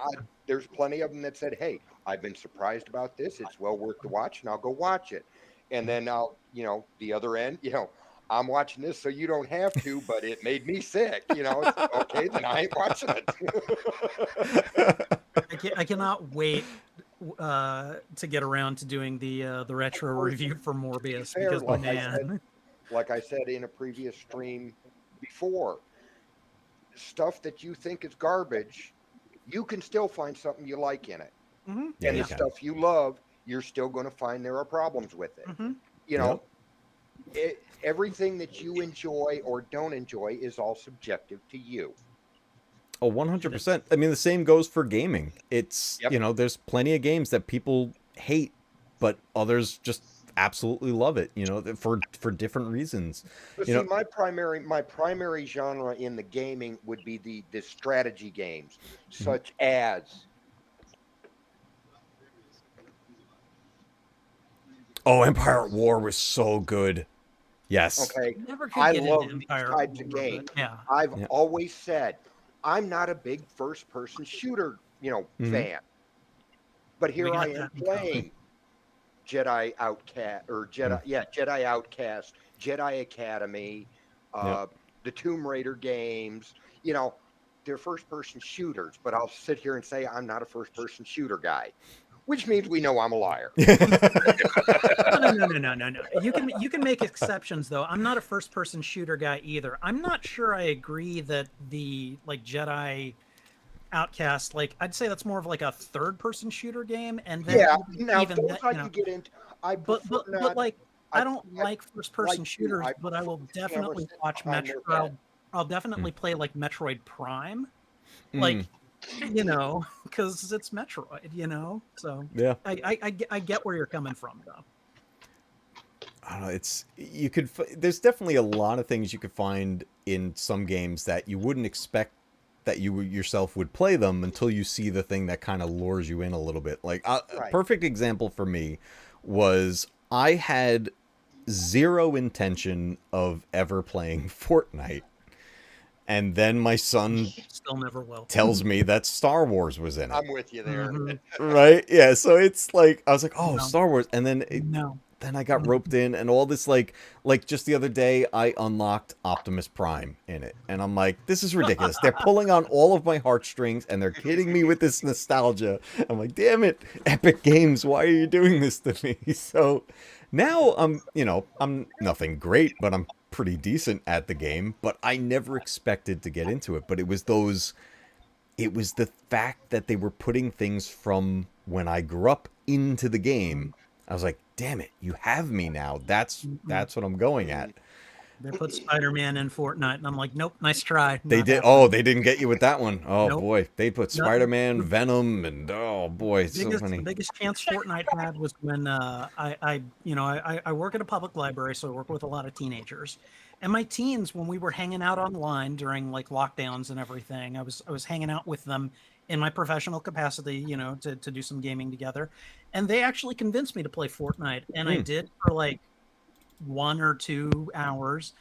there's plenty of them that said, hey, I've been surprised about this. It's well worth the watch, and I'll go watch it. And then I'll, the other end, I'm watching this so you don't have to, but it made me sick. It's, okay, then I ain't watching it. I cannot wait to get around to doing the retro review for Morbius Fair, because like man, like I said in a previous stream before, stuff that you think is garbage, you can still find something you like in it. Mhm. Yeah, And you the can. stuff you love, you're still going to find there are problems with it. Mhm. Everything that you enjoy or don't enjoy is all subjective to you. Oh, 100%. I mean, the same goes for gaming. It's, Yep. there's plenty of games that people hate, but others just absolutely love it, for different reasons. But You see, know, my primary genre in the gaming would be the strategy games, such as oh, Empire at War was so good. Yes. okay. Never could I get love into these Empire. types of War, but games. yeah, I've Yeah. always said I'm not a big first-person shooter, Mhm. fan. But We here got I am that in common. playing Jedi Outcast or Jedi Outcast, Jedi Academy, the Tomb Raider games. They're first-person shooters, but I'll sit here and say I'm not a first-person shooter guy, which means we know I'm a liar. No. You can make exceptions though. I'm not a first person shooter guy either. I'm not sure I agree that the Jedi Outcast, I'd say that's more of like a third person shooter game, and then Yeah, now even those that, I can get into. I but prefer but not. like I don't I like first person like you. shooters, I but I will prefer the camera definitely sitting watch behind Metro. their head. I'll definitely play like Metroid Prime, Mm. because it's Metroid, So Yeah. I get where you're coming from though. I don't know. There's definitely a lot of things you could find in some games that you wouldn't expect that you yourself would play them until you see the thing that kind of lures you in a little bit. Like a Right. perfect example for me was I had zero intention of ever playing Fortnite. And then my son Still never will. tells me that Star Wars was in it. I'm with you there. Mhm. Right? Yeah, so it's like I was like, "Oh, No. Star Wars." And then No. then I got roped in and all this like just the other day I unlocked Optimus Prime in it. And I'm like, this is ridiculous. They're pulling on all of my heartstrings and they're hitting me with this nostalgia. I'm like, damn it, Epic Games, why are you doing this to me? So now I'm nothing great, but I'm pretty decent at the game, but I never expected to get into it. But it was the fact that they were putting things from when I grew up into the game. I was like, damn it, you have me now. That's what I'm going at. They put Spider-Man in Fortnite, and I'm like, nope, nice try. They Not did. happening. Oh, they didn't get you with that one. Oh Nope. boy, they put Not- Spider-Man, Venom, and oh boy, it's so The funny. biggest chance Fortnite had was when I work at a public library, so I work with a lot of teenagers. And my teens, when we were hanging out online during like lockdowns and everything, I was hanging out with them in my professional capacity, to do some gaming together. And they actually convinced me to play Fortnite, and I did for like 1 or 2 hours.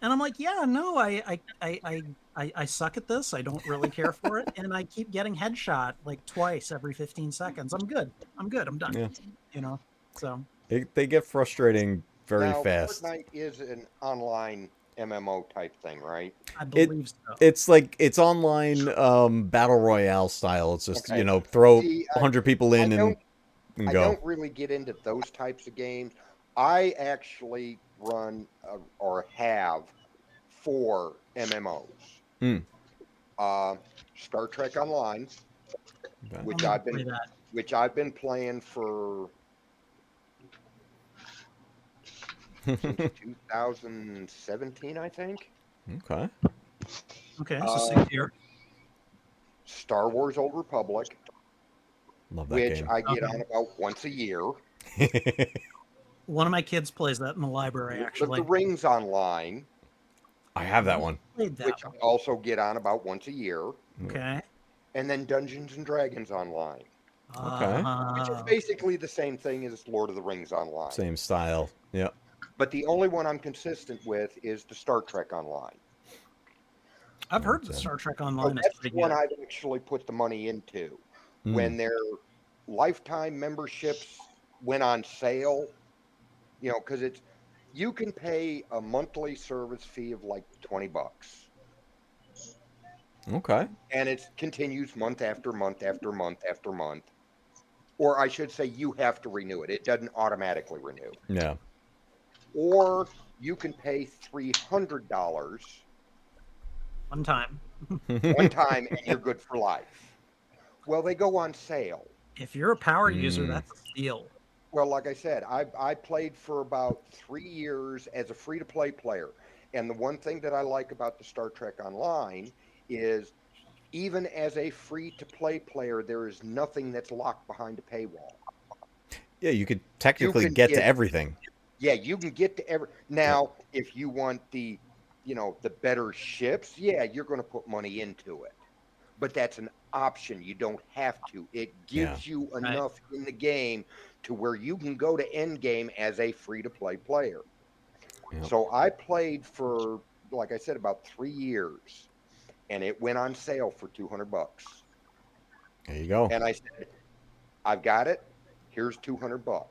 And I'm like, yeah, no, I suck at this. I don't really care for it, and I keep getting headshot like twice every 15 seconds. I'm good. I'm done. Yeah. So They get frustrating very Now, fast. Fortnite is an online MMO type thing, right? I believe so. It's online battle royale style. It's just Okay. throw See, 100 people in and I go. don't really get into those types of games. I actually run or have 4 MMOs. Star Trek Online, Okay. which I'll I've play been that. which I've been playing for since 2017, I think. Okay. Okay, so 6 years. Star Wars Old Republic, Love that which game. I get on about once a year. One of my kids plays that in the library, Lord actually. of the Rings Online, I have that one. Played that which I one. also get on about once a year. Okay. And then Dungeons and Dragons Online, which is Uh, basically the same thing as Lord of the Rings Online. Same style. Yeah. But the only one I'm consistent with is the Star Trek Online. I've heard the Star Trek Online is That's the pretty one good. I've actually put the money into. When their lifetime memberships went on sale, because you can pay a monthly service fee of like $20. Okay. And it continues month after month after month after month. Or I should say, you have to renew it. It doesn't automatically renew. Yeah. Or you can pay $300 One time. one time and you're good for life. Well, they go on sale. If you're a power user, that's a steal. Well, like I said, I played for about 3 years as a free-to-play player. And the one thing that I like about the Star Trek Online is even as a free-to-play player, there is nothing that's locked behind a paywall. Yeah, you could technically get to everything. Yeah, you can get to every. Now, if you want the better ships, yeah, you're going to put money into it. But that's an option. You don't have to. It gives you enough in the game to where you can go to end game as a free-to-play player. Yep. So I played for, like I said, about 3 years, and it went on sale for $200. There you go. And I said, I've got it. Here's $200.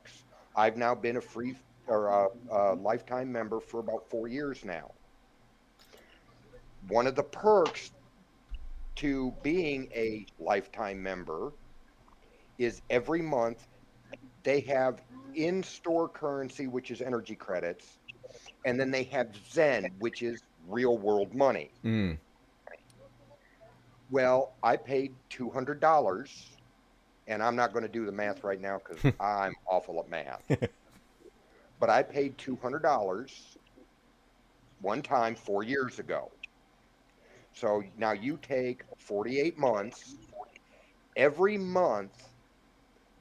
I've now been a free or a lifetime member for about 4 years now. One of the perks to being a lifetime member is every month they have in-store currency, which is energy credits, and then they have Zen, which is real-world money. Well, I paid $200, and I'm not going to do the math right now because I'm awful at math. But I paid $200 one time 4 years ago. So now you take 48 months. Every month,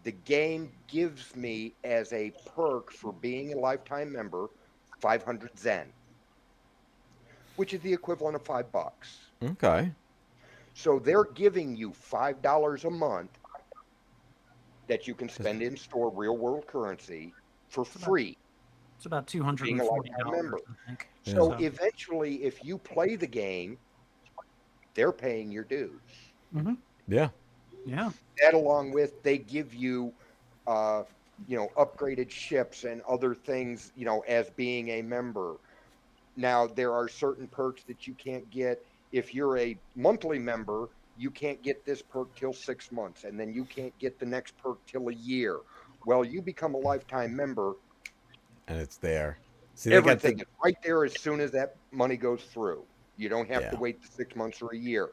the game gives me as a perk for being a lifetime member 500 Zen, which is the equivalent of $5. Okay. So they're giving you $5 a month that you can spend in store real world currency for free. It's about being a $240, lifetime member. I think. So eventually, if you play the game, they're paying your dues. Yeah. Yeah. That along with they give you, upgraded ships and other things, as being a member. Now, there are certain perks that you can't get. If you're a monthly member, you can't get this perk till 6 months, and then you can't get the next perk till a year. Well, you become a lifetime member, And it's there. See, everything is right there as soon as that money goes through. You don't have to Yeah. wait the 6 months or a year.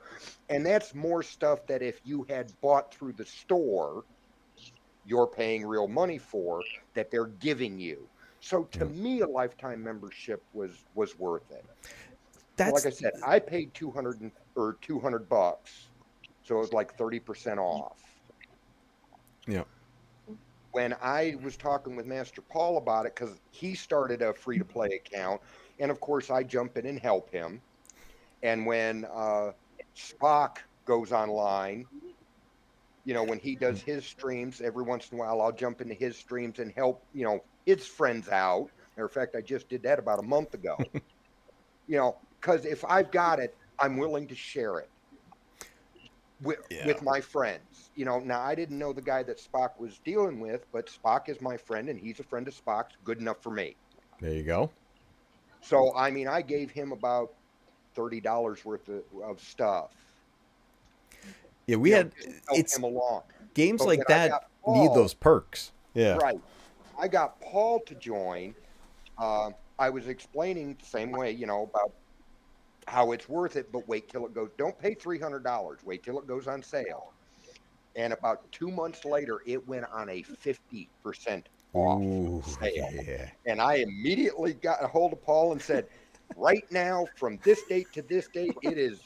And that's more stuff that if you had bought through the store, you're paying real money for that they're giving you. So to me, a lifetime membership was worth it. That's Like I said, I paid $200, so it was like 30% off. yeah. When I was talking with Master Paul about it, because he started a free to play account, and of course I jump in and help him. And when Spock goes online, when he does his streams, every once in a while I'll jump into his streams and help, his friends out. Matter of fact, I just did that about a month ago. Because if I've got it, I'm willing to share it with my friends. Now I didn't know the guy that Spock was dealing with, but Spock is my friend, and he's a friend of Spock's. Good enough for me. There you go. So I mean, I gave him about $30 worth of stuff. Yeah, we had to help him along. Games But like when that Paul, need those perks. Yeah. Right. I got Paul to join. I was explaining the same way, about how it's worth it, but wait till it goes. Don't pay $300. Wait till it goes on sale. And about 2 months later, it went on a 50% off sale. Yeah. And I immediately got a hold of Paul and said, right now, from this date to this date, it is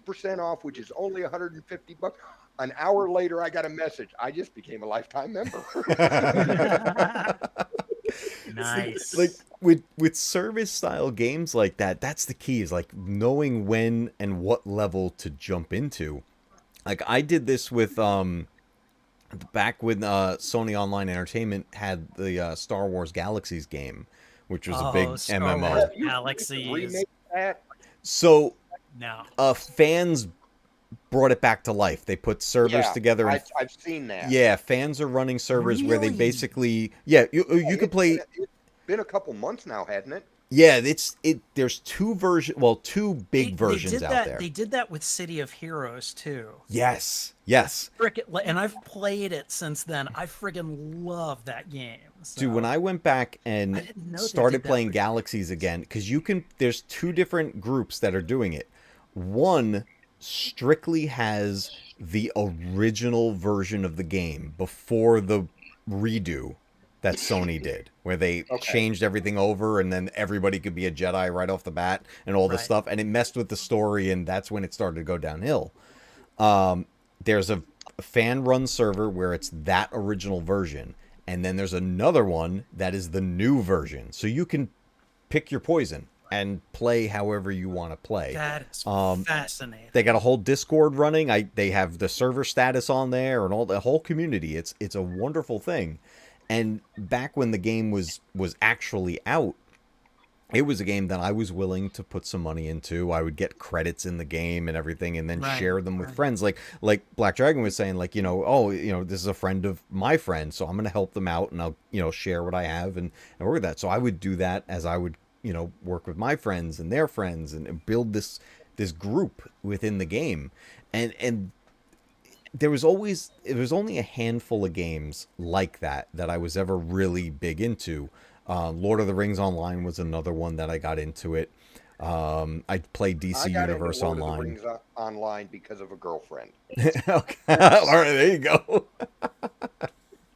50% off, which is only $150. An hour later, I got a message. I just became a lifetime member. Nice. Like with service style games like that, that's the key, is like knowing when and what level to jump into. Like I did this with back when Sony Online Entertainment had the Star Wars Galaxies game, which was a big Star MMO. Wars Galaxies. Remake that. So No. fans brought it back to life. They put servers together. And, I've seen that. yeah, fans are running servers where they Really? basically, you could play. It's been a couple months now, hasn't it? Yeah, there's two big versions out there. They did that with City of Heroes too. Yes. And I've played it since then. I friggin' love that game. So. Dude, when I went back I and didn't know they started did that playing with- Galaxies again, because there's two different groups that are doing it. One strictly has the original version of the game before the redo that Sony did, where they changed everything over and then everybody could be a Jedi right off the bat and all this stuff, and it messed with the story, and that's when it started to go downhill. There's a fan-run server where it's that original version, and then there's another one that is the new version, so you can pick your poison and play however you want to play. That is fascinating. They got a whole Discord running. They have the server status on there and all the whole community. It's a wonderful thing. And back when the game was actually out, it was a game that I was willing to put some money into. I would get credits in the game and everything, and then share them with friends. Like Black Dragon was saying, like, this is a friend of my friend, so I'm going to help them out, and I'll share what I have and work with that. So I would do that as I would work with my friends and their friends and build this group within the game. And there was only a handful of games like that I was ever really big into. Lord of the Rings Online was another one that I got into it. I played DC Universe Online. Online. Lord of the Rings Online because of a girlfriend. Okay. All right, there you go.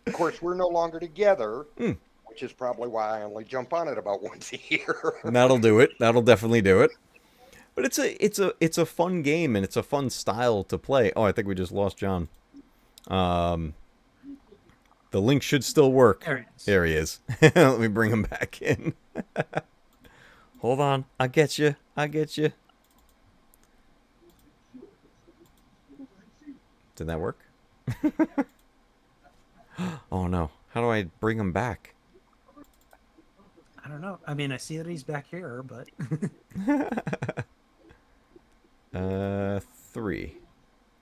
Of course, we're no longer together, which is probably why I only jump on it about once a year. That'll do it. That'll definitely do it. But it's a fun game, and it's a fun style to play. Oh, I think we just lost John. The link should still work. There he is. Let me bring him back in. Hold on. I get you. Did that work? Oh no. How do I bring him back? I don't know. I mean, I see that he's back here, but 3.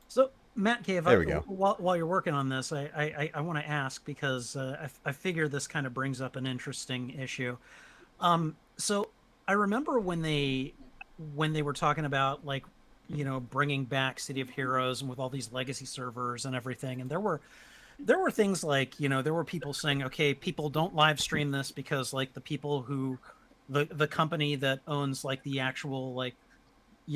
So, Matcave, There we go. While you're working on this, I want to ask, because I figure this kind of brings up an interesting issue. So I remember when they were talking about, like, bringing back City of Heroes and with all these legacy servers and everything, and there were things like, there were people saying, okay, people don't live stream this because, like, the people who the company that owns, like, the actual, like,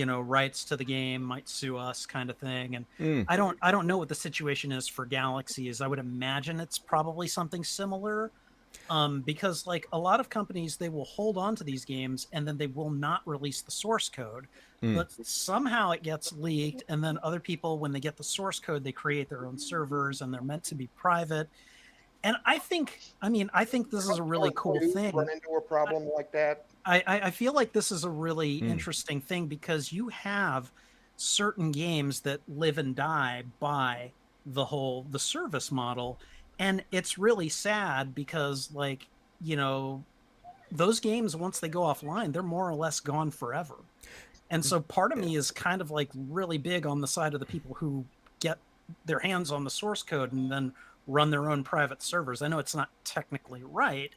rights to the game, might sue us, kind of thing. And Mm. I don't know what the situation is for Galaxies. I would imagine it's probably something similar, because like a lot of companies, they will hold on to these games and then they will not release the source code. Mm. But somehow it gets leaked, and then other people, when they get the source code, they create their own servers, and they're meant to be private. And I think this is a really cool thing. Run into a problem like that? I feel like this is a really interesting thing, because you have certain games that live and die by the service model. And it's really sad because, like, those games, once they go offline, they're more or less gone forever. And so part of me is kind of like really big on the side of the people who get their hands on the source code and then run their own private servers. I know it's not technically right,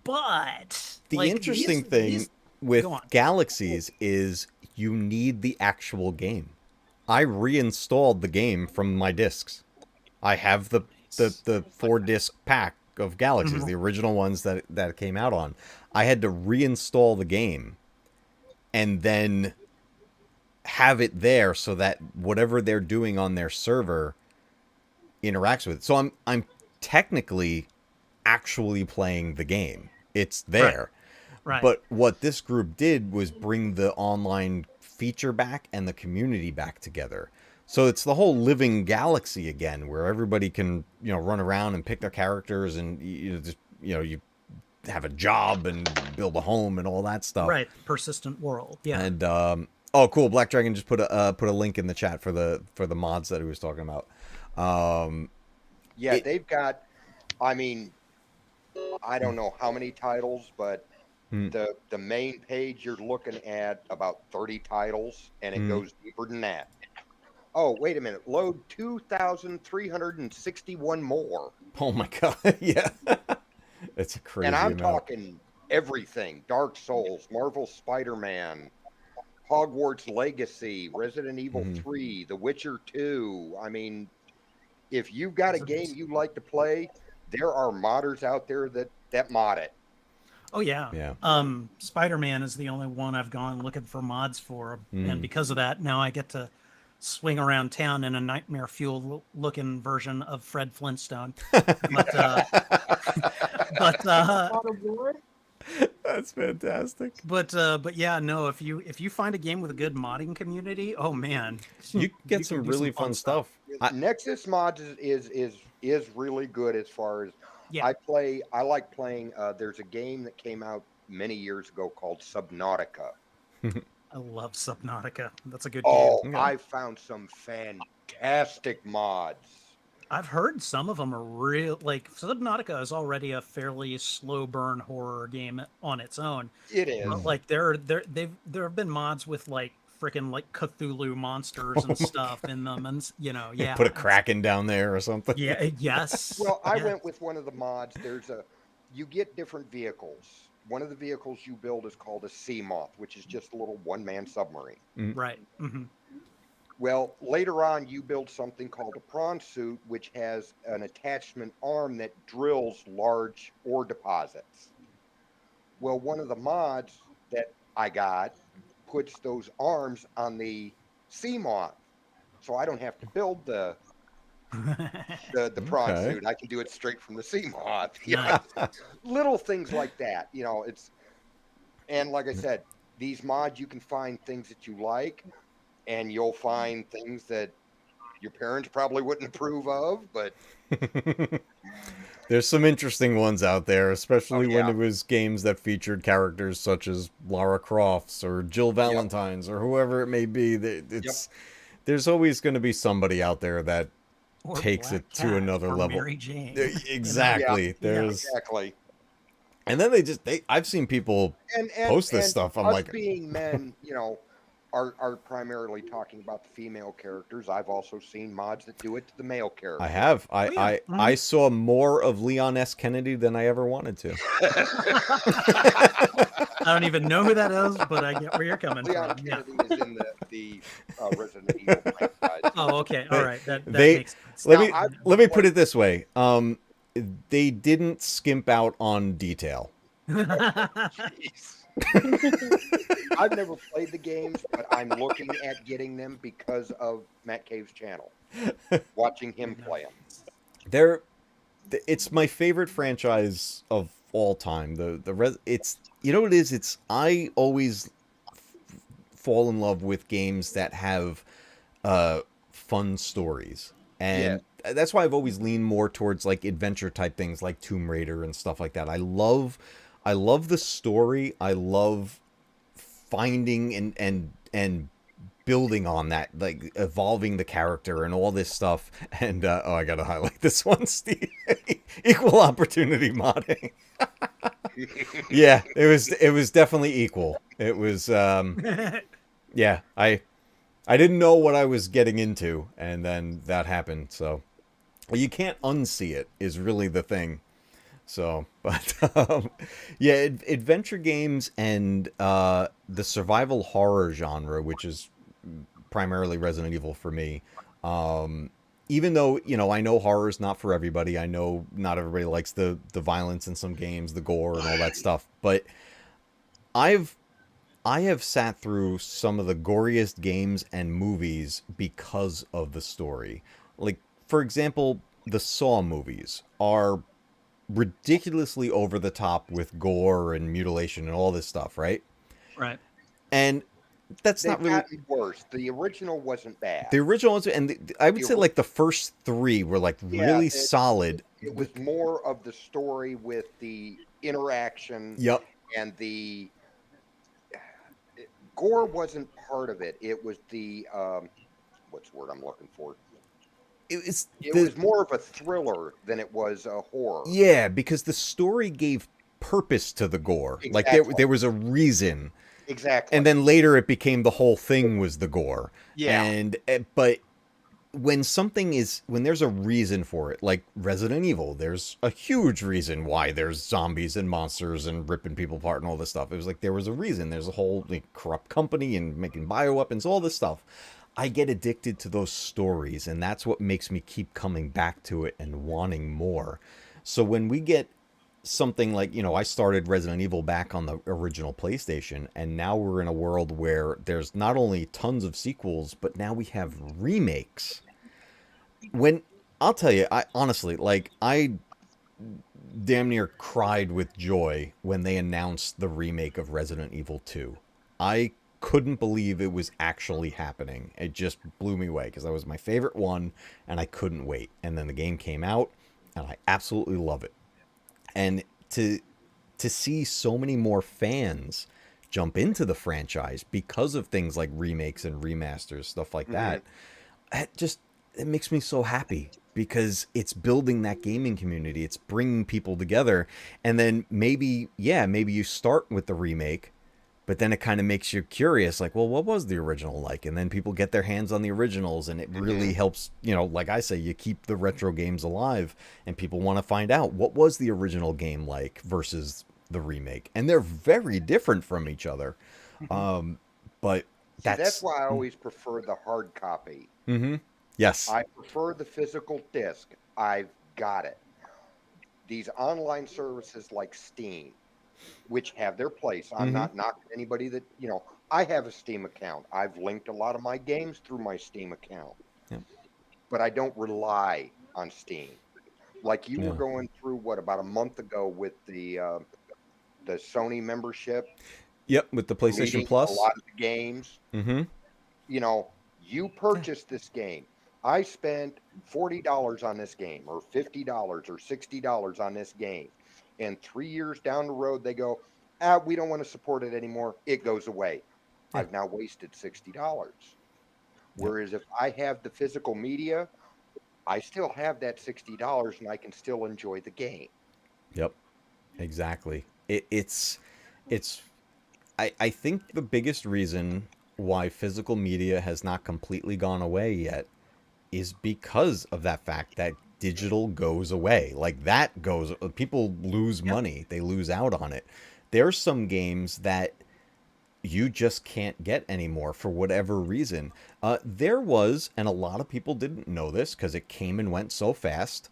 but The interesting thing with Galaxies is you need the actual game. I reinstalled the game from my discs. I have the 4-disc pack of Galaxies, the original ones that it came out on. I had to reinstall the game and then have it there so that whatever they're doing on their server interacts with it. So I'm technically actually playing the game. It's there. Right. But what this group did was bring the online feature back and the community back together. So it's the whole living Galaxy again, where everybody can, run around and pick their characters, and you have a job and build a home and all that stuff. Right. Persistent world. Yeah. And oh, cool. Black Dragon just put a link in the chat for the mods that he was talking about. They've got, I don't know how many titles, but the main page, you're looking at about 30 titles, and it goes deeper than that. Oh, wait a minute. Load 2,361 more. Oh my God. Yeah. It's a crazy And I'm amount. talking everything. Dark Souls, Marvel Spider-Man, Hogwarts Legacy, Resident Evil 3, The Witcher 2. If you've got a game you like to play, there are modders out there that mod it. Oh yeah. Yeah. Spider-Man is the only one I've gone looking for mods for, and because of that, now I get to swing around town in a nightmare fuel looking version of Fred Flintstone. But That's fantastic. But yeah, no. If you find a game with a good modding community, oh man, You get can some do really fun stuff. Nexus mods is really good as far as Yeah. I like playing. There's a game that came out many years ago called Subnautica. I love Subnautica. That's a good Oh, game. Okay. I found some fantastic mods. I've heard some of them are real. Like Subnautica is already a fairly slow burn horror game on its own. It is. But like there have been mods with like freaking like Cthulhu monsters and stuff in them, and yeah. Put a Kraken down there or something. Yeah. Yes. Well, I yeah. went with one of the mods. You get different vehicles. One of the vehicles you build is called a sea moth, which is just a little one-man submarine. Right. Mm-hmm. Well, later on, you build something called a prawn suit, which has an attachment arm that drills large ore deposits. Well, one of the mods that I got puts those arms on the sea moth, so I don't have to build the prawn Okay. suit. I can do it straight from the sea moth. Nice. Little things like that, and like I said, these mods, you can find things that you like, and you'll find things that your parents probably wouldn't approve of, but There's some interesting ones out there, especially when yeah. it was games that featured characters such as Lara Crofts or Jill Valentine's or whoever it may be. There's always going to be somebody out there that Or takes Black it to Cat another or level. Mary Jane. Exactly. Yeah. There's exactly. and then I've seen people And post this and stuff. I'm us like, being men, are primarily talking about the female characters. I've also seen mods that do it to the male characters. I have. yeah. I saw more of Leon S. Kennedy than I ever wanted to. I don't even know who that is, but I get where you're coming Leon from. Yeah. Kennedy is in the Resident Evil franchise. Oh, okay. All right. That They- makes sense. Let me put it this way. They didn't skimp out on detail. Jeez. I've never played the games, but I'm looking at getting them because of Matt Cave's channel, watching him play them. They're it's my favorite franchise of all time. It's you know what it is. It's I always fall in love with games that have fun stories, and that's why I've always leaned more towards like adventure type things like Tomb Raider and stuff like that. I love the story. I love finding and building on that, like evolving the character and all this stuff. And oh, I gotta highlight this one, Steve. Equal opportunity modding. Yeah, it was definitely equal. It was yeah, I didn't know what I was getting into, and then that happened. So you can't unsee it is really the thing. So, but yeah, adventure games and the survival horror genre, which is primarily Resident Evil for me. Even though, you know, I know horror is not for everybody. I know not everybody likes the violence in some games, the gore and all that stuff. But I have sat through some of the goriest games and movies because of the story. Like, for example, the Saw movies are ridiculously over the top with gore and mutilation and all this stuff, right? Right. And that's They've not really gotten worse. The original wasn't bad. the original ones, and I would say like the first three were like really solid. It was more of the story with the interaction. Yep. And the gore wasn't part of it. It was the what's the word I'm looking for? It was more of a thriller than it was a horror. Yeah, because the story gave purpose to the gore. Exactly. Like there was a reason. Exactly. And then later it became the whole thing was the gore. Yeah. And but when there's a reason for it, like Resident Evil, there's a huge reason why there's zombies and monsters and ripping people apart and all this stuff. It was like there was a reason. There's a whole corrupt company and making bioweapons, all this stuff. I get addicted to those stories, and that's what makes me keep coming back to it and wanting more. So when we get something like, you know, I started Resident Evil back on the original PlayStation, and now we're in a world where there's not only tons of sequels, but now we have remakes. When I'll tell you, I honestly, like, I damn near cried with joy when they announced the remake of Resident Evil 2. I couldn't believe it was actually happening. It just blew me away because that was my favorite one and I couldn't wait. And then the game came out and I absolutely love it. And to see so many more fans jump into the franchise because of things like remakes and remasters, stuff like that, it makes me so happy because it's building that gaming community. It's bringing people together. And then maybe you start with the remake, but then it kind of makes you curious, like, well, what was the original like? And then people get their hands on the originals, and it really helps, you know, like I say, you keep the retro games alive, and people want to find out what was the original game like versus the remake. And they're very different from each other. But that's why I always prefer the hard copy. Mm-hmm. Yes. I prefer the physical disc. I've got it. These online services like Steam, which have their place. I'm not knocking anybody that, you know, I have a Steam account. I've linked a lot of my games through my Steam account. Yeah. But I don't rely on Steam. Like you were going through, about a month ago with the Sony membership? Yep, with the PlayStation Plus. A lot of the games. Mm-hmm. You know, you purchased this game. I spent $40 on this game, or $50 or $60 on this game. And 3 years down the road, they go, we don't want to support it anymore. It goes away. Yeah. I've now wasted $60. Whereas if I have the physical media, I still have that $60 and I can still enjoy the game. Yep, exactly. I think the biggest reason why physical media has not completely gone away yet is because of that fact that digital goes away. Like that goes, people lose money. They lose out on it. There's some games that you just can't get anymore for whatever reason. There was, and a lot of people didn't know this because it came and went so fast,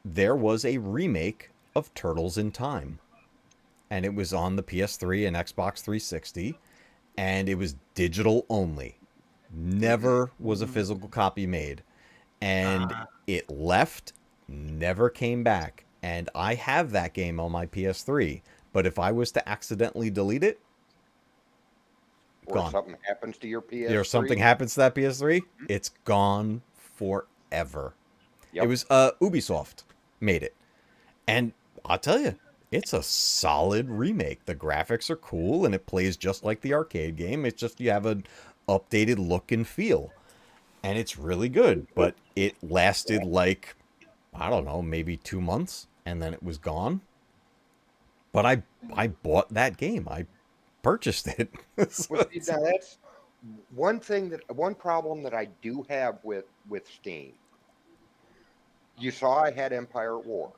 there was a remake of Turtles in Time. and it was on the PS3 and Xbox 360, and it was digital only. Never was a physical copy made. And it left, never came back. And I have that game on my PS3, but if I was to accidentally delete it, Or gone. something happens to your PS3. Or something happens to that PS3, it's gone forever. Yep. It was Ubisoft made it. And I'll tell you, it's a solid remake. The graphics are cool and it plays just like the arcade game. It's just you have an updated look and feel. And it's really good, but it lasted like, I don't know, maybe 2 months and then it was gone. But I bought that game. I purchased it. Well, see, now that's one problem that I do have with Steam. You saw I had Empire at War.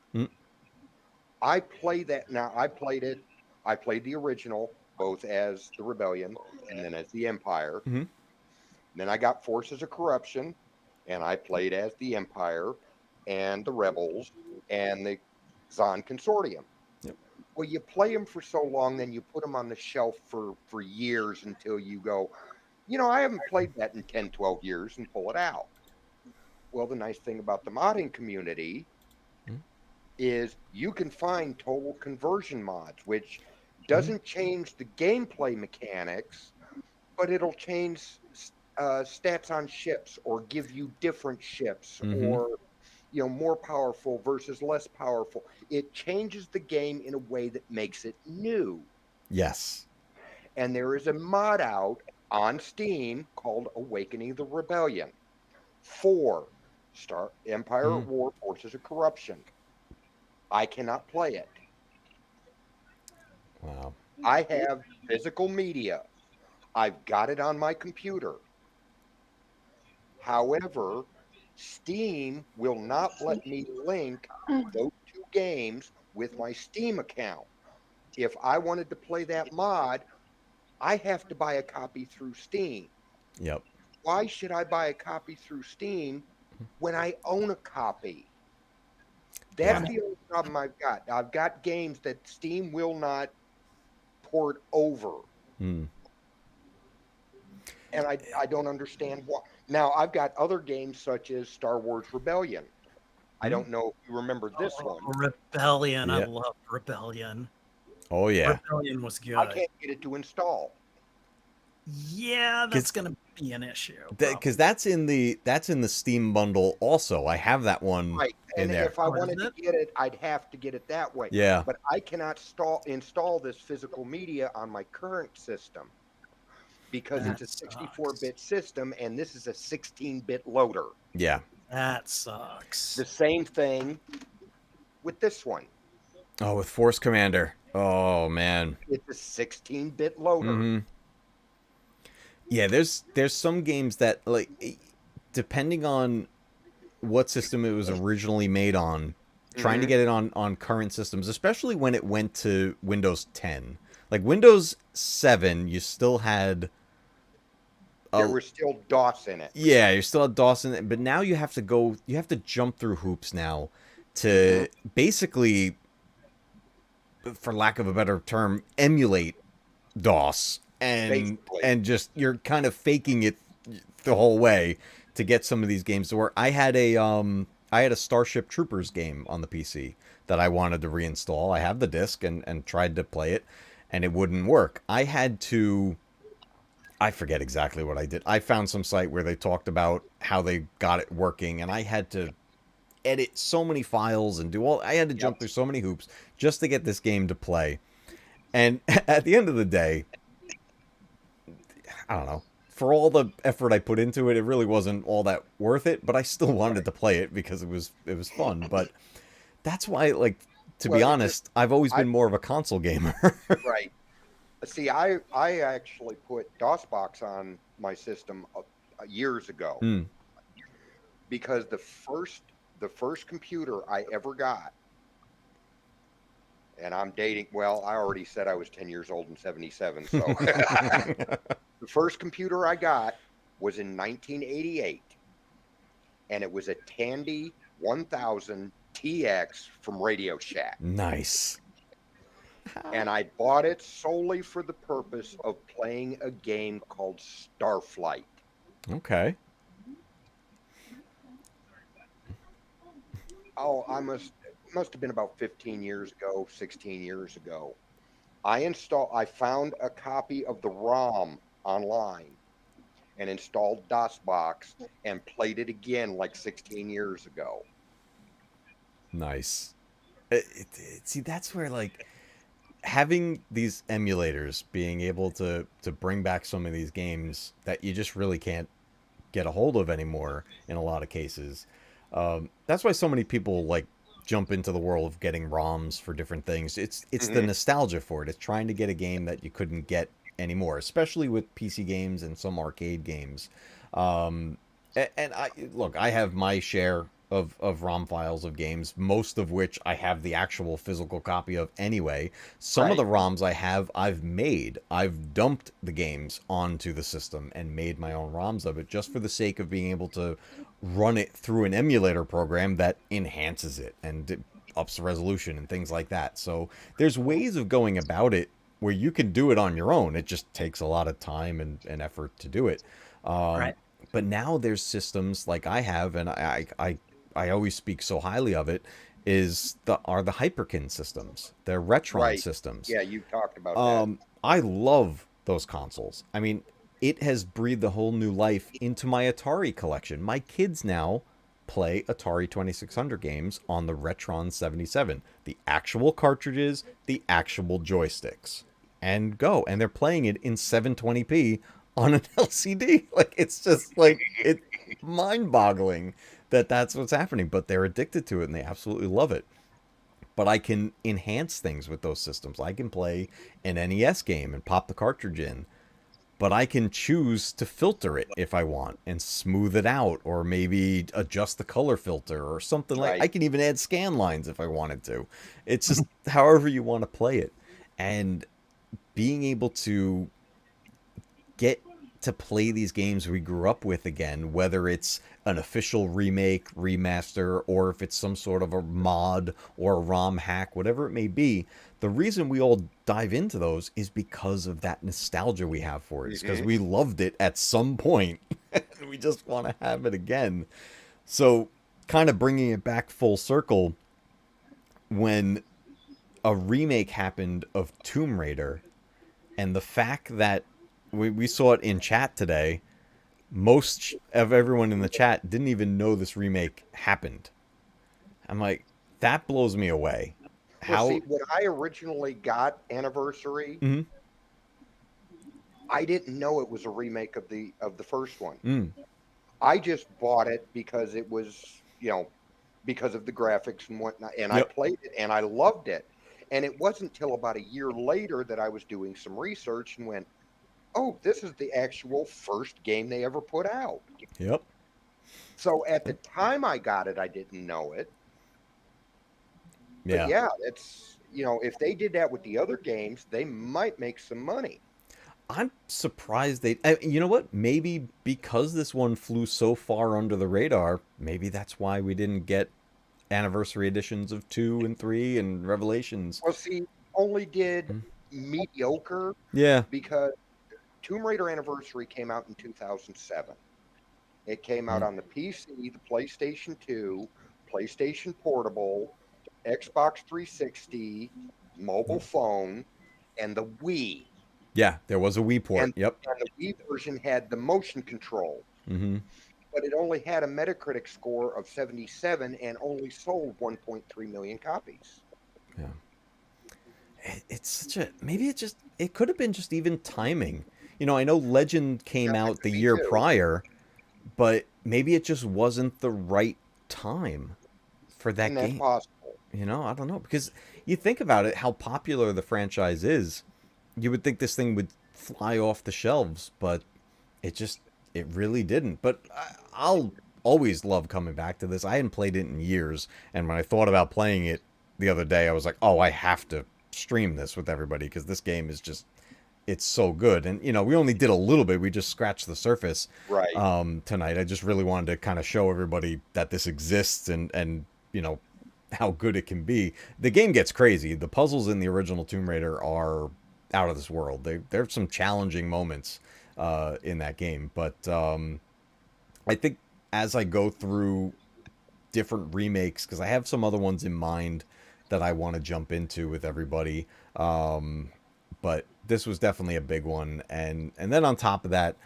I play that now. I played it. I played the original, both as the Rebellion and then as the Empire. Then I got Forces of Corruption, and I played as the Empire and the Rebels and the Zon Consortium. Well, you play them for so long, then you put them on the shelf for years until you go, I haven't played that in 10, 12 years, and pull it out. Well, the nice thing about the modding community is you can find total conversion mods, which doesn't change the gameplay mechanics, but it'll change stats on ships or give you different ships or more powerful versus less powerful. It changes the game in a way that makes it new. Yes. And there is a mod out on Steam called Awakening the Rebellion for Empire at War, Forces of Corruption. I cannot play it. Wow. I have physical media. I've got it on my computer. However, Steam will not let me link those two games with my Steam account. If I wanted to play that mod, I have to buy a copy through Steam. Yep. Why should I buy a copy through Steam when I own a copy? That's the only problem I've got. I've got games that Steam will not port over. And I don't understand why. Now, I've got other games such as Star Wars Rebellion. I don't know if you remember this one. Rebellion. Yeah. I love Rebellion. Oh, yeah. Rebellion was good. I can't get it to install. Yeah, that's going to be an issue. Because that's in the Steam bundle also. I have that one Right. in And there. if I wanted to get it, I'd have to get it that way. Yeah. But I cannot install this physical media on my current system because it's a 64-bit system and this is a 16-bit loader. Yeah. That sucks. The same thing with this one. Oh, with Force Commander. Oh, man. It's a 16-bit loader. Yeah, there's some games that, like, depending on what system it was originally made on, trying to get it on current systems, especially when it went to Windows 10. Like, Windows 7, you still had... There was still DOS in it. Yeah, you still had DOS in it, but now you have to jump through hoops now to basically, for lack of a better term, emulate DOS. And just you're kind of faking it the whole way to get some of these games to work. I had a Starship Troopers game on the PC that I wanted to reinstall. I have the disc and tried to play it, and it wouldn't work. I forget exactly what I did. I found some site where they talked about how they got it working, and I had to edit so many files and I had to jump through so many hoops just to get this game to play. And at the end of the day, I don't know. For all the effort I put into it, it really wasn't all that worth it, but I still wanted to play it because it was fun. But that's why, like, to be honest, I've always been more of a console gamer. Right. See, I actually put DOSBox on my system years ago because the first computer I ever got, and I'm dating, well, I already said I was 10 years old in 77, so the first computer I got was in 1988, and it was a Tandy 1000 TX from Radio Shack. Nice. and I bought it solely for the purpose of playing a game called Starflight. Okay. Oh, must have been about 15 years ago, 16 years ago. I found a copy of the ROM online and installed DOSBox and played it again like 16 years ago. Nice. See, that's where like having these emulators, being able to bring back some of these games that you just really can't get a hold of anymore in a lot of cases. That's why so many people like jump into the world of getting ROMs for different things. It's the nostalgia for it. It's trying to get a game that you couldn't get anymore, especially with PC games and some arcade games. And I look, I have my share of ROM files of games, most of which I have the actual physical copy of anyway. Some of the ROMs I have, I've dumped the games onto the system and made my own ROMs of it just for the sake of being able to run it through an emulator program that enhances it and it ups the resolution and things like that. So there's ways of going about it where you can do it on your own. It just takes a lot of time and effort to do it. Right. But now there's systems like I have, and I always speak so highly of it, are the Hyperkin systems. They're Retron systems. Yeah, you talked about that. I love those consoles. I mean, it has breathed a whole new life into my Atari collection. My kids now play Atari 2600 games on the Retron 77. The actual cartridges, the actual joysticks. And go. And they're playing it in 720p on an LCD. Like, it's just like, it's mind-boggling that that's what's happening, but they're addicted to it and they absolutely love it. But I can enhance things with those systems. I can play an NES game and pop the cartridge in, but I can choose to filter it if I want and smooth it out, or maybe adjust the color filter or something like. I can even add scan lines if I wanted to. It's just however you want to play it. And being able to get to play these games we grew up with again, whether it's an official remake, remaster, or if it's some sort of a mod or a ROM hack, whatever it may be, the reason we all dive into those is because of that nostalgia we have for it. It's because we loved it at some point and we just want to have it again. So kind of bringing it back full circle, when a remake happened of Tomb Raider, and the fact that we saw it in chat today, most of everyone in the chat didn't even know this remake happened. I'm like, that blows me away. Well, see, when I originally got Anniversary, I didn't know it was a remake of the first one. I just bought it because it was, because of the graphics and whatnot, and I played it and I loved it. And it wasn't until about a year later that I was doing some research and went, oh, this is the actual first game they ever put out. Yep. So at the time I got it, I didn't know it. Yeah. But yeah, it's, if they did that with the other games, they might make some money. I'm surprised you know what? Maybe because this one flew so far under the radar, maybe that's why we didn't get anniversary editions of 2 and 3 and Revelations. Well, see, only did mediocre. Yeah. Because Tomb Raider Anniversary came out in 2007. It came out on the PC, the PlayStation 2, PlayStation Portable, Xbox 360, mobile phone, and the Wii. Yeah, there was a Wii port. And the Wii version had the motion control. But it only had a Metacritic score of 77 and only sold 1.3 million copies. Yeah. It's such a... Maybe it could have been just even timing. I know Legend came out the year prior, but maybe it just wasn't the right time for that game. That's possible. I don't know. Because you think about it, how popular the franchise is, you would think this thing would fly off the shelves, but it really didn't. But I'll always love coming back to this. I hadn't played it in years, and when I thought about playing it the other day, I was like, oh, I have to stream this with everybody because this game is just... It's so good. And, we only did a little bit. We just scratched the surface tonight. I just really wanted to kind of show everybody that this exists and how good it can be. The game gets crazy. The puzzles in the original Tomb Raider are out of this world. There's some challenging moments in that game, but I think as I go through different remakes, because I have some other ones in mind that I want to jump into with everybody, but this was definitely a big one. And then on top of that,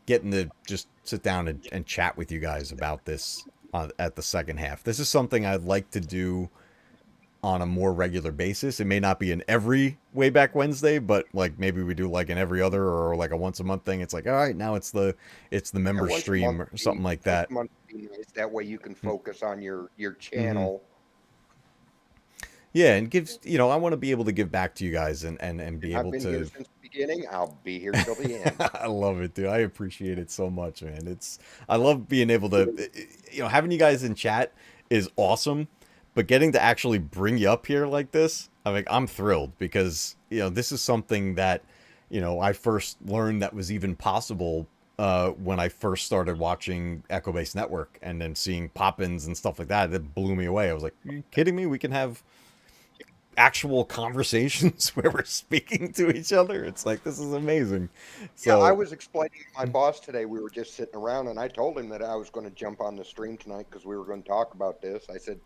getting to just sit down and chat with you guys about this at the second half. This is something I'd like to do on a more regular basis. It may not be an every way back Wednesday, but like maybe we do like an every other or like a once a month thing. It's like, all right, now it's the member once a stream month or something like that. Once a month would be nice. That way you can focus on your channel. Yeah, and gives, I want to be able to give back to you guys and be I've able been to. here since the beginning. I'll be here till the end. I love it, dude. I appreciate it so much, man. I love being able to, having you guys in chat is awesome, but getting to actually bring you up here like this, I'm thrilled because, this is something that, I first learned that was even possible when I first started watching Echo Base Network and then seeing pop-ins and stuff like that. It blew me away. I was like, are you kidding me? We can have actual conversations where we're speaking to each other. It's like, this is amazing. So Yeah, I was explaining to my boss today. We were just sitting around, and I told him that I was going to jump on the stream tonight because we were going to talk about this. I said,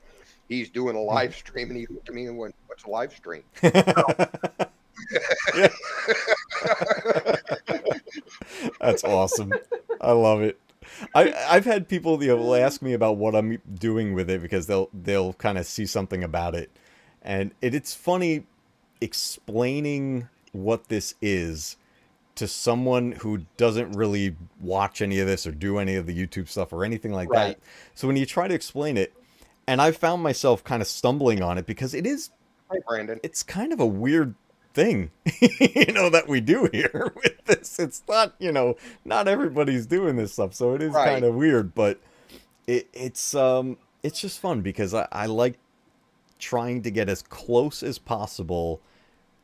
he's doing a live stream, and he looked at me and went, "What's a live stream?" That's awesome. I love it. I've had people will ask me about what I'm doing with it because they'll kind of see something about it. And it's funny explaining what this is to someone who doesn't really watch any of this or do any of the YouTube stuff or anything like that. So when you try to explain it, and I found myself kind of stumbling on it because it is, Hi, Brandon. it's kind of a weird thing, that we do here with this. It's not, not everybody's doing this stuff. So it is kind of weird, but it's just fun because I like trying to get as close as possible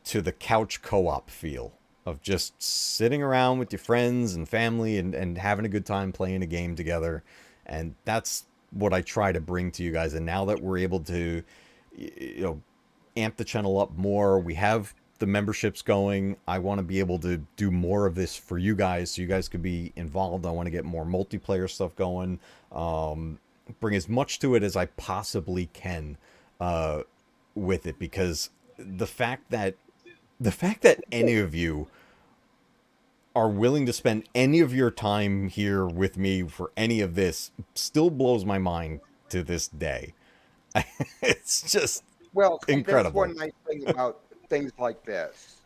to the couch co-op feel of just sitting around with your friends and family and having a good time playing a game together. And that's what I try to bring to you guys. And now that we're able to, amp the channel up more, we have the memberships going. I want to be able to do more of this for you guys so you guys could be involved. I want to get more multiplayer stuff going, bring as much to it as I possibly can with it, because the fact that any of you are willing to spend any of your time here with me for any of this still blows my mind to this day. It's just incredible. That's one nice thing about things like this.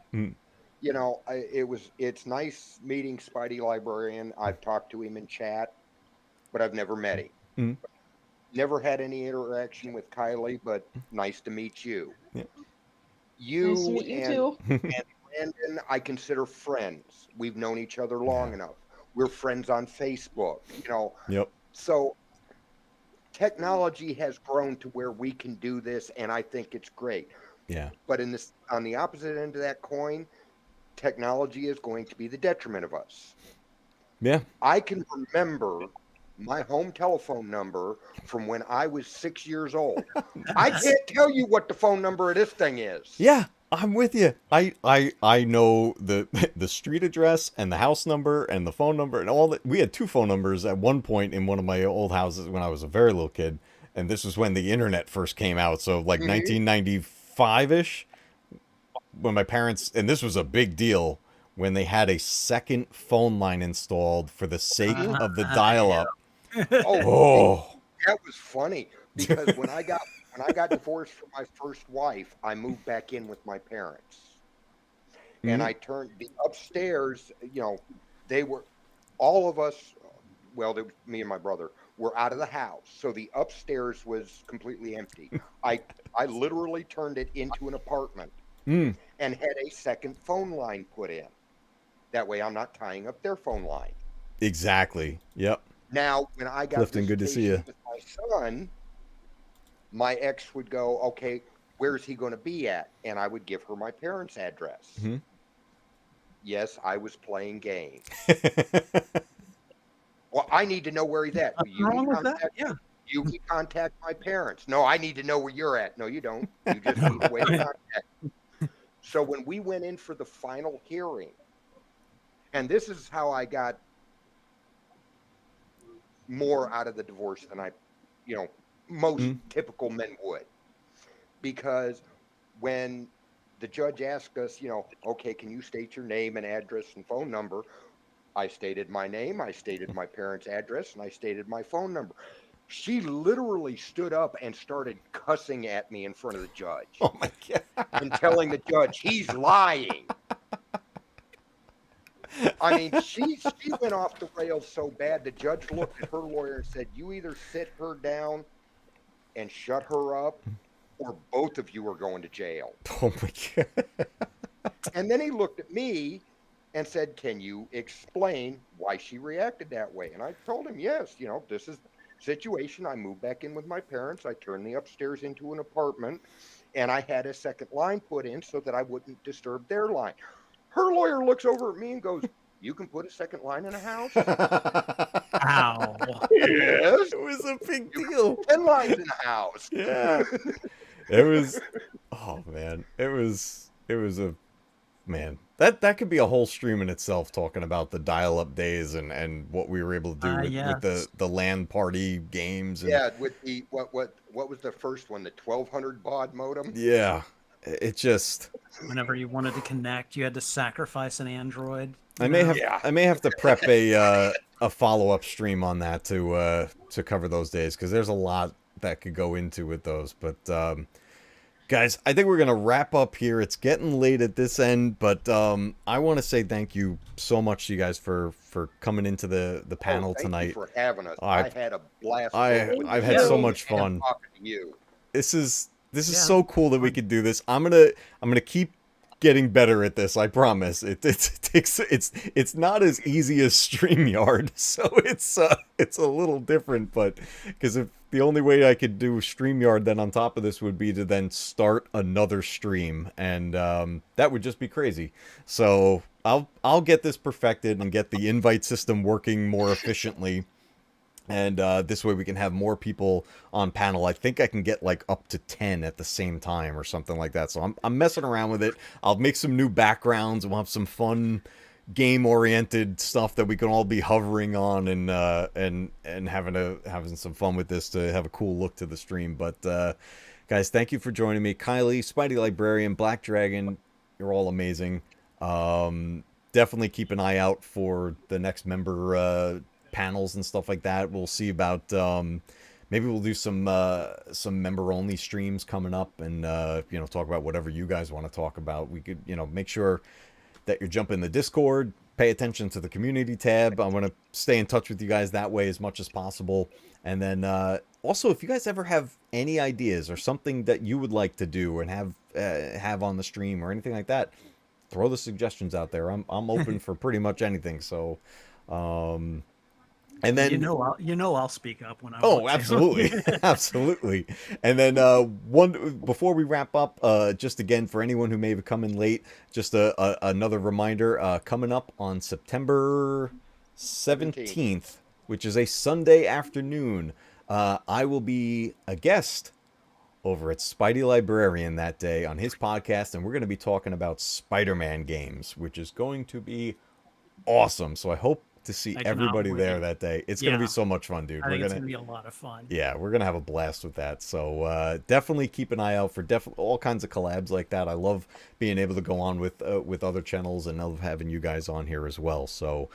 It's nice meeting Spidey Librarian. I've talked to him in chat, but I've never met him. Never had any interaction with Kylie, but nice to meet you. Yeah. You Nice to meet you and too. Brandon, I consider friends. We've known each other long enough. We're friends on Facebook, Yep. So technology has grown to where we can do this, and I think it's great. Yeah. But on the opposite end of that coin, technology is going to be the detriment of us. Yeah. I can remember my home telephone number from when I was 6 years old. I can't tell you what the phone number of this thing is. Yeah, I'm with you. I know the street address and the house number and the phone number and all that. We had two phone numbers at one point in one of my old houses when I was a very little kid, and this was when the internet first came out. So like 1995-ish, when my parents, and this was a big deal when they had a second phone line installed for the sake of the dial-up. Oh, that was funny because when I got divorced from my first wife, I moved back in with my parents, and I turned the upstairs. They were all of us. Well, me and my brother were out of the house, so the upstairs was completely empty. I literally turned it into an apartment and had a second phone line put in. That way, I'm not tying up their phone line. Exactly. Yep. Now, when I got Clifton, good to see you. with my son, my ex would go, "Okay, where's he going to be at?" And I would give her my parents' address. Yes, I was playing games. Well, I need to know where he's at. What's wrong with that? Yeah. You can contact my parents. No, I need to know where you're at. No, you don't. You just need a way to contact. So when we went in for the final hearing, and this is how I got more out of the divorce than most typical men would. Because when the judge asked us, okay, can you state your name and address and phone number? I stated my name, I stated my parents' address, and I stated my phone number. She literally stood up and started cussing at me in front of the judge. Oh my God. And telling the judge he's lying. I mean, she went off the rails so bad, the judge looked at her lawyer and said, you either sit her down and shut her up, or both of you are going to jail. Oh my God. And then he looked at me and said, can you explain why she reacted that way? And I told him, yes, this is the situation. I moved back in with my parents. I turned the upstairs into an apartment, and I had a second line put in so that I wouldn't disturb their line. Her lawyer looks over at me and goes, you can put a second line in a house? Ow. Yes. It was a big deal. 10 lines in a house. Yeah. It was, oh man, it was a, man, that could be a whole stream in itself, talking about the dial-up days and what we were able to do with the LAN party games. And, yeah, with the, what was the first one, the 1200 baud modem? Yeah, it just... Whenever you wanted to connect, you had to sacrifice an Android. I may have to prep a follow-up stream on that to cover those days, because there's a lot that could go into with those. But guys, I think we're gonna wrap up here. It's getting late at this end, but I want to say thank you so much to you guys for coming into the panel tonight. Thank you for having us. I had a blast. I've had so much fun. Talking to you. This is so cool that we could do this. I'm gonna keep getting better at this. I promise. It's not as easy as StreamYard, so it's a little different. But because if the only way I could do StreamYard then on top of this would be to then start another stream, and that would just be crazy. So I'll get this perfected and get the invite system working more efficiently. And this way we can have more people on panel. I think I can get like up to 10 at the same time or something like that. So I'm messing around with it. I'll make some new backgrounds. We'll have some fun game-oriented stuff that we can all be hovering on and having some fun with this to have a cool look to the stream. But guys, thank you for joining me. Kylie, Spidey Librarian, Black Dragon, you're all amazing. Definitely keep an eye out for the next member panels and stuff like that. We'll see about maybe we'll do some member only streams coming up, and talk about whatever you guys want to talk about. We could make sure that you're jumping the Discord, pay attention to the community tab. I want to stay in touch with you guys that way as much as possible. And then also, if you guys ever have any ideas or something that you would like to do and have on the stream or anything like that, throw the suggestions out there. I'm open for pretty much anything. So and then I'll speak up when I absolutely. Absolutely. And then before we wrap up, just again for anyone who may have come in late, just another reminder, coming up on September 17th, which is a Sunday afternoon, I will be a guest over at Spidey Librarian that day on his podcast, and we're going to be talking about Spider-Man games, which is going to be awesome. So I hope to see everybody there that day. It's going to be so much fun, dude. I think it's going to be a lot of fun. Yeah, we're going to have a blast with that. So definitely keep an eye out for all kinds of collabs like that. I love being able to go on with other channels, and I love having you guys on here as well. So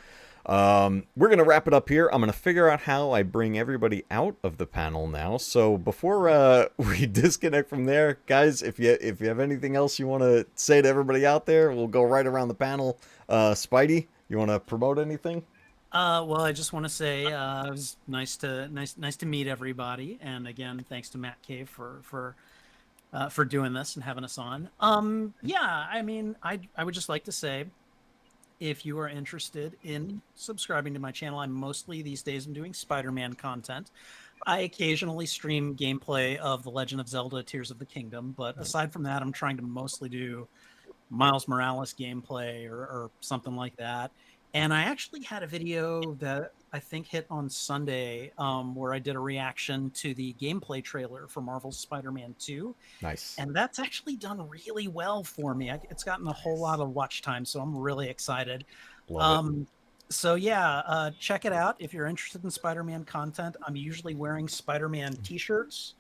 we're going to wrap it up here. I'm going to figure out how I bring everybody out of the panel now. So before we disconnect from there, guys, if you have anything else you want to say to everybody out there, we'll go right around the panel. Spidey, you want to promote anything? Well, I just want to say it was nice to meet everybody, and again, thanks to Matcave for doing this and having us on. Yeah, I mean, I would just like to say, if you are interested in subscribing to my channel, I'm mostly these days I'm doing Spider-Man content. I occasionally stream gameplay of The Legend of Zelda: Tears of the Kingdom, but aside from that, I'm trying to mostly do Miles Morales gameplay or something like that. And I actually had a video that I think hit on Sunday, where I did a reaction to the gameplay trailer for Marvel's Spider-Man 2. Nice. And that's actually done really well for me. It's gotten a whole lot of watch time, so I'm really excited. Love it. So yeah, check it out if you're interested in Spider-Man content. I'm usually wearing Spider-Man t-shirts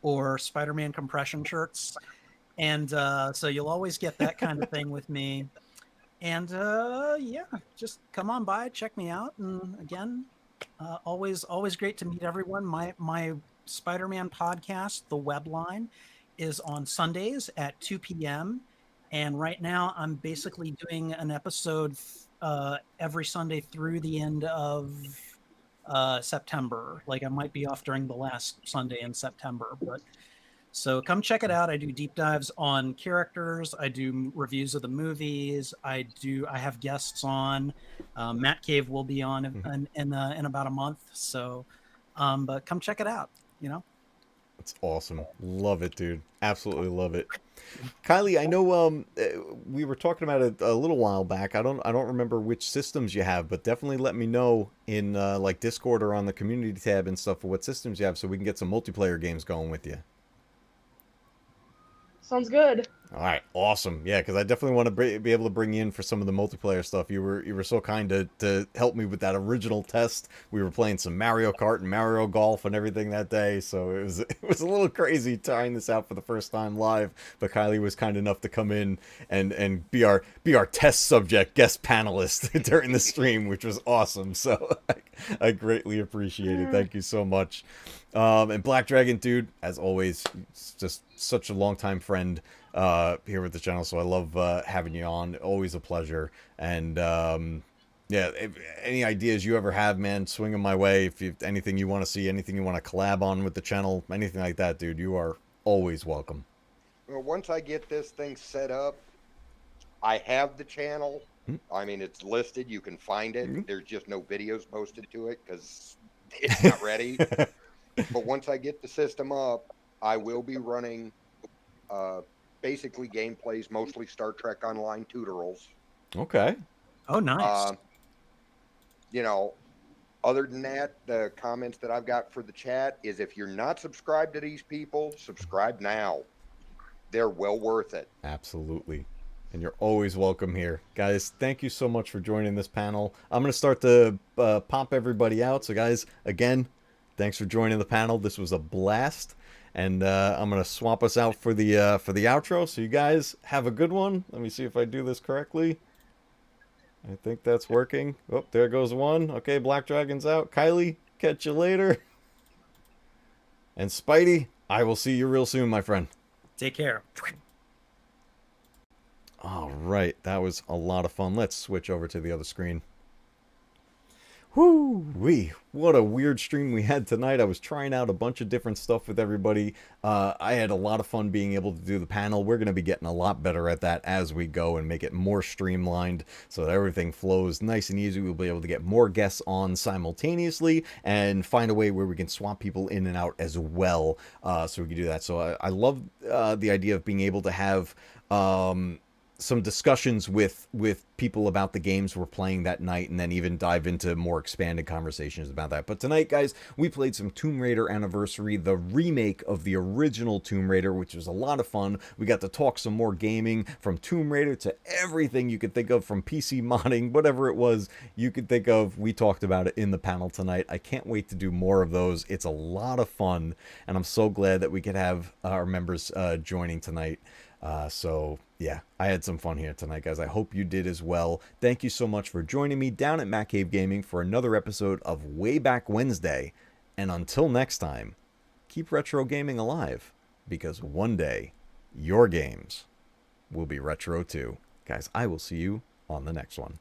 or Spider-Man compression shirts. And so you'll always get that kind of thing with me. And yeah, just come on by, check me out. And again, always great to meet everyone. My Spider-Man podcast, The Web Line, is on Sundays at 2 p.m. And right now I'm basically doing an episode every Sunday through the end of September. Like I might be off during the last Sunday in September, but so come check it out. I do deep dives on characters. I do reviews of the movies. I have guests on. Matcave will be on in about a month. So, but come check it out. You know, It's awesome. Love it, dude. Absolutely love it. Kylie, I know we were talking about it a little while back. I don't remember which systems you have, but definitely let me know in like Discord or on the community tab and stuff for what systems you have, so we can get some multiplayer games going with you. Sounds good. All right, awesome. Yeah, because I definitely want to be able to bring you in for some of the multiplayer stuff. You were so kind to help me with that original test. We were playing some Mario Kart and Mario Golf and everything that day, so it was a little crazy trying this out for the first time live. But Kylie was kind enough to come in and be our test subject guest panelist during the stream, which was awesome. So I greatly appreciate it. Thank you so much. And Black Dragon, dude, as always, just such a longtime friend here with the channel, so I love having you on. Always a pleasure. And yeah, if any ideas you ever have, man, swing them my way. If you anything you want to see, anything you want to collab on with the channel, anything like that, dude, you are always welcome. Well, once I get this thing set up, I have the channel. I mean, it's listed. You can find it. There's just no videos posted to it because it's not ready. But once I get the system up, I will be running basically gameplays, mostly Star Trek Online tutorials. Okay. Oh, nice. You know, other than that, the comments that I've got for the chat is if you're not subscribed to these people, subscribe now. They're well worth it. Absolutely. And you're always welcome here. Guys, thank you so much for joining this panel. I'm going to start to pop everybody out. So, guys, again, thanks for joining the panel. This was a blast. And I'm going to swap us out for the outro. So you guys have a good one. Let me see if I do this correctly. I think that's working. Oh, there goes one. Okay, Black Dragon's out. Kylie, catch you later. And Spidey, I will see you real soon, my friend. Take care. All right, that was a lot of fun. Let's switch over to the other screen. Whoo-wee, what a weird stream we had tonight. I was trying out a bunch of different stuff with everybody. I had a lot of fun being able to do the panel. We're going to be getting a lot better at that as we go and make it more streamlined so that everything flows nice and easy. We'll be able to get more guests on simultaneously and find a way where we can swap people in and out as well, so we can do that. So I love the idea of being able to have some discussions with people about the games we're playing that night, and then even dive into more expanded conversations about that. But tonight, guys, we played some Tomb Raider Anniversary, the remake of the original Tomb Raider, which was a lot of fun. We got to talk some more gaming, from Tomb Raider to everything you could think of, from PC modding, whatever it was you could think of. We talked about it in the panel tonight. I can't wait to do more of those. It's a lot of fun, and I'm so glad that we could have our members joining tonight. So yeah, I had some fun here tonight, guys. I hope you did as well. Thank you so much for joining me down at Matcave Gaming for another episode of Way Back Wednesday. And until next time, keep retro gaming alive, because one day your games will be retro too. Guys, I will see you on the next one.